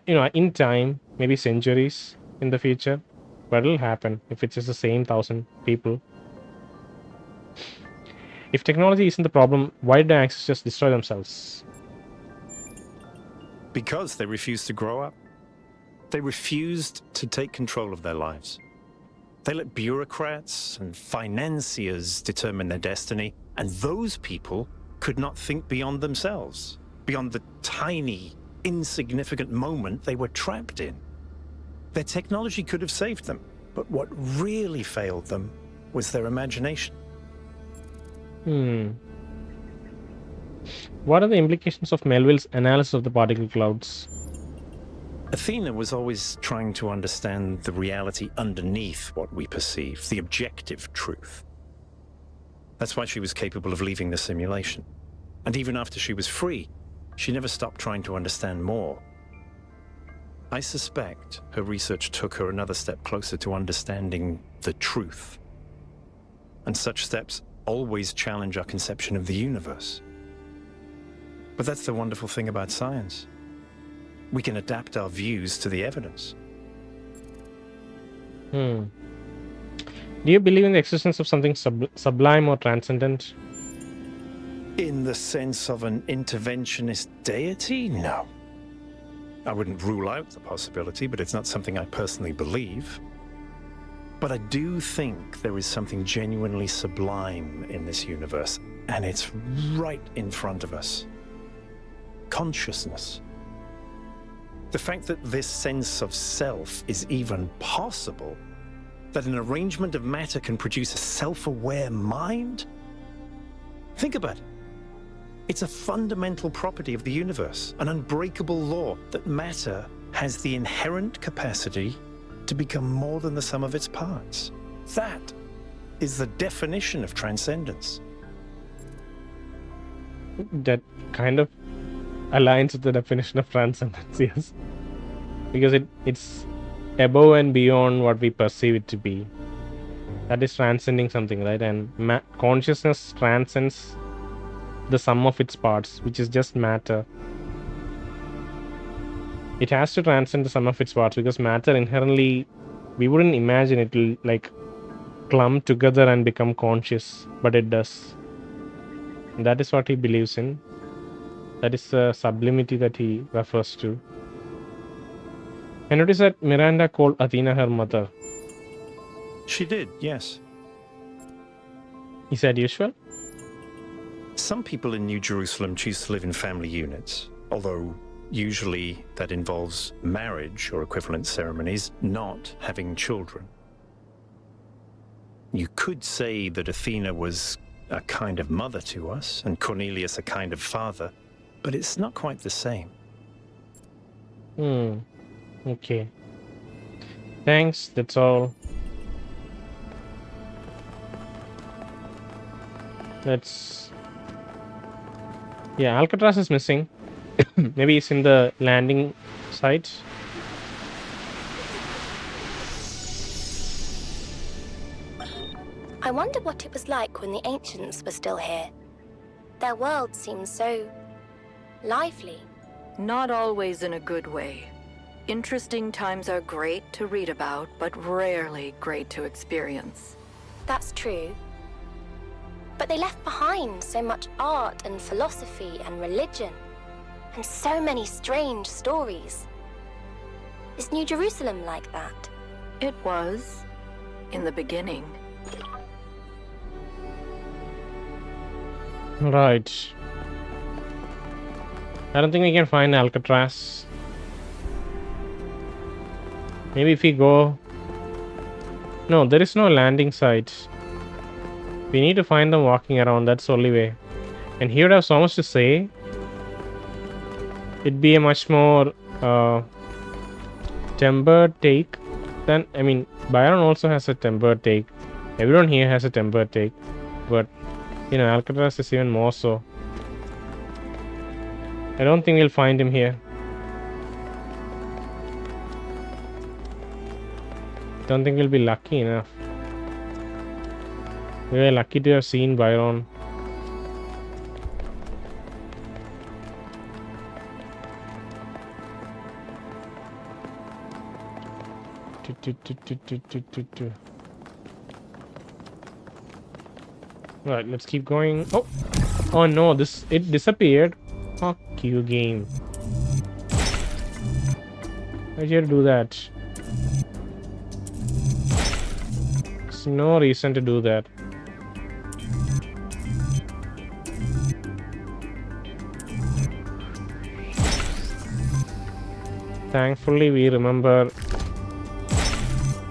in time, maybe centuries in the future, but it'll happen if it's just the same 1,000 people. If technology isn't the problem, why did the ancestors destroy themselves? Because they refused to grow up. They refused to take control of their lives. They let bureaucrats and financiers determine their destiny, and those people could not think beyond themselves, beyond the tiny, insignificant moment they were trapped in. Their technology could have saved them, but what really failed them was their imagination. What are the implications of Melville's analysis of the particle clouds? Athena was always trying to understand the reality underneath what we perceive, the objective truth. That's why she was capable of leaving the simulation. And even after she was free, she never stopped trying to understand more. I suspect her research took her another step closer to understanding the truth. And such steps always challenge our conception of the universe. But that's the wonderful thing about science. We can adapt our views to the evidence. Do you believe in the existence of something sublime or transcendent? In the sense of an interventionist deity? No. I wouldn't rule out the possibility, but it's not something I personally believe. But I do think there is something genuinely sublime in this universe, and it's right in front of us. Consciousness. The fact that this sense of self is even possible, that an arrangement of matter can produce a self-aware mind? Think about it. It's a fundamental property of the universe, an unbreakable law that matter has the inherent capacity to become more than the sum of its parts. That is the definition of transcendence. That kind of aligns with the definition of transcendence, yes. Because it's above and beyond what we perceive it to be. That is transcending something, right? And consciousness transcends the sum of its parts, which is just matter. It has to transcend the sum of its parts because matter inherently, we wouldn't imagine it will like clump together and become conscious, but it does. And that is what he believes in. That is the sublimity that he refers to. I noticed that Miranda called Athena her mother. She did, yes. Is that usual? Some people in New Jerusalem choose to live in family units, although usually that involves marriage or equivalent ceremonies, not having children. You could say that Athena was a kind of mother to us, and Cornelius a kind of father, but it's not quite the same. Okay. Thanks, that's all. Let's... Yeah, Alcatraz is missing. Maybe it's in the landing site. I wonder what it was like when the ancients were still here. Their world seems so lively. Not always in a good way. Interesting times are great to read about, but rarely great to experience. That's true. But they left behind so much art and philosophy and religion, and so many strange stories. Is New Jerusalem like that? It was, in the beginning. Right. I don't think we can find Alcatraz. Maybe if we go... No, there is no landing site. We need to find them walking around. That's the only way. And he would have so much to say. It'd be a much more tempered take than... I mean, Byron also has a tempered take. Everyone here has a tempered take. But, you know, Alcatraz is even more so. I don't think we'll find him here. Don't think we'll be lucky enough. We were lucky to have seen Byron. Right, let's keep going. Oh no, it disappeared. Fuck you, game. Why'd you do that? There's no reason to do that. Thankfully, we remember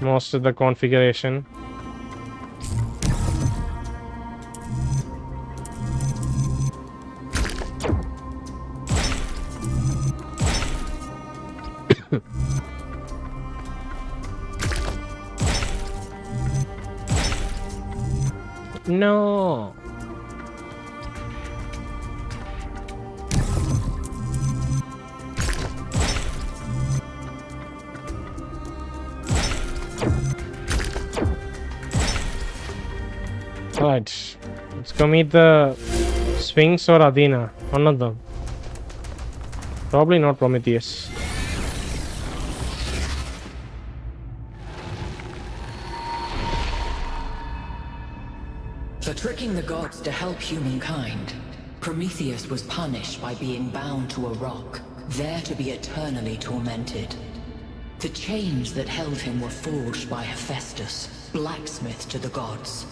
most of the configuration. No. Alright, let's go meet the Sphinx or Athena, one of them. Probably not Prometheus. For tricking the gods to help humankind, Prometheus was punished by being bound to a rock, there to be eternally tormented. The chains that held him were forged by Hephaestus, blacksmith to the gods.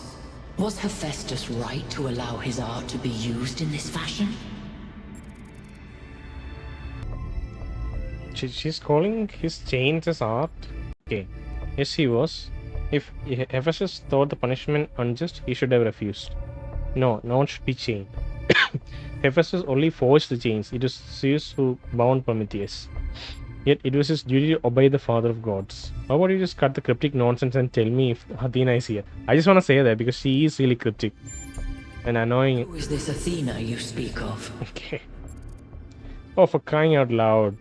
Was Hephaestus right to allow his art to be used in this fashion? She's calling his chains as art? Okay. Yes, he was. If Hephaestus thought the punishment unjust, he should have refused. No, no one should be chained. Hephaestus only forged the chains. It was Zeus who bound Prometheus. Yet it was his duty to obey the father of gods. How about you just cut the cryptic nonsense and tell me if Athena is here? I just want to say that because she is really cryptic and annoying. Who is this Athena you speak of? Okay. Oh, for crying out loud.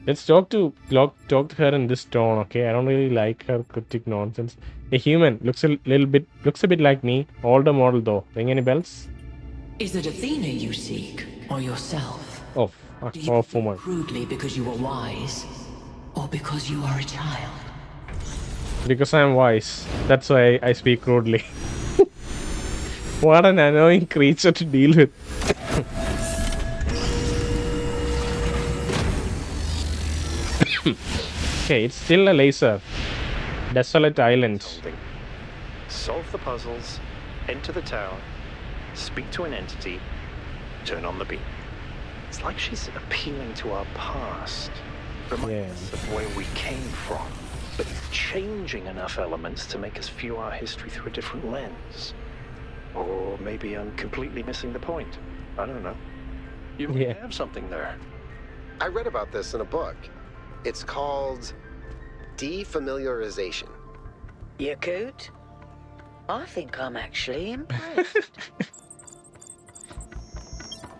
Let's talk to her in this tone, okay? I don't really like her cryptic nonsense. A human looks a bit like me. Older model though. Ring any bells? Is it Athena you seek, or yourself? Oh, fuck off, woman. Crudely because you are wise, or because you are a child? Because I am wise. That's why I speak rudely. What an annoying creature to deal with. Okay, it's still a laser. Desolate island. Solve the puzzles, enter the tower, speak to an entity, turn on the beam. It's like she's appealing to our past, reminding us of where we came from. but changing enough elements to make us view our history through a different lens. Or maybe I'm completely missing the point. I don't know. You might have something there. I read about this in a book. It's called Defamiliarization. Yaqut? I think I'm actually impressed.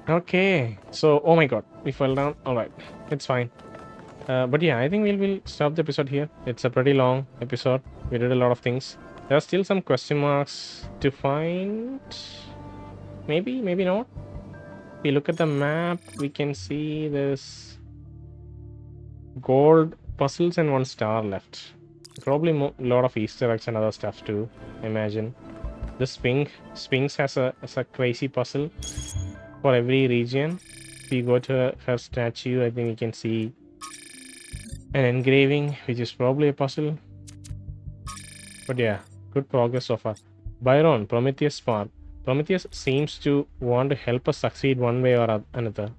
Okay, so oh my god, we fell down. All right, it's fine. But yeah, I think we'll stop the episode here. It's a pretty long episode. We did a lot of things. There are still some question marks to find. Maybe, maybe not. If we look at the map, we can see there's gold puzzles and 1 star left. Probably a lot of Easter eggs and other stuff too, I imagine. The Sphinx has a crazy puzzle for every region. If you go to her statue, I think we can see an engraving, which is probably a puzzle. But yeah, good progress so far. Byron, Prometheus Spark. Prometheus seems to want to help us succeed one way or another.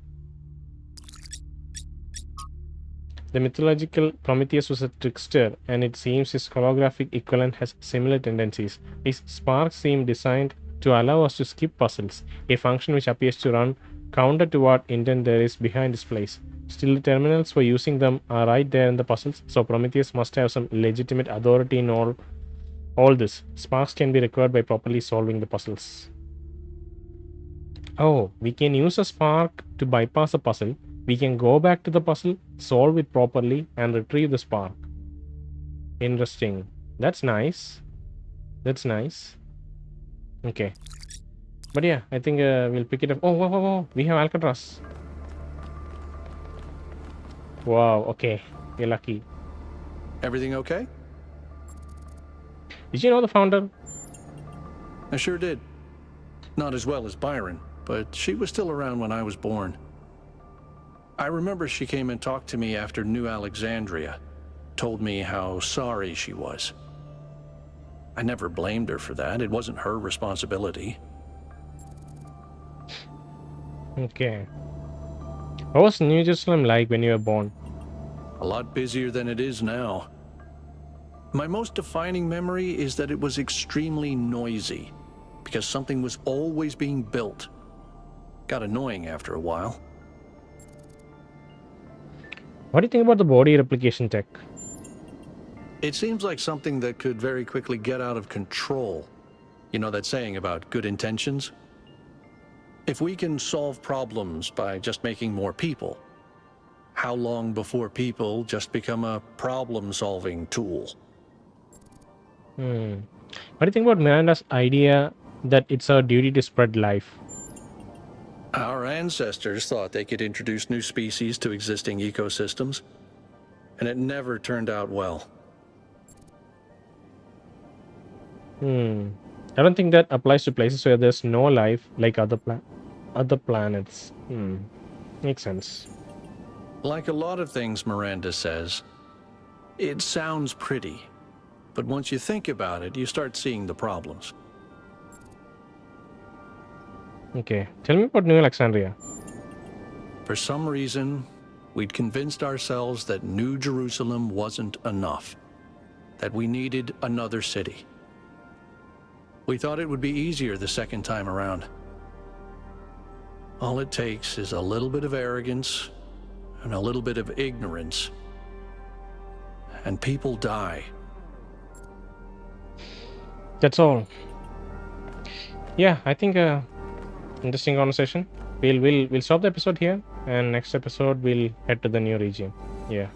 The mythological Prometheus was a trickster, and it seems his holographic equivalent has similar tendencies. His sparks seem designed to allow us to skip puzzles, a function which appears to run counter to what intent there is behind this place. Still, the terminals for using them are right there in the puzzles, so Prometheus must have some legitimate authority in all this. Sparks can be recovered by properly solving the puzzles. Oh, we can use a spark to bypass a puzzle. We can go back to the puzzle, solve it properly, and retrieve the spark. Interesting. That's nice. That's nice. Okay. But yeah, I think we'll pick it up. Oh, whoa. We have Alcatraz. Wow, okay. We're lucky. Everything okay? Did you know the founder? I sure did. Not as well as Byron, but she was still around when I was born. I remember she came and talked to me after New Alexandria, told me how sorry she was. I never blamed her for that. It wasn't her responsibility. Okay. What was New Jerusalem like when you were born? A lot busier than it is now. My most defining memory is that it was extremely noisy, because something was always being built. Got annoying after a while. What do you think about the body replication tech? It seems like something that could very quickly get out of control. You know that saying about good intentions? If we can solve problems by just making more people, how long before people just become a problem-solving tool? What do you think about Miranda's idea that it's our duty to spread life? Our ancestors thought they could introduce new species to existing ecosystems, and it never turned out well. I don't think that applies to places where there's no life, like other planets. Makes sense. Like a lot of things Miranda says, it sounds pretty, but once you think about it, you start seeing the problems. Okay, tell me about New Alexandria. For some reason, we'd convinced ourselves that New Jerusalem wasn't enough, that we needed another city. We thought it would be easier the second time around. All it takes is a little bit of arrogance and a little bit of ignorance, and people die. That's all. Yeah, I think interesting conversation. We'll stop the episode here, and next episode we'll head to the new region. Yeah.